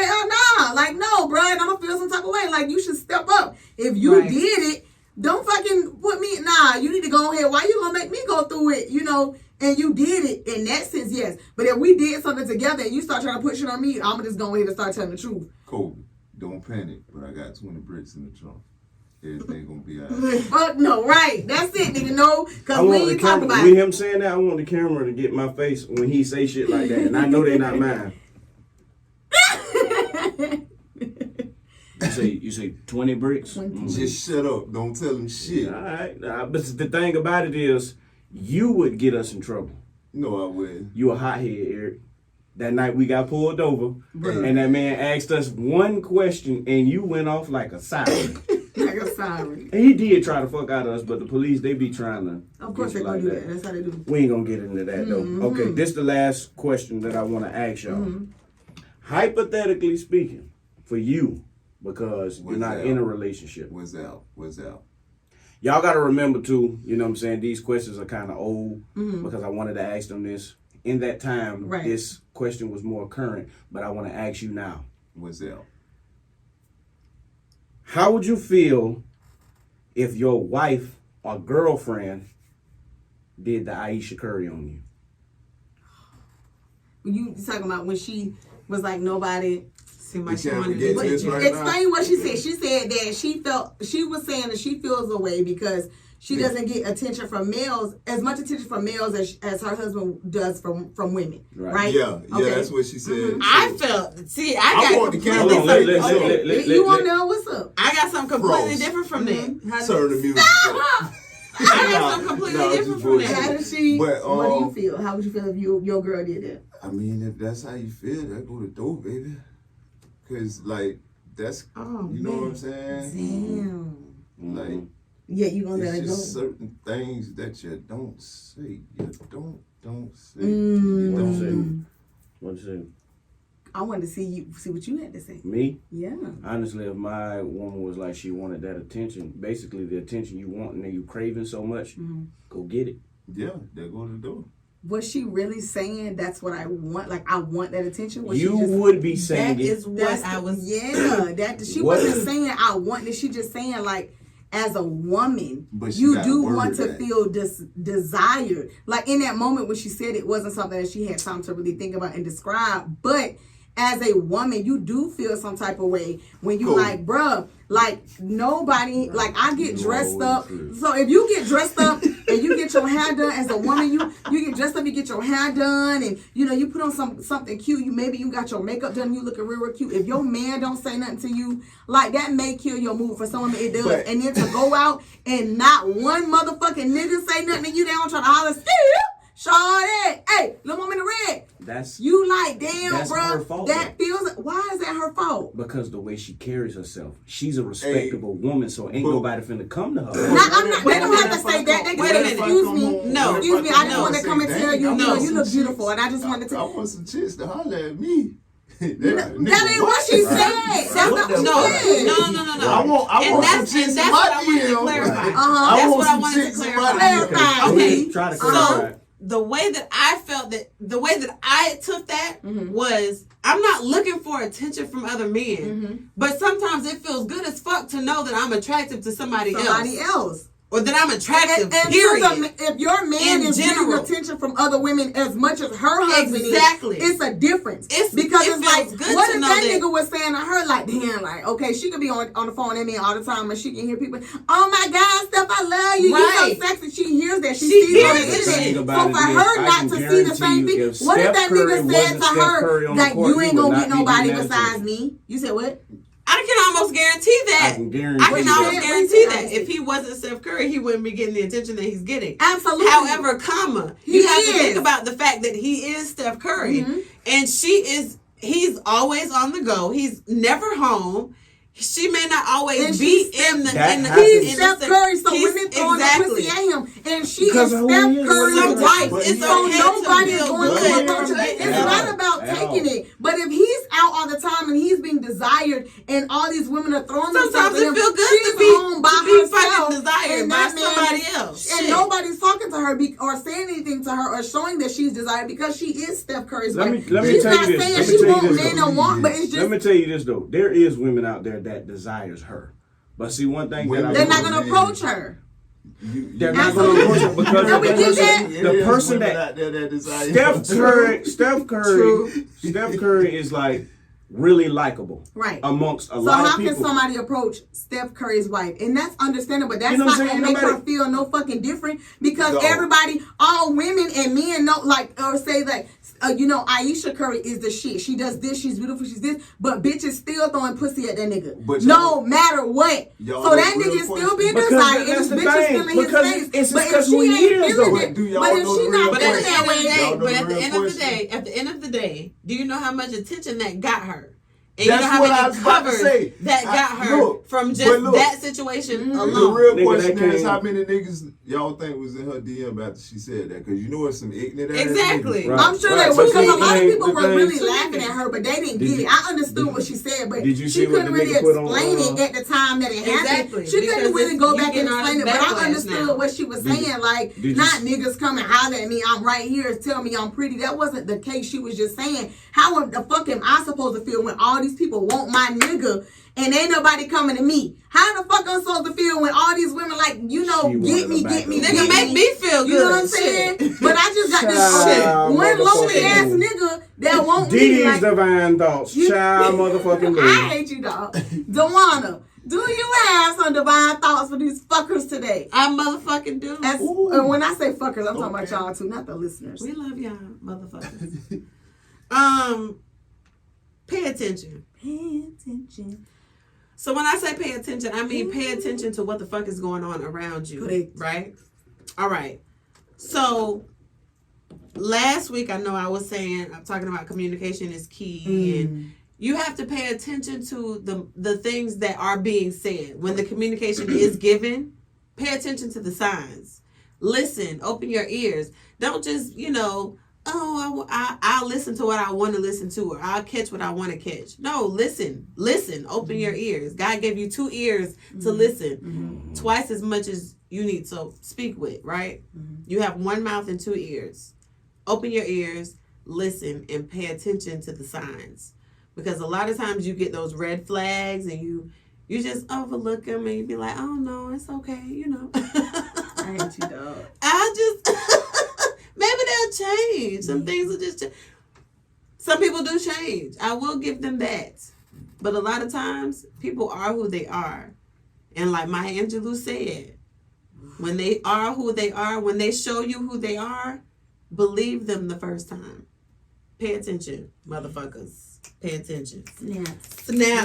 Speaker 2: nah. Like, no, bruh. And I'm going to feel some type of way. Like, you should step up. If you did it, don't fucking put me, you need to go ahead. Why you gonna make me go through it, you know, and you did it in that sense, yes. But if we did something together and you start trying to put shit on me, I'm gonna just go ahead and start telling the truth.
Speaker 8: Kobe, don't panic, but I got 20 bricks in the trunk. Everything gonna be alright.
Speaker 2: Fuck no, right. That's it, nigga, no. Because we ain't talking about
Speaker 5: with him saying that, I want the camera to get my face when he say shit like that. And I know they not mine. You say 20 bricks?
Speaker 8: Just shut up. Don't tell him shit.
Speaker 5: All right. But the thing about it is, you would get us in trouble.
Speaker 8: No, I wouldn't.
Speaker 5: You a hothead, Eric. That night we got pulled over, and that man asked us one question, and you went off like a siren.
Speaker 2: Like a siren.
Speaker 5: And he did try to fuck out of us, but the police, they be trying to.
Speaker 2: Of course they gonna do that. That's how they do.
Speaker 5: We ain't gonna get into that, though. Okay, this is the last question that I want to ask y'all. Hypothetically speaking, for you, because you're not in a relationship.
Speaker 8: What's out?
Speaker 5: Y'all got to remember, too, you know what I'm saying, these questions are kind of old because I wanted to ask them this. In that time, this question was more current, but I want to ask you now.
Speaker 8: What's out?
Speaker 5: How would you feel if your wife or girlfriend did the Aisha Curry on you?
Speaker 2: You talking about when she was like nobody...
Speaker 8: Explain
Speaker 2: what she said. She said that she was saying that she feels away because she doesn't get attention from males, as much attention from males as her husband does from women. Right?
Speaker 8: Yeah, that's what she said.
Speaker 3: I felt, I
Speaker 8: want the camera.
Speaker 2: You want to know what's up?
Speaker 3: I got something completely different from that.
Speaker 8: Turn the music up.
Speaker 3: I got something completely different from that.
Speaker 2: How did she,
Speaker 8: but,
Speaker 2: what do you feel? How would you feel if your girl did that?
Speaker 8: I mean, if that's how you feel, that go to door, baby. Cause like that's you know what I'm saying?
Speaker 2: Damn.
Speaker 8: Like
Speaker 2: you gonna let it go.
Speaker 8: Certain things that you don't say. You don't say.
Speaker 5: What you say?
Speaker 7: I wanted to see what you had to say.
Speaker 5: Me?
Speaker 7: Yeah.
Speaker 5: Honestly, if my woman was like she wanted that attention, basically the attention you want and you craving so much, go get it.
Speaker 8: Yeah, they're going to do.
Speaker 7: Was she really saying that's what I want? Like I want that attention? Was
Speaker 5: You
Speaker 7: she just,
Speaker 5: would be saying
Speaker 3: That
Speaker 5: it.
Speaker 3: is what I was.
Speaker 7: Yeah, that she
Speaker 5: What?
Speaker 7: wasn't saying I want it. She just saying like, as a woman,
Speaker 8: But she
Speaker 7: you
Speaker 8: got
Speaker 7: do
Speaker 8: word
Speaker 7: want to
Speaker 8: that.
Speaker 7: feel desired. Like in that moment when she said it wasn't something that she had time to really think about and describe. But as a woman, you do feel some type of way when you like, bruh, like nobody, like I get dressed up. So if you get dressed up and you get your hair done as a woman, you get dressed up, you get your hair done, and you know you put on something cute. Maybe you got your makeup done, you looking real cute. If your man don't say nothing to you, like that may kill your mood. For some women it does.
Speaker 8: But-
Speaker 7: And then to go out and not one motherfucking nigga say nothing to you, they don't try to holler, Shawty, hey, little woman in the red.
Speaker 5: That's
Speaker 7: You like, damn,
Speaker 5: That's
Speaker 7: bro.
Speaker 5: her fault,
Speaker 7: That feels. Why is that her fault?
Speaker 5: because the way she carries herself. She's a respectable woman, so ain't
Speaker 8: but-
Speaker 5: nobody finna come to her.
Speaker 7: Now, I'm not. They don't have to say that. They can
Speaker 3: Wait a
Speaker 7: say,
Speaker 3: minute.
Speaker 7: excuse me.
Speaker 3: No.
Speaker 7: Excuse me. I just
Speaker 3: No.
Speaker 7: wanted to come and tell you,
Speaker 3: No.
Speaker 7: you look beautiful, and I just wanted
Speaker 8: I
Speaker 7: to.
Speaker 8: want some chicks to holler at me.
Speaker 7: That ain't what she said. That's not what she said.
Speaker 3: No.
Speaker 8: I want
Speaker 3: And
Speaker 8: some
Speaker 3: that's
Speaker 8: chicks
Speaker 3: and
Speaker 8: in
Speaker 3: that's
Speaker 8: my
Speaker 3: what I wanted to
Speaker 8: DM.
Speaker 3: clarify.
Speaker 7: Uh-huh.
Speaker 3: That's
Speaker 8: want
Speaker 3: what I
Speaker 8: some
Speaker 3: wanted to
Speaker 8: chicks in my
Speaker 3: clarify.
Speaker 8: DM.
Speaker 3: Okay.
Speaker 5: Try to
Speaker 3: So
Speaker 5: clarify.
Speaker 3: the way that I felt that, the way that I took that
Speaker 7: Mm-hmm.
Speaker 3: was, I'm not looking for attention from other men, but sometimes it feels good as fuck to know that I'm attractive to somebody else. Or that I'm attractive,
Speaker 7: And
Speaker 3: period.
Speaker 7: if your man
Speaker 3: In
Speaker 7: is
Speaker 3: general.
Speaker 7: getting attention from other women as much as her husband
Speaker 3: Exactly.
Speaker 7: is, it's a difference.
Speaker 3: It
Speaker 7: because
Speaker 3: feels
Speaker 7: it's like,
Speaker 3: good
Speaker 7: what
Speaker 3: to
Speaker 7: if
Speaker 3: know
Speaker 7: that
Speaker 3: that-
Speaker 7: nigga was saying to her, like, damn, like, okay, she could be on the phone with me all the time and she can hear people, oh my God, Steph, I love you.
Speaker 3: Right.
Speaker 7: You so sexy. She hears that. She
Speaker 3: She
Speaker 7: sees it on the
Speaker 3: hears it.
Speaker 7: internet.
Speaker 5: Thing
Speaker 7: So
Speaker 5: about
Speaker 7: for
Speaker 5: it is,
Speaker 7: her
Speaker 5: I
Speaker 7: not
Speaker 5: can
Speaker 7: to see the
Speaker 5: guarantee
Speaker 7: same
Speaker 5: you,
Speaker 7: thing,
Speaker 5: if
Speaker 7: what if
Speaker 5: Steph
Speaker 7: that
Speaker 5: Curry
Speaker 7: nigga said
Speaker 5: wasn't
Speaker 7: to
Speaker 5: Steph Curry
Speaker 7: her
Speaker 5: on the
Speaker 7: that
Speaker 5: court,
Speaker 7: you
Speaker 5: he
Speaker 7: ain't
Speaker 5: would
Speaker 7: gonna
Speaker 5: not
Speaker 7: get
Speaker 5: be
Speaker 7: nobody
Speaker 5: getting
Speaker 7: besides
Speaker 5: attitude.
Speaker 7: me? You said what?
Speaker 3: I can almost guarantee that.
Speaker 5: I can guarantee
Speaker 3: I can
Speaker 5: that.
Speaker 3: almost
Speaker 7: that.
Speaker 3: guarantee
Speaker 7: What
Speaker 3: that
Speaker 7: you said?
Speaker 3: if he wasn't Steph Curry, he wouldn't be getting the attention that he's getting.
Speaker 7: Absolutely.
Speaker 3: However, comma,
Speaker 7: He
Speaker 3: you have to
Speaker 7: is.
Speaker 3: think about the fact that he is Steph Curry, and he's always on the go. He's never home. She may not always
Speaker 7: And
Speaker 3: be
Speaker 7: she's
Speaker 3: in the
Speaker 5: That
Speaker 3: in the
Speaker 5: happens.
Speaker 3: in
Speaker 7: He's
Speaker 3: the-
Speaker 7: Steph Curry, so
Speaker 3: he's-
Speaker 7: women throwing the pussy at him, and she
Speaker 5: Because
Speaker 7: is
Speaker 5: of who
Speaker 7: Steph
Speaker 5: he is,
Speaker 7: Curry's
Speaker 5: what he is.
Speaker 7: wife.
Speaker 8: But
Speaker 3: it's
Speaker 7: So
Speaker 3: okay
Speaker 7: nobody
Speaker 3: to
Speaker 7: is
Speaker 3: feel
Speaker 7: going
Speaker 3: good.
Speaker 7: to
Speaker 8: But
Speaker 7: approach
Speaker 8: he
Speaker 7: her.
Speaker 8: ain't
Speaker 7: It's
Speaker 8: taking
Speaker 7: not
Speaker 8: it.
Speaker 7: about
Speaker 5: At
Speaker 7: taking
Speaker 5: all.
Speaker 7: it, but if he's out all the time and he's being desired, and all these women are throwing
Speaker 3: Sometimes
Speaker 7: themselves at
Speaker 3: it
Speaker 7: him,
Speaker 3: feel good
Speaker 7: she's
Speaker 3: to be
Speaker 7: home by herself,
Speaker 3: fucking desired
Speaker 7: and
Speaker 3: by
Speaker 7: that man
Speaker 3: somebody
Speaker 7: is-
Speaker 3: else.
Speaker 7: and
Speaker 3: Shit.
Speaker 7: nobody's talking to her or saying anything to her or showing that she's desired because she is Steph Curry's
Speaker 5: Let
Speaker 7: wife.
Speaker 5: me
Speaker 7: She's
Speaker 5: tell you
Speaker 7: not
Speaker 5: this.
Speaker 7: saying
Speaker 5: Let me
Speaker 7: she
Speaker 5: tell you
Speaker 7: won't
Speaker 5: this,
Speaker 7: men
Speaker 5: though.
Speaker 7: to want, but it's
Speaker 5: Let
Speaker 7: just
Speaker 5: me tell you this though. There is women out there that desires her. But see, one thing that I
Speaker 7: they're
Speaker 5: will-
Speaker 7: not going to approach her.
Speaker 5: they're not going to approach her because
Speaker 7: And we
Speaker 5: the
Speaker 7: did
Speaker 5: person,
Speaker 7: that.
Speaker 5: the person that Steph Curry is like really likable,
Speaker 7: Right.
Speaker 5: amongst a
Speaker 7: So
Speaker 5: lot
Speaker 7: how
Speaker 5: of people.
Speaker 7: can somebody approach Steph Curry's wife? And that's understandable. That's
Speaker 5: You know what
Speaker 7: not
Speaker 5: I'm
Speaker 7: gonna
Speaker 5: saying?
Speaker 7: make her
Speaker 5: Nobody-
Speaker 7: feel no fucking different because
Speaker 8: No.
Speaker 7: everybody, all women and men know, like, or say that, Aisha Curry is the shit. She does this. She's beautiful. She's this. But bitches still throwing pussy at that nigga.
Speaker 8: But
Speaker 7: no
Speaker 8: y'all-
Speaker 7: matter what.
Speaker 8: y'all
Speaker 7: So
Speaker 8: know
Speaker 7: that
Speaker 8: the real
Speaker 7: nigga is still
Speaker 8: question?
Speaker 7: being
Speaker 5: Because
Speaker 7: desired. And
Speaker 5: that's
Speaker 7: this
Speaker 5: the
Speaker 7: bitch is
Speaker 5: thing.
Speaker 7: still in his
Speaker 5: Because
Speaker 7: face.
Speaker 5: it's
Speaker 7: But if
Speaker 5: because
Speaker 7: she
Speaker 5: who he
Speaker 7: ain't
Speaker 5: is,
Speaker 7: feeling
Speaker 5: though.
Speaker 7: it,
Speaker 8: Do y'all
Speaker 7: but if
Speaker 8: know
Speaker 7: she
Speaker 8: the
Speaker 7: not
Speaker 8: real
Speaker 3: But
Speaker 7: feeling
Speaker 3: at the
Speaker 7: that
Speaker 3: end of the
Speaker 7: way,
Speaker 3: day,
Speaker 8: Y'all know
Speaker 3: but
Speaker 8: the
Speaker 3: at the
Speaker 8: real
Speaker 3: end of the
Speaker 8: question.
Speaker 3: day, at the end of the day, do you know how much attention that got her? And
Speaker 8: That's
Speaker 3: you know how
Speaker 8: what I
Speaker 3: many
Speaker 8: was about to
Speaker 3: covers
Speaker 8: say.
Speaker 3: that got her
Speaker 8: Look,
Speaker 3: from
Speaker 8: but
Speaker 3: just
Speaker 8: look.
Speaker 3: that situation
Speaker 8: The
Speaker 3: alone.
Speaker 8: real
Speaker 5: Nigga,
Speaker 8: question
Speaker 5: that
Speaker 8: is
Speaker 5: came-
Speaker 8: how many niggas y'all think was in her DM after she said that? Because you know it's some ignorant ass
Speaker 3: Exactly.
Speaker 8: niggas.
Speaker 5: Right.
Speaker 7: I'm sure
Speaker 5: Right.
Speaker 7: that
Speaker 5: But
Speaker 7: because
Speaker 5: see,
Speaker 7: a lot of
Speaker 5: the
Speaker 7: people
Speaker 5: thing-
Speaker 7: were
Speaker 5: the thing-
Speaker 7: really laughing at her, but they didn't
Speaker 5: Did
Speaker 7: get
Speaker 5: you-
Speaker 7: it. I understood what she said, but
Speaker 5: Did you
Speaker 7: she
Speaker 5: see what
Speaker 7: couldn't
Speaker 5: the
Speaker 7: really
Speaker 5: nigga put on,
Speaker 7: explain it at the time that it happened.
Speaker 3: Exactly,
Speaker 7: She couldn't
Speaker 3: because
Speaker 7: really
Speaker 3: it's-
Speaker 7: go
Speaker 3: you
Speaker 7: back and
Speaker 3: getting all
Speaker 7: explain it,
Speaker 3: this
Speaker 7: but I
Speaker 3: backlash
Speaker 7: understood
Speaker 3: now.
Speaker 7: what she was
Speaker 5: Did you-
Speaker 7: saying. Like,
Speaker 5: did you
Speaker 7: not
Speaker 5: s-
Speaker 7: niggas come and holler at me, I'm right here, tell me I'm pretty. That wasn't the case. She was just saying, how the fuck am I supposed to feel when all these people want my nigga and ain't nobody coming to me? How the fuck I'm supposed to feel when all these women like,
Speaker 5: She
Speaker 7: get
Speaker 5: wanted
Speaker 7: me,
Speaker 5: to
Speaker 7: get
Speaker 5: back
Speaker 7: me,
Speaker 5: up.
Speaker 3: Nigga,
Speaker 7: get
Speaker 3: make me feel good.
Speaker 7: You know what I'm saying?
Speaker 3: Shit.
Speaker 7: But I just got this
Speaker 5: Child,
Speaker 7: one lonely
Speaker 5: motherfucking
Speaker 7: ass
Speaker 5: boo.
Speaker 7: nigga that won't me
Speaker 5: Didi's
Speaker 7: like.
Speaker 5: divine thoughts.
Speaker 7: You-
Speaker 5: Child motherfucking
Speaker 7: I
Speaker 5: boo.
Speaker 7: hate you, dog. Dewana, do you have some divine thoughts for these fuckers today?
Speaker 3: I motherfucking do.
Speaker 7: And when I say fuckers, I'm talking about
Speaker 8: Okay.
Speaker 7: y'all too, not the listeners.
Speaker 3: We love y'all, motherfuckers. Pay attention.
Speaker 7: Pay attention.
Speaker 3: So when I say pay attention, I mean pay attention to what the fuck is going on around you.
Speaker 7: Correct.
Speaker 3: Right? All right. So last week, I know I was saying, I'm talking about communication is key and you have to pay attention to the things that are being said. When the communication is given, pay attention to the signs. Listen, open your ears. Don't just, oh, I'll listen to what I want to listen to, or I'll catch what I want to catch. No, listen, open your ears. God gave you 2 ears to listen, twice as much as you need to speak with, right? You have 1 mouth and 2 ears. Open your ears, listen, and pay attention to the signs. Because a lot of times you get those red flags and you just overlook them and you be like, oh no, it's okay, you know.
Speaker 7: I hate you, dog.
Speaker 3: Maybe they'll change. Some things will just change. Some people do change. I will give them that. But a lot of times, people are who they are. And like Maya Angelou said, when they are who they are, when they show you who they are, believe them the first time. Pay attention, motherfuckers. Pay attention. Snap.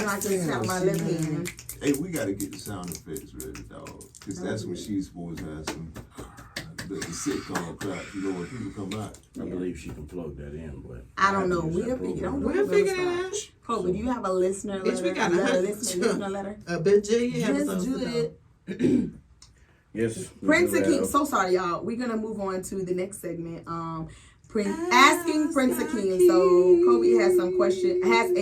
Speaker 7: I just snap my lip hand.
Speaker 8: Hey, we gotta get the sound effects ready, dog. Because that's when she's supposed to have some the sitcom crap. You know, when people come out.
Speaker 5: I believe she can plug that in, but
Speaker 7: I don't know. We'll figure it out. Kobe, do you have a listener letter?
Speaker 3: Bitch, we got a
Speaker 7: listener letter.
Speaker 3: A bajillion
Speaker 7: Just do it.
Speaker 5: yes.
Speaker 2: Prince Akeem. So sorry, y'all. We're gonna move on to the next segment. Asking Prince Akeem. So Kobe has a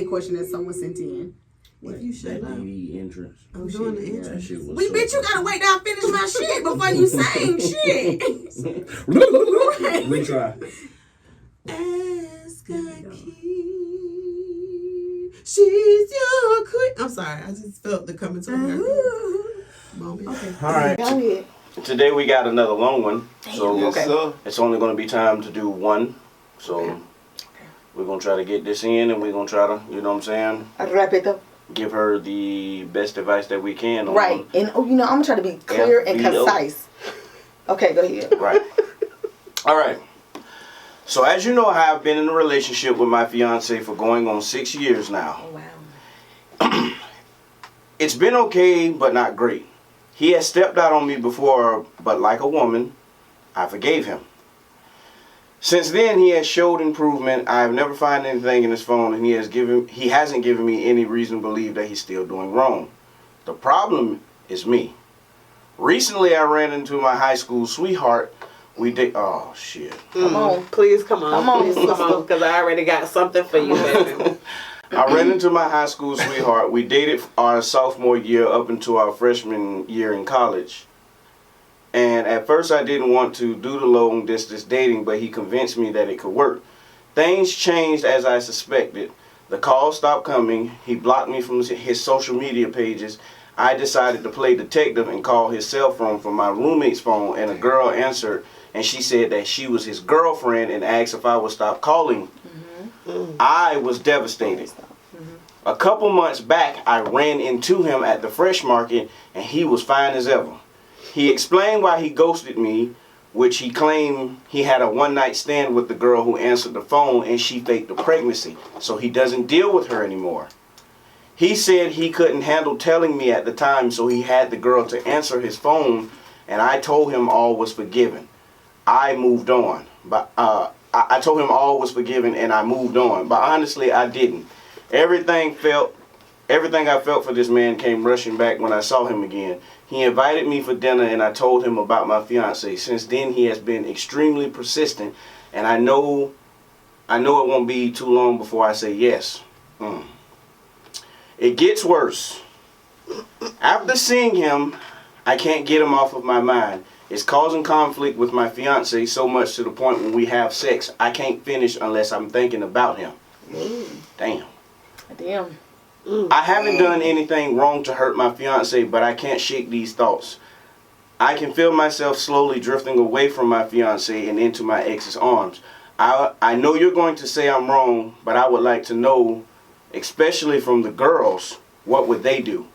Speaker 2: question that someone sent in.
Speaker 3: If you shut up.
Speaker 5: DD entrance.
Speaker 3: I'm doing the
Speaker 5: That
Speaker 3: intro.
Speaker 5: shit was
Speaker 2: We bitch, you gotta wait till I finish my shit before you sing shit.
Speaker 5: Retry.
Speaker 3: Ask Akeem. She's your queen. I'm sorry. I just felt the coming to her moment. Okay.
Speaker 5: All right.
Speaker 2: Go ahead.
Speaker 6: Today we got another long one, so
Speaker 4: Yes, sir.
Speaker 6: it's only going to be time to do one. So we're going to try to get this in, and we're going to try to, you know what I'm saying,
Speaker 2: Wrap it up.
Speaker 6: give her the best advice that we can. On
Speaker 2: Right. And I'm gonna try to be clear and concise. Okay, go ahead.
Speaker 6: Right. All right. So as you know, I have been in a relationship with my fiance for going on 6 years now.
Speaker 2: Oh, wow.
Speaker 6: It's been okay, but not great. He has stepped out on me before, but like a woman, I forgave him. Since then, he has showed improvement. I have never found anything in his phone, and he hasn't given me any reason to believe that he's still doing wrong. The problem is me. Recently, I ran into my high school sweetheart. Oh shit.
Speaker 2: Come on.
Speaker 3: Please come on.
Speaker 2: Come on,
Speaker 3: Please come on, because I already got something for you, baby.
Speaker 6: I ran into my high school sweetheart. We dated our sophomore year up until our freshman year in college. And at first I didn't want to do the long distance dating, but he convinced me that it could work. Things changed as I suspected. The calls stopped coming. He blocked me from his social media pages. I decided to play detective and call his cell phone from my roommate's phone, and a girl answered, and she said that she was his girlfriend and asked if I would stop calling. I was devastated. A couple months back, I ran into him at the Fresh Market, and he was fine as ever. He explained why he ghosted me, which he claimed he had a one-night stand with the girl who answered the phone, and she faked a pregnancy, so he doesn't deal with her anymore. He said he couldn't handle telling me at the time, so he had the girl to answer his phone, and I told him all was forgiven. I moved on, but I told him all was forgiven and I moved on, but honestly I didn't. Everything I felt for this man came rushing back when I saw him again. He invited me for dinner and I told him about my fiance. Since then he has been extremely persistent, and I know it won't be too long before I say yes. It gets worse. After seeing him, I can't get him off of my mind. It's causing conflict with my fiance so much to the point when we have sex, I can't finish unless I'm thinking about him. Damn. I haven't done anything wrong to hurt my fiance, but I can't shake these thoughts. I can feel myself slowly drifting away from my fiance and into my ex's arms. I know you're going to say I'm wrong, but I would like to know, especially from the girls, what would they do?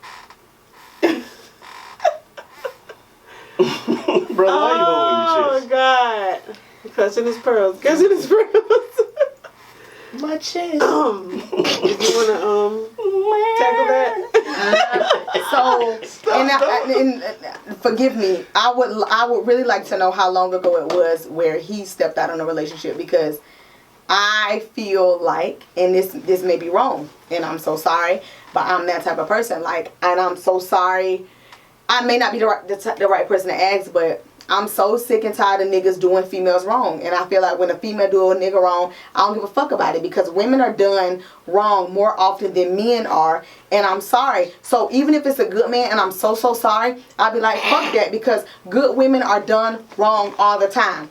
Speaker 6: Brother, why you holding your chest?
Speaker 3: Oh, God. Clutching his pearls. Clutching his pearls.
Speaker 2: My chest.
Speaker 3: Did you want to tackle that?
Speaker 2: And forgive me, I would really like to know how long ago it was where he stepped out on a relationship, because I feel like, and this may be wrong, and I'm so sorry, but I'm that type of person. Like, and I'm so sorry. I may not be the right person to ask, but I'm so sick and tired of niggas doing females wrong. And I feel like when a female do a nigga wrong, I don't give a fuck about it, because women are done wrong more often than men are. And I'm sorry. So even if it's a good man, and I'm so sorry, I'll be like, fuck that, because good women are done wrong all the time.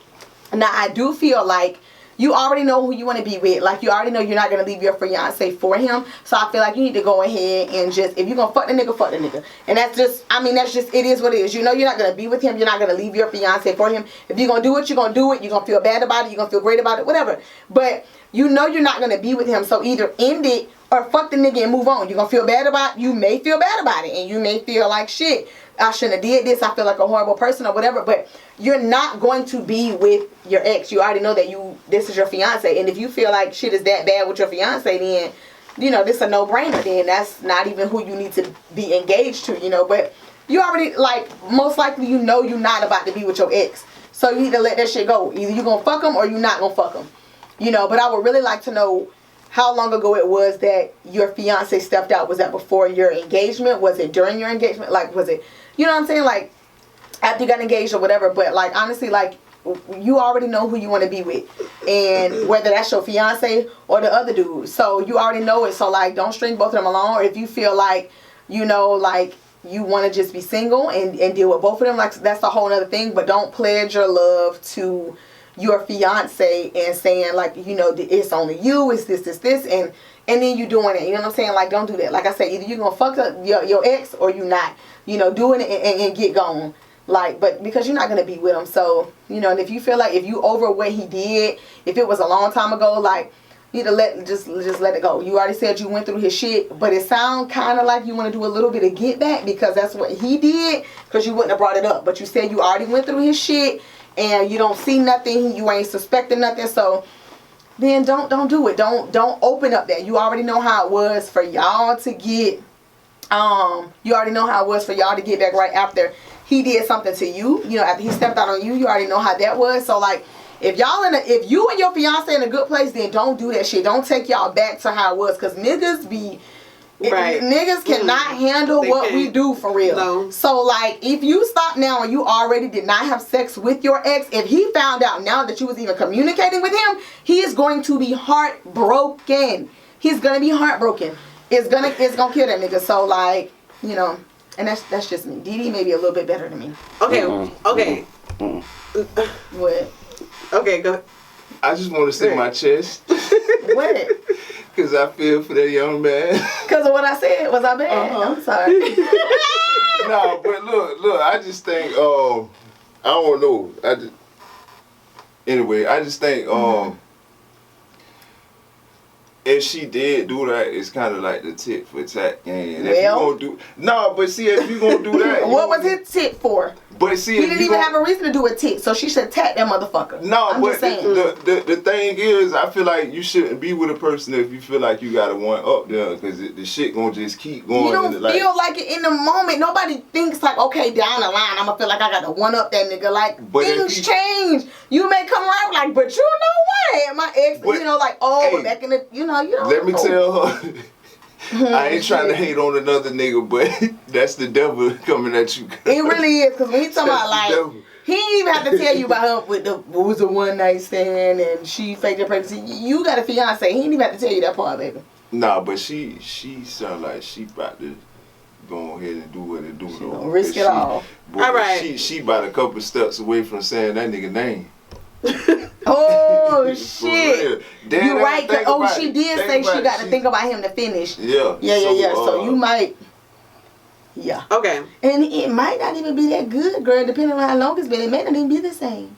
Speaker 2: Now, I do feel like you already know who you want to be with. Like, you already know you're not going to leave your fiance for him. So I feel like you need to go ahead and just, if you're going to fuck the nigga, fuck the nigga. And that's just, I mean, that's just, it is what it is. You know you're not going to be with him. You're not going to leave your fiance for him. If you're going to do it, you're going to do it. You're going to feel bad about it. You're going to feel great about it, whatever. But you know you're not going to be with him. So either end it or fuck the nigga and move on. You're going to feel bad about it. You may feel bad about it. And you may feel like, shit, I shouldn't have did this. I feel like a horrible person or whatever. But you're not going to be with your ex. You already know that this is your fiance. And if you feel like shit is that bad with your fiance, then, you know, this is a no-brainer. Then that's not even who you need to be engaged to, you know. But you already, like, most likely you know you're not about to be with your ex. So you need to let that shit go. Either you're going to fuck him or you're not going to fuck him. You know, but I would really like to know how long ago it was that your fiance stepped out. Was that before your engagement? Was it during your engagement? Like, was it, you know what I'm saying? Like, after you got engaged or whatever. But, like, honestly, like, you already know who you want to be with. And whether that's your fiance or the other dude. So, you already know it. So, like, don't string both of them along. Or if you feel like, you know, like, you want to just be single and deal with both of them, like, that's a whole other thing. But don't pledge your love to your fiance and saying, like, you know, it's only you, it's this, and then you doing it. You know what I'm saying? Like, don't do that. Like I said, either you're going to fuck up your ex or you not. You know, doing it and get going. Like, but because you're not going to be with him. So, you know, and if you feel like if you over what he did, if it was a long time ago, like, you need to just let it go. You already said you went through his shit, but it sounds kind of like you want to do a little bit of get back because that's what he did, because you wouldn't have brought it up. But you said you already went through his shit and you don't see nothing, you ain't suspecting nothing, so then don't do it. Don't open up that. You already know how it was for y'all to get you already know how it was for y'all to get back right after he did something to you. You know, after he stepped out on you, you already know how that was. So, like, if you and your fiance in a good place, then don't do that shit. Don't take y'all back to how it was, because niggas be niggas cannot handle what we do for real. No. So, like, if you stop now and you already did not have sex with your ex, if he found out now that you was even communicating with him, he is going to be heartbroken. He's gonna be heartbroken. It's gonna kill that nigga. So, like, you know, and that's just me. Dee Dee may be a little bit better than me.
Speaker 3: Okay.
Speaker 2: What?
Speaker 3: Okay, go ahead.
Speaker 4: I just want to say my chest.
Speaker 2: What?
Speaker 4: Because I feel for that young man.
Speaker 2: Because of what I said? Was I bad? I'm sorry.
Speaker 4: No, but look, I just think, I don't know. I just think, if she did do that, it's kind of like the tit for tat game. And if you gonna do, but see, if you gonna do that,
Speaker 2: what was his tit for?
Speaker 4: But see,
Speaker 2: he didn't even have a reason to do a tit, so she should tat that motherfucker.
Speaker 4: No,
Speaker 2: I'm
Speaker 4: but
Speaker 2: just saying.
Speaker 4: The thing is, I feel like you shouldn't be with a person if you feel like you got to one up there, because the shit gonna just keep going.
Speaker 2: You don't feel like it in the moment. Nobody thinks like, okay, down the line, I'm gonna feel like I got to one up that nigga. Like, things change. You may come around like, but you know what? My ex, you know, like, hey, back in the, you know.
Speaker 4: Let me tell her. I ain't trying to hate on another nigga, but that's the devil coming at you.
Speaker 2: It really is, because when he talking about, like, he ain't even have to tell you about her with it was a one night stand and she faked her pregnancy. You got a fiance. He ain't even have to tell you that part, baby.
Speaker 4: Nah, but she sound like she about to go ahead and do what it do. She
Speaker 2: though. Risk it all.
Speaker 4: Boy, all right. She about a couple steps away from saying that nigga name.
Speaker 2: Oh shit!
Speaker 4: You're
Speaker 2: right. She did say she got to think about him to finish. Yeah. So you might. Yeah.
Speaker 3: Okay.
Speaker 2: And it might not even be that good, girl. Depending on how long it's been, it may not even be the same.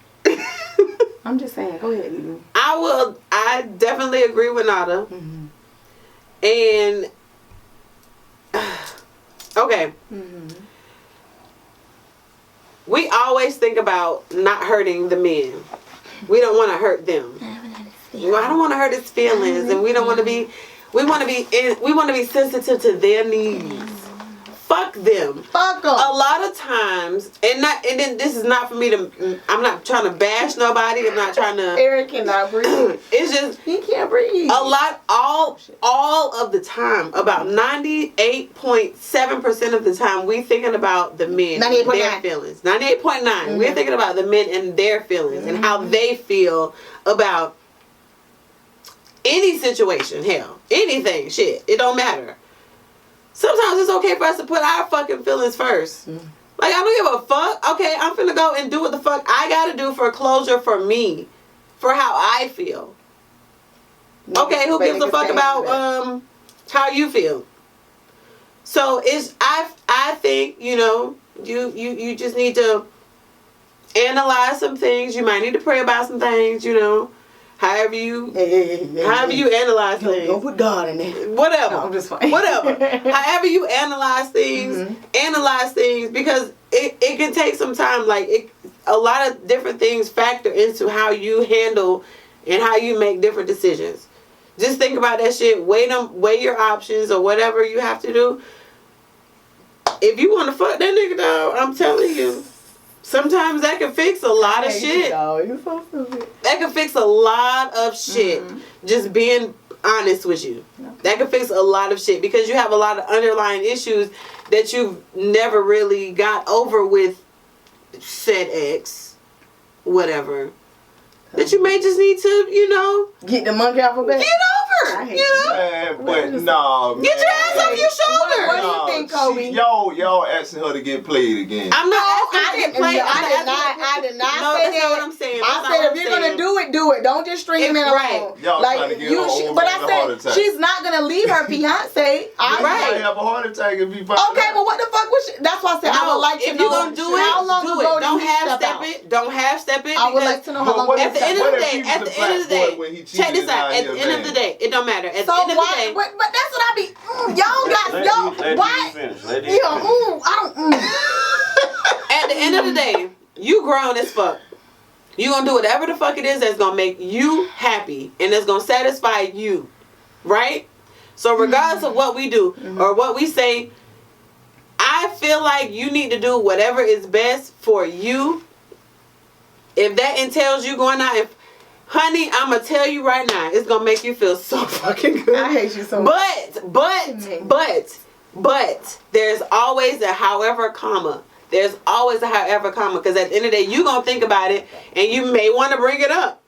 Speaker 2: I'm just saying. Go ahead, Lulu.
Speaker 3: I definitely agree with Nada. Mm-hmm. And okay. Mm-hmm. We always think about not hurting the men. We don't want to hurt them. Well, I don't want to hurt his feelings, and we don't want to be. We want to be sensitive to their needs. fuck them.
Speaker 2: Fuck them.
Speaker 3: A lot of times, and then this is not for me to. I'm not trying to bash nobody. I'm not trying to.
Speaker 2: Eric cannot breathe.
Speaker 3: It's just
Speaker 2: he can't breathe.
Speaker 3: all of the time. About 98.7% of the time, we thinking about the men, and their feelings. 98.9. We're thinking about the men and their feelings and how they feel about any situation. Hell, anything. Shit, it don't matter. Sometimes it's okay for us to put our fucking feelings first. Like, I don't give a fuck. Okay, I'm finna go and do what the fuck I gotta do for closure for me. For how I feel. Okay, who gives a fuck about how you feel? So I think, you know, you just need to analyze some things. You might need to pray about some things, you know. However you analyze things.
Speaker 2: Don't put God in there.
Speaker 3: Whatever.
Speaker 2: No, I'm just fine.
Speaker 3: Whatever. However you analyze things, because it can take some time. Like, a lot of different things factor into how you handle and how you make different decisions. Just think about that shit. Weigh your options or whatever you have to do. If you want to fuck that nigga, dog, I'm telling you. Sometimes that can fix a lot of shit.
Speaker 2: You're so stupid.
Speaker 3: That can fix a lot of shit. Just being honest with you. Okay. That can fix a lot of shit because you have a lot of underlying issues that you've never really got over with said ex, whatever. That you may just need to, you know,
Speaker 2: get the monkey off of bed.
Speaker 3: Get over, you know.
Speaker 8: Man, but no, man.
Speaker 3: Get your ass off your shoulder.
Speaker 2: What do you think, Kobe?
Speaker 8: Y'all asking her to get played again.
Speaker 3: I'm not asking her to get played.
Speaker 2: I did not
Speaker 3: no,
Speaker 2: say
Speaker 3: that's
Speaker 2: that.
Speaker 3: not what I'm saying.
Speaker 2: I said if you're gonna do it, do it. Don't just string him in alone.
Speaker 8: Y'all trying to get her old
Speaker 2: but
Speaker 8: man a heart
Speaker 2: I
Speaker 8: attack.
Speaker 2: said she's not gonna leave her fiance.
Speaker 8: She might have a heart attack if you find
Speaker 2: Okay, but what the fuck was she? That's why I said I would like to know.
Speaker 3: If you're gonna do it,
Speaker 2: how long
Speaker 3: do
Speaker 2: ago
Speaker 3: it. Don't half step it. Don't half step it.
Speaker 2: I would like to know how long.
Speaker 3: At the end of the day, check this out. At the end of the day, it don't matter. At the end of the day,
Speaker 2: but that's what I be. Y'all got why?
Speaker 3: At the end of the day, you grown as fuck. You gonna do whatever the fuck it is that's gonna make you happy and that's gonna satisfy you, right? So regardless of what we do or what we say, I feel like you need to do whatever is best for you. If that entails you going out and, honey, I'm gonna tell you right now, it's gonna make you feel so fucking good.
Speaker 2: I hate you so much.
Speaker 3: But there's always a however comma. There's always a however comma, because at the end of the day, you gonna think about it and you may want to bring it up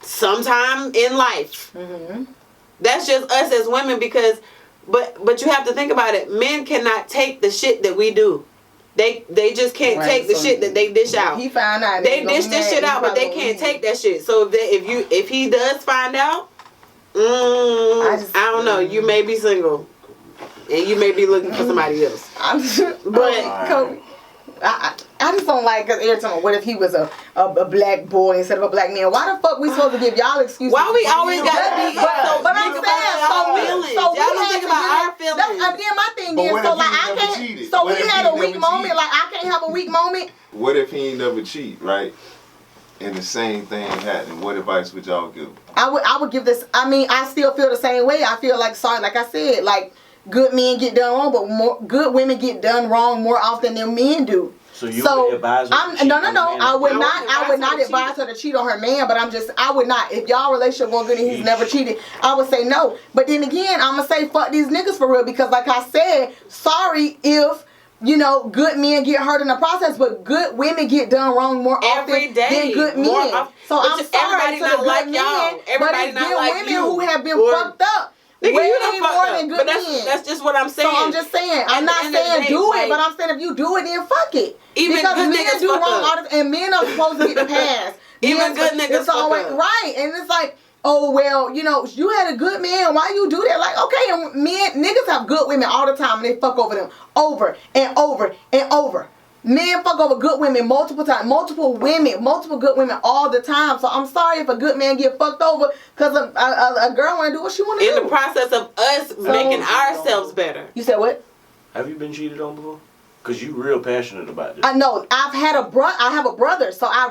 Speaker 3: sometime in life. That's just us as women, because but you have to think about it. Men cannot take the shit that we do. They just can't take the shit that they dish out.
Speaker 2: He found out.
Speaker 3: They dish this shit out, but they can't take that shit. So if he does find out, I don't know. You may be single, and you may be looking for somebody else. But
Speaker 2: Kobe, I just don't like, because every time, what if he was a black boy instead of a black man? Why the fuck we supposed to give y'all excuses?
Speaker 3: Why we always gotta be
Speaker 2: But I'm saying,
Speaker 3: y'all don't think about our feelings.
Speaker 2: Again, my thing is, so like I can't. So we had a weak moment. Like I can't have a weak moment.
Speaker 8: What if he ain't never cheat, right? And the same thing happened. What advice would y'all give?
Speaker 2: I would give this. I mean, I still feel the same way. I feel like, sorry, like I said, like good men get done wrong, but good women get done wrong more often than men do.
Speaker 5: So you would advise her to cheat
Speaker 2: no.
Speaker 5: on the man?
Speaker 2: I would not advise her to cheat on her man, but I would not. If y'all relationship going good and he's never cheated, I would say no. But then again, I'm gonna say fuck these niggas for real, because like I said, sorry if, you know, good men get hurt in the process, but good women get done wrong more often than good men. So I'm sorry to the good men, but it's good women who have been fucked up.
Speaker 3: Nigga,
Speaker 2: way
Speaker 3: you done
Speaker 2: more
Speaker 3: fucked
Speaker 2: than
Speaker 3: up.
Speaker 2: good
Speaker 3: But
Speaker 2: men.
Speaker 3: that's just what I'm saying.
Speaker 2: So I'm just saying, I'm not saying do it, but I'm saying if you do it, then fuck it.
Speaker 3: Even
Speaker 2: because
Speaker 3: good
Speaker 2: men
Speaker 3: niggas
Speaker 2: do
Speaker 3: fuck
Speaker 2: wrong,
Speaker 3: up.
Speaker 2: and men are supposed to get the pass.
Speaker 3: Even good niggas
Speaker 2: it's always
Speaker 3: fuck up.
Speaker 2: right, and it's like, oh well, you know, you had a good man. Why you do that? Like, okay, and niggas have good women all the time, and they fuck over them over and over and over. Men fuck over good women multiple times, multiple good women all the time. So I'm sorry if a good man get fucked over because a girl want to do what she want to do.
Speaker 3: In the process of us making ourselves better.
Speaker 2: You said what?
Speaker 5: Have you been cheated on before? Because you real passionate about this.
Speaker 2: I know. I have a brother, so I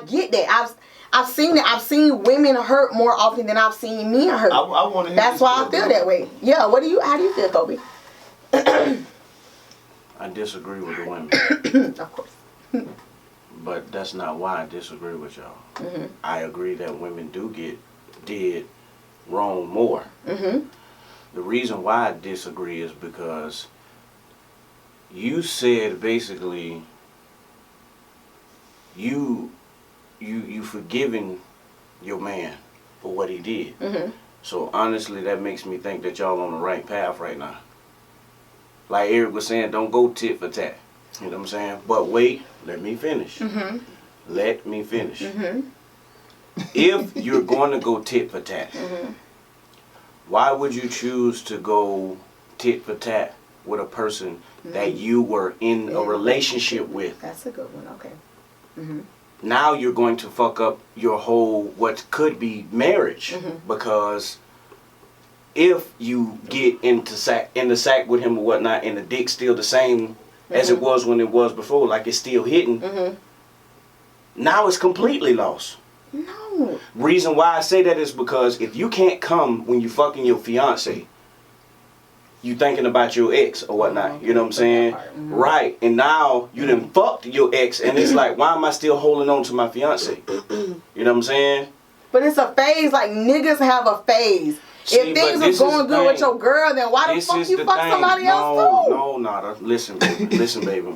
Speaker 2: get that. I've seen it. I've seen women hurt more often than I've seen men hurt.
Speaker 8: I want to hear
Speaker 2: That's why I feel that way. Yeah. How do you feel, Kobe?
Speaker 5: I disagree with the women.
Speaker 2: Of course.
Speaker 5: But that's not why I disagree with y'all.
Speaker 2: Mm-hmm.
Speaker 5: I agree that women did wrong more.
Speaker 2: Mm-hmm.
Speaker 5: The reason why I disagree is because you said basically you forgiving your man for what he did.
Speaker 2: Mm-hmm.
Speaker 5: So honestly, that makes me think that y'all on the right path right now. Like Eric was saying, don't go tit for tat. You know what I'm saying? But wait, let me finish.
Speaker 2: Mm-hmm.
Speaker 5: Let me finish.
Speaker 2: Mm-hmm.
Speaker 5: If you're going to go tit for tat,
Speaker 2: Mm-hmm.
Speaker 5: why would you choose to go tit for tat with a person that you were in a relationship with?
Speaker 2: That's a good one. Okay. Mm-hmm.
Speaker 5: Now you're going to fuck up your whole what could be marriage, because if you get in the sack with him or whatnot, and the dick's still the same as it was when it was before, like it's still hitting, now it's completely lost.
Speaker 2: No.
Speaker 5: Reason why I say that is because if you can't come when you fucking your fiance, you thinking about your ex or whatnot, you know what I'm saying? Right, and now you done fucked your ex, and it's like, why am I still holding on to my fiance? You know what I'm saying?
Speaker 2: But it's a phase, like niggas have a phase.
Speaker 5: See,
Speaker 2: if things are going good with your girl, then why the fuck you fuck somebody else too?
Speaker 5: No, nada. Listen, baby. Listen, baby.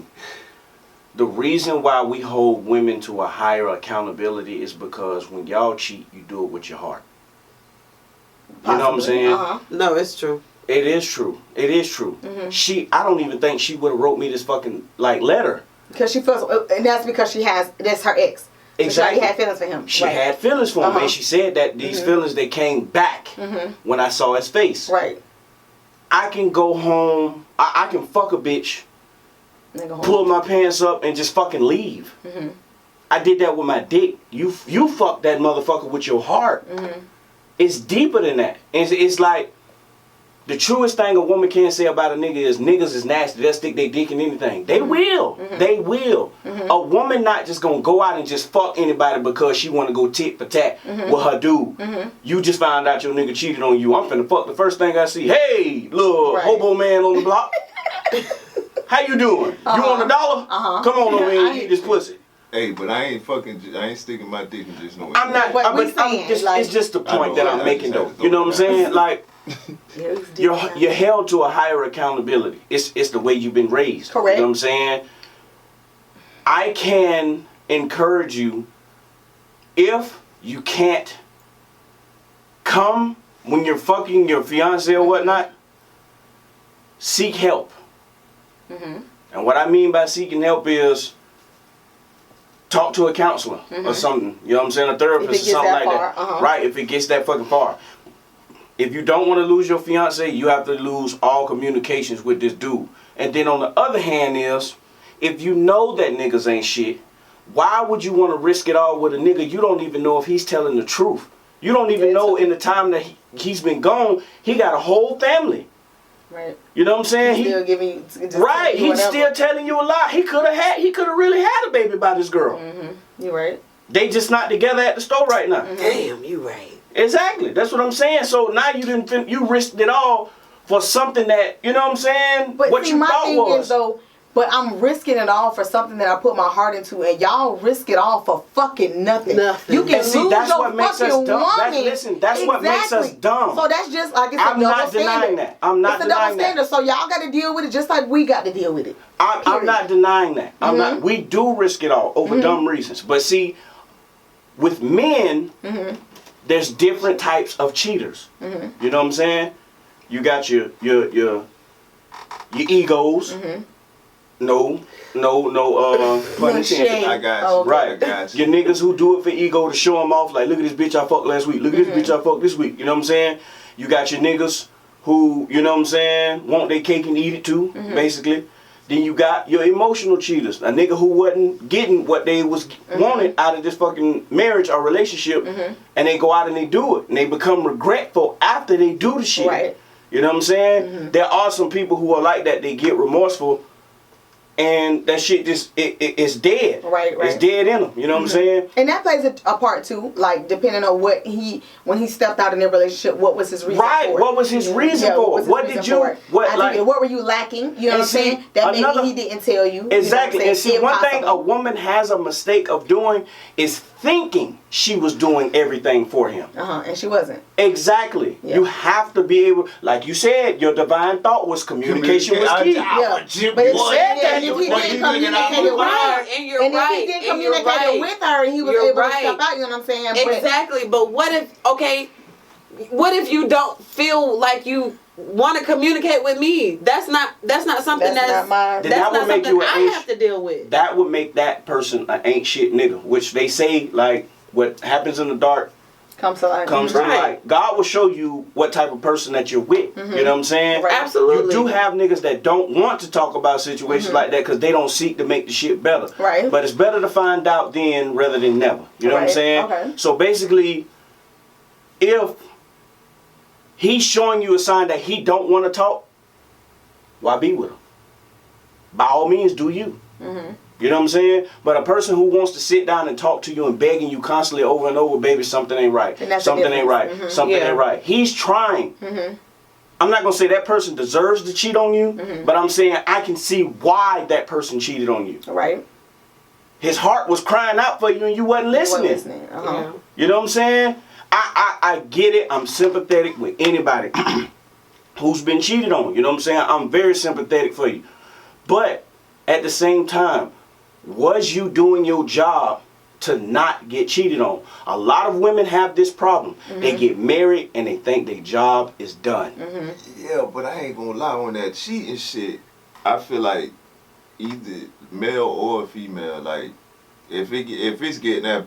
Speaker 5: The reason why we hold women to a higher accountability is because when y'all cheat, you do it with your heart. You know what I'm saying?
Speaker 3: No, it's true.
Speaker 5: It is true. It is true. I don't even think she would have wrote me this fucking letter.
Speaker 2: Because she feels, and that's because that's her ex.
Speaker 5: Exactly.
Speaker 2: So she had feelings for him.
Speaker 5: She had feelings for him, and she said that these feelings, they came back when I saw his face.
Speaker 2: Right.
Speaker 5: I can go home, I can fuck a bitch, pull my pants up, and just fucking leave. I did that with my dick. You fuck that motherfucker with your heart. It's deeper than that. It's like, the truest thing a woman can say about a nigga is niggas is nasty. They'll stick their dick in anything. They will. They will. A woman not just gonna go out and just fuck anybody because she wanna go tit for tat with her dude. You just found out your nigga cheated on you. I'm finna fuck the first thing I see. Hey, little hobo man on the block. How you doing? You want $1? Come on over here and eat this pussy.
Speaker 4: Hey, but I ain't sticking my dick in just no way.
Speaker 5: I'm not. It's just the point that I'm making though. You know what I'm saying? Like, you're held to a higher accountability. It's the way you've been raised.
Speaker 2: Correct.
Speaker 5: You know what I'm saying? I can encourage you, if you can't come when you're fucking your fiance or whatnot, seek help. And what I mean by seeking help is talk to a counselor or something. You know what I'm saying? A therapist or something like that. Right, if it gets that fucking far. If you don't want to lose your fiance, you have to lose all communications with this dude. And then on the other hand is, if you know that niggas ain't shit, why would you want to risk it all with a nigga you don't even know if he's telling the truth? You don't even know in the time that he's been gone, he got a whole family.
Speaker 2: Right.
Speaker 5: You know what I'm saying?
Speaker 2: He's still giving you,
Speaker 5: right. He's still telling you a lie. He could have really had a baby by this girl.
Speaker 2: You right.
Speaker 5: They just not together at the store right now.
Speaker 3: Damn, you right.
Speaker 5: Exactly. That's what I'm saying. So now you risked it all for something that, you know what I'm saying?
Speaker 2: But
Speaker 5: what
Speaker 2: see,
Speaker 5: you
Speaker 2: my
Speaker 5: thought
Speaker 2: thing
Speaker 5: was.
Speaker 2: is though, but I'm risking it all for something that I put my heart into, and y'all risk it all for fucking nothing. You can
Speaker 5: and see,
Speaker 2: lose
Speaker 5: that's
Speaker 2: your
Speaker 5: what makes
Speaker 2: fucking
Speaker 5: us dumb.
Speaker 2: woman.
Speaker 5: That's what makes us dumb.
Speaker 2: So that's just like it's
Speaker 5: I'm
Speaker 2: a double
Speaker 5: not denying
Speaker 2: standard.
Speaker 5: that. I'm not
Speaker 2: it's a double
Speaker 5: denying that.
Speaker 2: standard. So y'all got to deal with it just like we got to deal with it.
Speaker 5: I'm not denying that. I'm not. We do risk it all over dumb reasons. But see, with men, there's different types of cheaters. You know what I'm saying? You got your egos. No pun intended.
Speaker 4: I got you.
Speaker 5: Right.
Speaker 4: I got you.
Speaker 5: Your niggas who do it for ego to show them off, like, look at this bitch I fucked last week. Look at this bitch I fucked this week. You know what I'm saying? You got your niggas who, you know what I'm saying, want their cake and eat it too, basically. Then you got your emotional cheaters. A nigga who wasn't getting what they was wanted out of this fucking marriage or relationship, and they go out and they do it. And they become regretful after they do the shit.
Speaker 2: Right.
Speaker 5: You know what I'm saying? There are some people who are like that. They get remorseful and that shit just it's dead.
Speaker 2: Right.
Speaker 5: It's dead in them. You know what I'm saying?
Speaker 2: And that plays a part too. Like depending on what when he stepped out in their relationship, what was his reason?
Speaker 5: Right.
Speaker 2: For it?
Speaker 5: What was his reason for it? What did you?
Speaker 2: What were you lacking? You know what I'm saying? That maybe he didn't tell you.
Speaker 5: Exactly.
Speaker 2: You know
Speaker 5: and see, one thing a woman has a mistake of doing is thinking she was doing everything for him.
Speaker 2: And she wasn't.
Speaker 5: Exactly.
Speaker 2: Yeah.
Speaker 5: You have to be able, like you said, your divine thought was communication was key.
Speaker 2: Yeah. But if he didn't communicate it with her,
Speaker 3: and you're right,
Speaker 2: if he didn't communicate it with her, and he was able to step out. You know what I'm saying?
Speaker 3: Exactly. But what if you don't feel like you want to communicate with me? That's not something that's not something I have to deal with.
Speaker 5: That would make that person an ain't shit nigga, which they say like what happens in the dark
Speaker 2: comes to light.
Speaker 5: To light. God will show you what type of person that you're with. You know what I'm saying?
Speaker 2: Right.
Speaker 3: Absolutely.
Speaker 5: You do have niggas that don't want to talk about situations like that because they don't seek to make the shit better.
Speaker 2: Right.
Speaker 5: But it's better to find out then rather than never. You know what I'm saying?
Speaker 2: Okay.
Speaker 5: So basically, if he's showing you a sign that he don't want to talk, why be with him? By all means, do you. You know what I'm saying? But a person who wants to sit down and talk to you and begging you constantly over and over, baby, something ain't right. Something ain't right. Something ain't right. He's trying. I'm not going to say that person deserves to cheat on you, but I'm saying I can see why that person cheated on you.
Speaker 2: Right.
Speaker 5: His heart was crying out for you and you wasn't listening. You know what I'm saying? I get it. I'm sympathetic with anybody who's been cheated on. You know what I'm saying? I'm very sympathetic for you. But at the same time, was you doing your job to not get cheated on? A lot of women have this problem. They get married and they think their job is done.
Speaker 4: Yeah, but I ain't gonna lie on that cheating shit. I feel like either male or female, like if it's getting that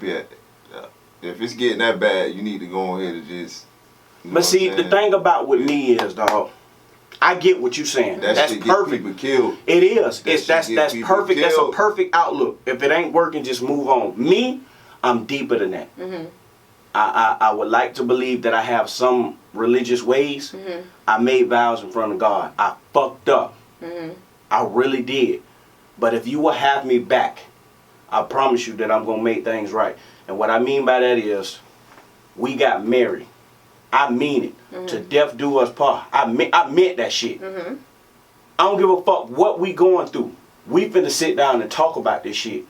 Speaker 4: bad, you need to go ahead and just.
Speaker 5: But see, the thing about with me is, dog, I get what you're saying. That's perfect.
Speaker 4: People killed.
Speaker 5: It is. That's perfect. That's a
Speaker 4: killed.
Speaker 5: perfect outlook. If it ain't working, just move on. Me, I'm deeper than that. I would like to believe that I have some religious ways. I made vows in front of God. I fucked up. I really did. But if you will have me back, I promise you that I'm gonna make things right. And what I mean by that is, we got married. I mean it. To death do us part. I meant that shit. I don't give a fuck what we going through. We finna sit down and talk about this shit.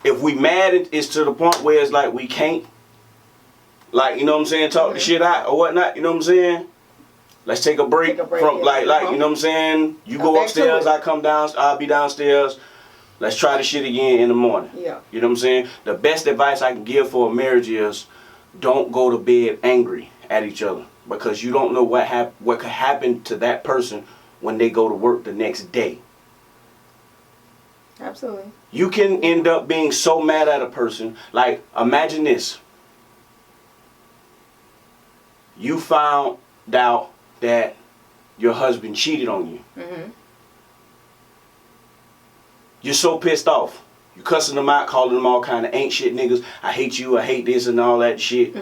Speaker 5: If we mad, it's to the point where it's like we can't, like, you know what I'm saying, talk the shit out or whatnot, you know what I'm saying? Let's take a break, from, like, you know what I'm saying? You go upstairs, I come down, I'll be downstairs. Let's try the shit again in the morning.
Speaker 2: Yeah.
Speaker 5: You know what I'm saying? The best advice I can give for a marriage is don't go to bed angry at each other, because you don't know what could happen to that person when they go to work the next day.
Speaker 2: Absolutely.
Speaker 5: You can end up being so mad at a person. Like, imagine this. You found out that your husband cheated on you. You're so pissed off. You cussing them out, calling them all kind of ain't shit niggas. I hate you, I hate this and all that shit.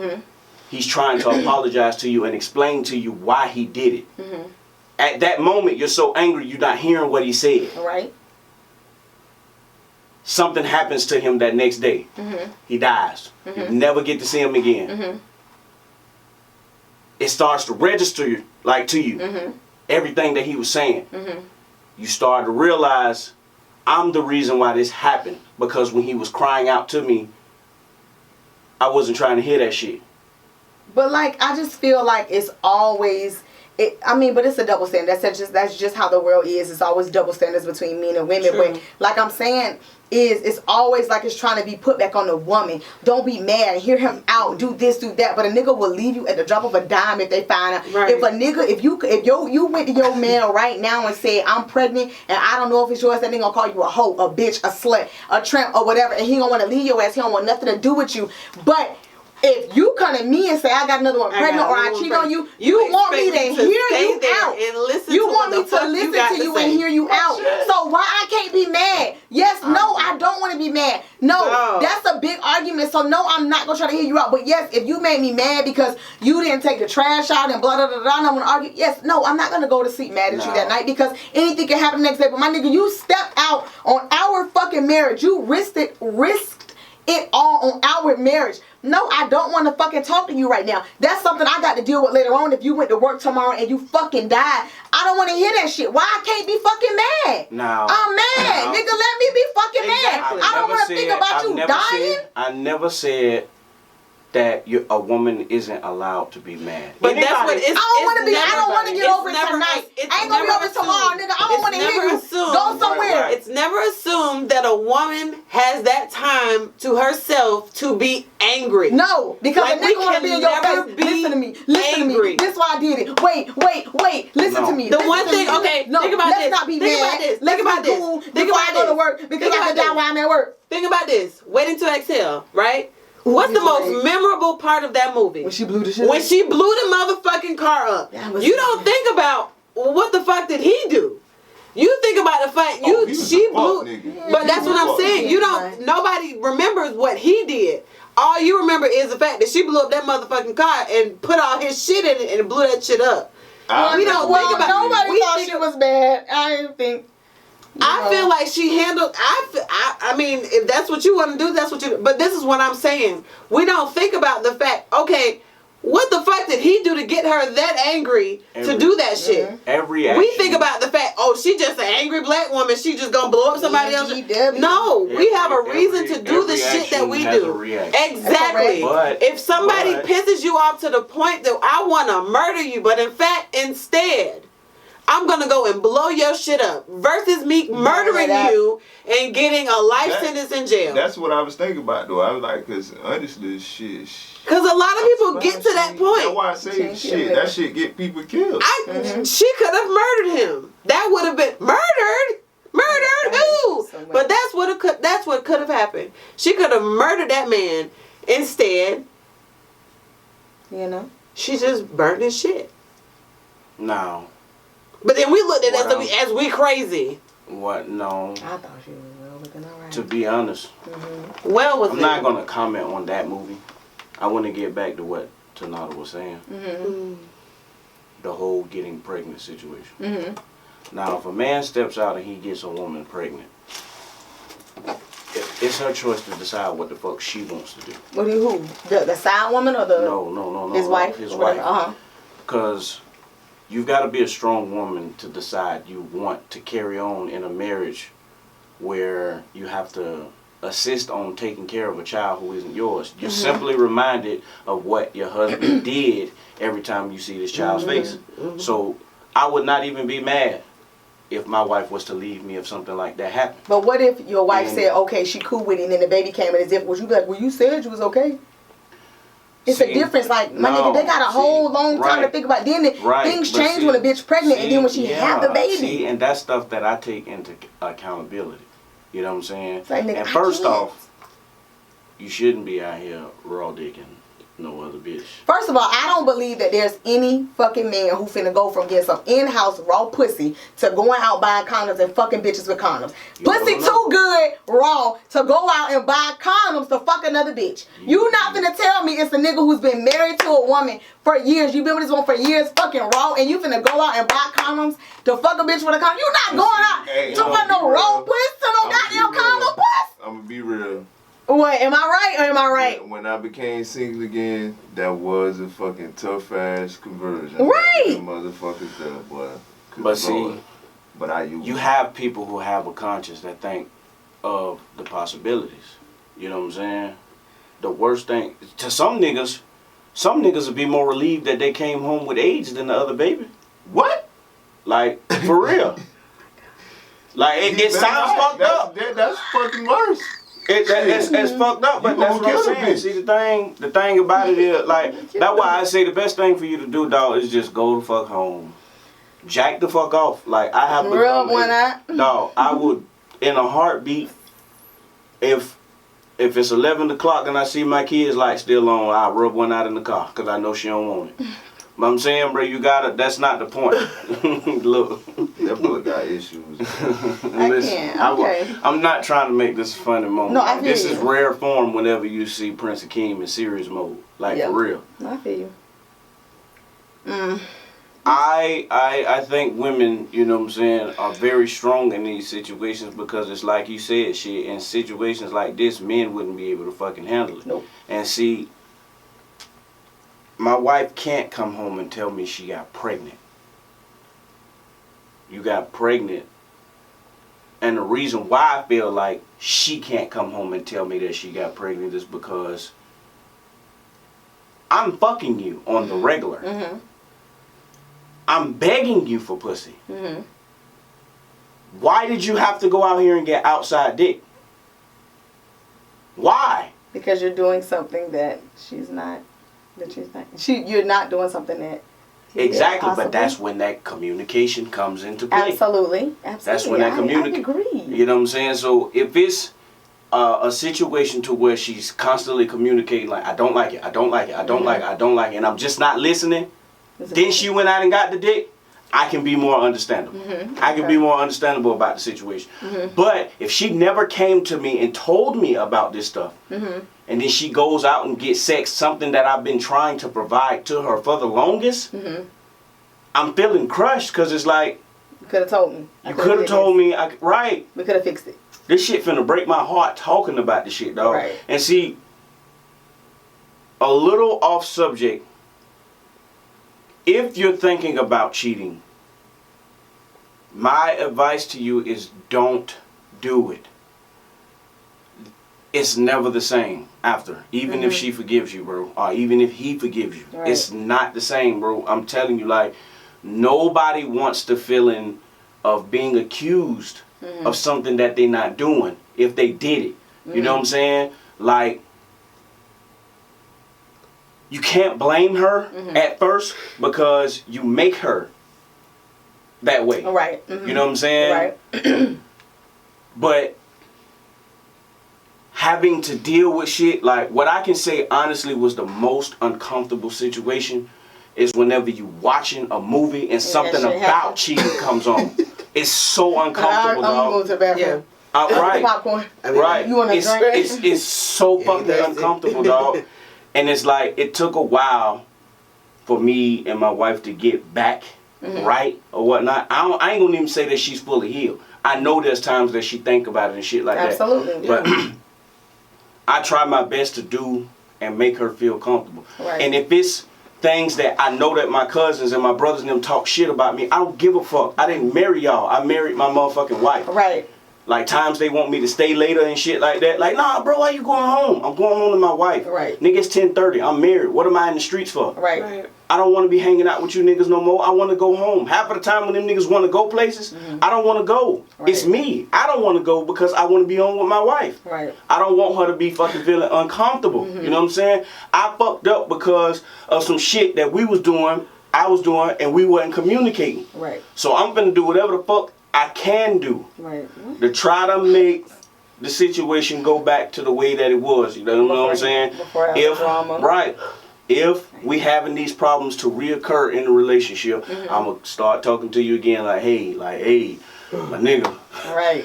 Speaker 5: He's trying to apologize to you and explain to you why he did it. At that moment, you're so angry, you're not hearing what he said.
Speaker 2: Right.
Speaker 5: Something happens to him that next day. He dies. You never get to see him again. It starts to register like to you. Everything that he was saying. You start to realize, I'm the reason why this happened. Because when he was crying out to me, I wasn't trying to hear that shit.
Speaker 2: But like, I just feel like it's always, but it's a double standard. That's just how the world is. It's always double standards between men and women.
Speaker 3: True.
Speaker 2: But like I'm saying, it's always like it's trying to be put back on the woman. Don't be mad. Hear him out. Do this, do that. But a nigga will leave you at the drop of a dime if they find out.
Speaker 3: Right.
Speaker 2: If a nigga, if you went to your man right now and said, I'm pregnant and I don't know if it's yours, that nigga gonna call you a hoe, a bitch, a slut, a tramp, or whatever, and he gonna want to leave your ass. He don't want nothing to do with you. But if you come to me and say I got another one pregnant or I cheat on you, you want me to hear you out.
Speaker 3: And listen
Speaker 2: you
Speaker 3: to
Speaker 2: want
Speaker 3: what
Speaker 2: me
Speaker 3: the
Speaker 2: to
Speaker 3: fuck
Speaker 2: listen
Speaker 3: got
Speaker 2: to you
Speaker 3: say.
Speaker 2: and hear you out. So why I can't be mad? Yes, no, I don't want to be mad. No, that's a big argument. So no, I'm not gonna try to hear you out. But yes, if you made me mad because you didn't take the trash out and blah blah blah blah, and I'm gonna argue. Yes, no, I'm not gonna go to sleep mad at you that night because anything can happen the next day. But my nigga, you stepped out on our fucking marriage. You risked it all on our marriage. No, I don't want to fucking talk to you right now. That's something I got to deal with later on if you went to work tomorrow and you fucking died. I don't want to hear that shit. Why I can't be fucking mad?
Speaker 5: No.
Speaker 2: I'm mad. Nigga, let me be fucking mad. I don't want to think about you dying.
Speaker 5: I never said that a woman isn't allowed to be mad.
Speaker 3: But that's what it's.
Speaker 2: I don't want to get over it tonight. I ain't gonna be over it tomorrow, nigga. I don't want to hear you. Go somewhere.
Speaker 3: It's never assumed that a woman has that time to herself to be angry.
Speaker 2: No, because a nigga want to be in your face. Listen to me. Listen to me. This is why I did it. Wait. Listen to me.
Speaker 3: The one thing, okay, think about this.
Speaker 2: Let's not be mad. Think about this. Think about I go to work because I can die while I'm at work.
Speaker 3: Think about this. Waiting to Exhale, right? What's the most memorable part of that movie?
Speaker 2: When she blew the shit
Speaker 3: When she blew the motherfucking car up. You don't think about what the fuck did he do? You think about the fact she blew. But that's what I'm saying. You don't. Nobody remembers what he did. All you remember is the fact that she blew up that motherfucking car and put all his shit in it and blew that shit up.
Speaker 2: We don't think about. Nobody thought she was bad. I didn't think.
Speaker 3: I feel like she handled. I mean, if that's what you want to do, that's what you do. But this is what I'm saying. We don't think about the fact. Okay, what the fuck did he do to get her that angry to do that shit?
Speaker 5: Every action.
Speaker 3: We think about the fact. Oh, she just an angry black woman. She just gonna blow up somebody else. No, we have a reason to do the shit that we do. Exactly.
Speaker 5: But,
Speaker 3: if somebody pisses you off to the point that I want to murder you, but in fact, instead, I'm going to go and blow your shit up versus me murdering you and getting a life sentence in jail.
Speaker 4: That's what I was thinking about, though. I was like, because honestly, shit.
Speaker 3: Because a lot of people get to that point.
Speaker 4: That's why I say shit. That shit get people killed.
Speaker 3: She could have murdered him. That would have been murdered. Murdered who? But that's what could have happened. She could have murdered that man. Instead, she just burned his shit.
Speaker 5: No.
Speaker 3: But then we looked at it as we crazy.
Speaker 5: What? No.
Speaker 2: I thought she was well looking alright.
Speaker 5: To be honest,
Speaker 3: I'm
Speaker 5: not gonna comment on that movie. I want to get back to what Tanada was saying. The whole getting pregnant situation. Now, if a man steps out and he gets a woman pregnant, it's her choice to decide what the fuck she wants to do.
Speaker 2: What do you the side woman or the
Speaker 5: no
Speaker 2: his wife?
Speaker 5: His wife. Because you've got to be a strong woman to decide you want to carry on in a marriage where you have to assist on taking care of a child who isn't yours. You're simply reminded of what your husband did every time you see this child's face. So I would not even be mad if my wife was to leave me if something like that happened.
Speaker 2: But what if your wife said, okay, she cool with it, and then the baby came and it's different? Would you be like, well, you said you was okay? It's a difference. Like, my nigga, they got a whole long time to think about. Then things change when a bitch pregnant and then when she have the baby.
Speaker 5: And that's stuff that I take into accountability. You know what I'm saying?
Speaker 2: Like, nigga,
Speaker 5: and first off, you shouldn't be out here raw digging no other bitch.
Speaker 2: First of all, I don't believe that there's any fucking man who finna go from getting some in-house raw pussy to going out buying condoms and fucking bitches with condoms. Pussy too good raw to go out and buy condoms to fuck another bitch. You not finna tell me it's a nigga who's been married to a woman for years. You been with this one for years fucking raw and you finna go out and buy condoms to fuck a bitch with a condom. You not going out to fuck no raw pussy to no goddamn condom pussy.
Speaker 4: I'm gonna be real.
Speaker 2: What, am I right or am I right?
Speaker 4: When I became single again, that was a fucking tough ass conversion.
Speaker 2: Right.
Speaker 4: Them motherfuckers there, boy.
Speaker 5: But see,
Speaker 4: you
Speaker 5: have people who have a conscience that think of the possibilities. You know what I'm saying? The worst thing, to some niggas would be more relieved that they came home with AIDS than the other baby.
Speaker 4: What?
Speaker 5: Like, for real. Like, it sounds fucked up.
Speaker 4: That's fucking worse.
Speaker 5: It's fucked up, but that's what I'm saying. See, the thing about it is, like, that's why I say the best thing for you to do, dog, is just go the fuck home. Jack the fuck off. Like, I have
Speaker 2: rub one out.
Speaker 5: Dog, I would, in a heartbeat, if it's 11 o'clock and I see my kids light still on, I'll rub one out in the car, because I know she don't want it. But I'm saying, bro, you gotta. That's not the point. Look,
Speaker 4: That boy got issues.
Speaker 5: listen,
Speaker 2: Okay.
Speaker 5: I'm not trying to make this a funny moment.
Speaker 2: No, I feel
Speaker 5: This
Speaker 2: you.
Speaker 5: is rare form whenever you see Prince Akeem in serious mode, like
Speaker 2: Yeah.
Speaker 5: for real.
Speaker 2: I feel you. Mm.
Speaker 5: I think women, you know what I'm saying, are very strong in these situations because it's like you said, shit, in situations like this, men wouldn't be able to fucking handle it.
Speaker 2: Nope.
Speaker 5: And see, my wife can't come home and tell me she got pregnant. You got pregnant. And the reason why I feel like she can't come home and tell me that she got pregnant is because I'm fucking you on the regular.
Speaker 2: Mm-hmm.
Speaker 5: I'm begging you for pussy.
Speaker 2: Mm-hmm.
Speaker 5: Why did you have to go out here and get outside dick? Why?
Speaker 2: Because you're doing something that you're not doing something that.
Speaker 5: Exactly,
Speaker 2: possibly.
Speaker 5: but that's when that communication comes into play.
Speaker 2: Absolutely.
Speaker 5: That's when that
Speaker 2: I
Speaker 5: communication.
Speaker 2: agree.
Speaker 5: You know what I'm saying? So if it's a situation to where she's constantly communicating like, I don't like it, I don't like it, I don't like it, I don't like it, and I'm just not listening, then she went out and got the dick, I can be more understandable. I can be more understandable about the situation. But if she never came to me and told me about this stuff, and then she goes out and gets sex, something that I've been trying to provide to her for the longest, I'm feeling crushed because it's like,
Speaker 2: You could have told me.
Speaker 5: you could have told me, right.
Speaker 2: We could have fixed it.
Speaker 5: This shit finna break my heart talking about this shit, dog.
Speaker 2: Right.
Speaker 5: And see, a little off subject, if you're thinking about cheating, my advice to you is don't do it. It's never the same after. Even if she forgives you, bro, or even if he forgives you.
Speaker 2: Right.
Speaker 5: It's not the same, bro. I'm telling you, like, nobody wants the feeling of being accused of something that they're not doing if they did it. You know what I'm saying? Like, you can't blame her at first because you make her that way.
Speaker 2: Right.
Speaker 5: You know what I'm saying?
Speaker 2: Right.
Speaker 5: But having to deal with shit, like what I can say honestly was the most uncomfortable situation is whenever you watching a movie and something
Speaker 2: shit
Speaker 5: about
Speaker 2: happens.
Speaker 5: cheating comes on. It's so uncomfortable,
Speaker 2: I'm
Speaker 5: dog.
Speaker 2: going to the bathroom.
Speaker 5: Right.
Speaker 2: Popcorn.
Speaker 5: Right.
Speaker 2: You want a drink?
Speaker 5: It's so fucking uncomfortable, dog. And it's like, it took a while for me and my wife to get back right or whatnot. I ain't gonna even say that she's fully healed. I know there's times that she think about it and shit like
Speaker 2: Absolutely.
Speaker 5: that. But I try my best to do and make her feel comfortable.
Speaker 2: Right.
Speaker 5: And if it's things that I know that my cousins and my brothers and them talk shit about me, I don't give a fuck. I didn't marry y'all. I married my motherfucking wife.
Speaker 2: Right.
Speaker 5: Like times they want me to stay later and shit like that. Like, nah, bro, why you going home? I'm going home to my wife.
Speaker 2: Right.
Speaker 5: Nigga, it's 10:30. I'm married. What am I in the streets for?
Speaker 2: Right.
Speaker 5: I don't want to be hanging out with you niggas no more. I want to go home. Half of the time when them niggas want to go places, I don't want to go.
Speaker 2: Right.
Speaker 5: It's me. I don't want to go because I want to be home with my wife.
Speaker 2: Right.
Speaker 5: I don't want her to be fucking feeling uncomfortable. You know what I'm saying? I fucked up because of some shit that we was doing, I was doing, and we wasn't communicating.
Speaker 2: Right.
Speaker 5: So I'm finna do whatever the fuck I can do
Speaker 2: Right.
Speaker 5: to try to make the situation go back to the way that it was. You know what I'm saying?
Speaker 2: Before I have drama.
Speaker 5: Right. If we having these problems to reoccur in the relationship, I'm gonna start talking to you again like, hey, my nigga.
Speaker 2: Right.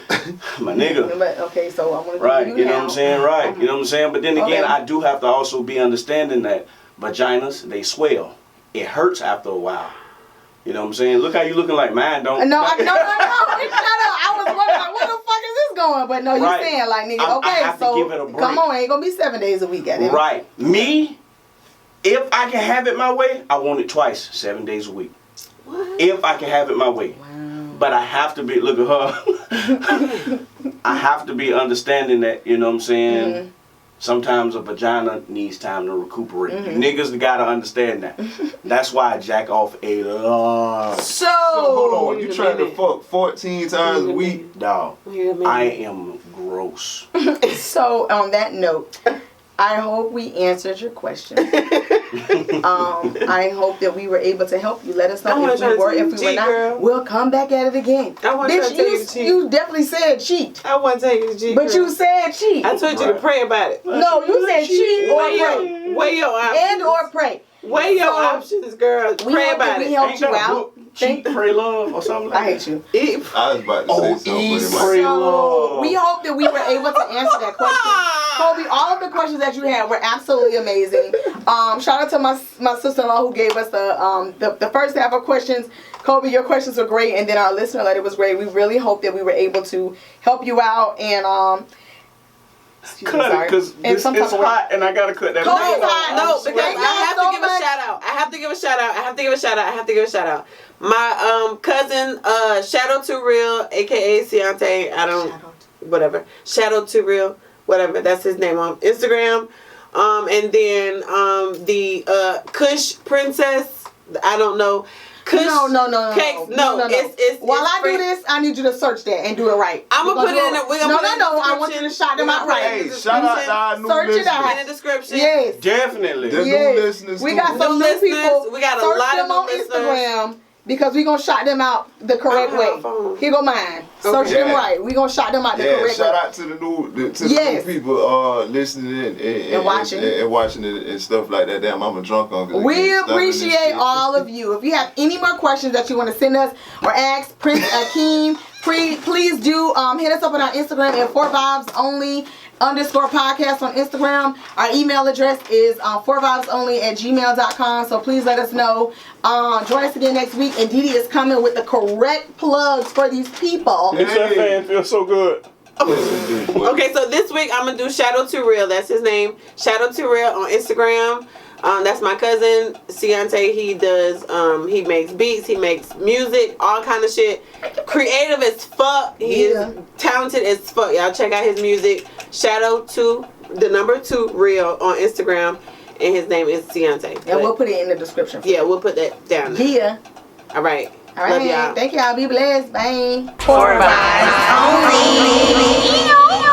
Speaker 5: My nigga.
Speaker 2: But, okay, so I'm gonna
Speaker 5: Right,
Speaker 2: do
Speaker 5: you know what I'm saying? Right. You know what I'm saying? But then again,
Speaker 2: Okay.
Speaker 5: I do have to also be understanding that vaginas, they swell. It hurts after a while. You know what I'm saying? Look how you looking like mine don't.
Speaker 2: No. Shut up. I was wondering, like, where the fuck is this going? But no, you
Speaker 5: Right.
Speaker 2: saying like, nigga,
Speaker 5: I
Speaker 2: okay,
Speaker 5: have to
Speaker 2: so
Speaker 5: give it a break.
Speaker 2: come on, ain't gonna be 7 days a week at it.
Speaker 5: Right. Me, if I can have it my way, I want it twice, 7 days a week.
Speaker 2: What?
Speaker 5: If I can have it my way.
Speaker 2: Wow.
Speaker 5: But I have to be, look at her. I have to be understanding that, you know what I'm saying? Sometimes a vagina needs time to recuperate. You niggas gotta understand that. That's why I jack off a lot.
Speaker 2: So
Speaker 8: Hold on, you trying to fuck 14 times a week?
Speaker 5: Dog, I am gross.
Speaker 2: So on that note, I hope we answered your question. I hope that we were able to help you. Let us know if we were not.
Speaker 3: Girl.
Speaker 2: We'll come back at it again.
Speaker 3: I want
Speaker 2: Bitch,
Speaker 3: to tell you to cheat.
Speaker 2: you definitely said cheat.
Speaker 3: I want to tell you to cheat.
Speaker 2: But you said cheat.
Speaker 3: I told you to pray about it.
Speaker 2: No, you said cheat or pray.
Speaker 3: Weigh your options.
Speaker 2: And or pray.
Speaker 3: Weigh your options, girl. Pray about it.
Speaker 2: We helped
Speaker 5: Ain't
Speaker 2: you
Speaker 5: that a
Speaker 2: out.
Speaker 5: book? Cheat, Pray, Love, or something like
Speaker 2: I hate you.
Speaker 4: I was about to say something, but it might.
Speaker 5: Pray,
Speaker 2: So
Speaker 5: Love.
Speaker 2: we hope that we were able to answer that question. Kobe, all of the questions that you had were absolutely amazing. Shout out to my sister-in-law who gave us the first half of questions. Kobe, your questions were great, and then our listener letter was great. We really hope that we were able to help you out and
Speaker 5: cut it, because it's hot and I gotta cut that.
Speaker 2: Kobe's hot.
Speaker 3: No, because I have to give a shout out. I have to give a shout out. My cousin, Shadow Too Real, aka Ciante. Whatever. Shadow Too Real, whatever. That's his name on Instagram. And then the Kush Princess. I don't know. Kush
Speaker 2: No.
Speaker 3: Cakes. No. It's
Speaker 2: while I do this, I need you to search that and do it right.
Speaker 3: I'm gonna put it in.
Speaker 2: I want you to shout them out right.
Speaker 8: Hey, shout out to our new
Speaker 2: Search it out.
Speaker 8: listeners.
Speaker 3: In the description.
Speaker 2: Yes.
Speaker 5: Definitely.
Speaker 8: The
Speaker 2: Yes.
Speaker 8: new listeners.
Speaker 2: We
Speaker 8: too.
Speaker 2: got some
Speaker 3: New
Speaker 2: new people.
Speaker 3: listeners. We got a
Speaker 2: Search
Speaker 3: lot of
Speaker 2: them
Speaker 3: new
Speaker 2: on
Speaker 3: listeners.
Speaker 2: Instagram because we gonna shout them out the correct
Speaker 3: I don't
Speaker 2: way.
Speaker 3: have a phone.
Speaker 2: Here go mine. Search
Speaker 8: Okay.
Speaker 2: them right. We gonna shout them out the correct
Speaker 8: shout
Speaker 2: way.
Speaker 8: out to the new
Speaker 2: Yes.
Speaker 8: people listening and
Speaker 2: watching.
Speaker 8: and watching it and stuff like that. Damn, I'm a drunk uncle.
Speaker 2: We appreciate all of you. If you have any more questions that you want to send us or ask Prince Akeem, please do hit us up on our Instagram at forvibesonly _podcast on Instagram. Our email address is forvibesonly@gmail.com. So please let us know. Join us again next week, and Didi is coming with the correct plugs for these people.
Speaker 5: Makes that fan feel so good.
Speaker 3: Okay, so this week I'm gonna do Shadow Too Real. That's his name. Shadow Too Real on Instagram. That's my cousin Ciante. He does. He makes beats. He makes music. All kind of shit. Creative as fuck. He is talented as fuck. Y'all check out his music. Shadow 2 Real on Instagram, and his name is Ciante.
Speaker 2: And we'll put it in the description.
Speaker 3: Yeah, we'll put that down there.
Speaker 2: Yeah.
Speaker 3: All right.
Speaker 2: All
Speaker 3: Love
Speaker 2: right.
Speaker 3: y'all.
Speaker 2: Thank y'all. Be blessed. Bye.
Speaker 3: For vibes only.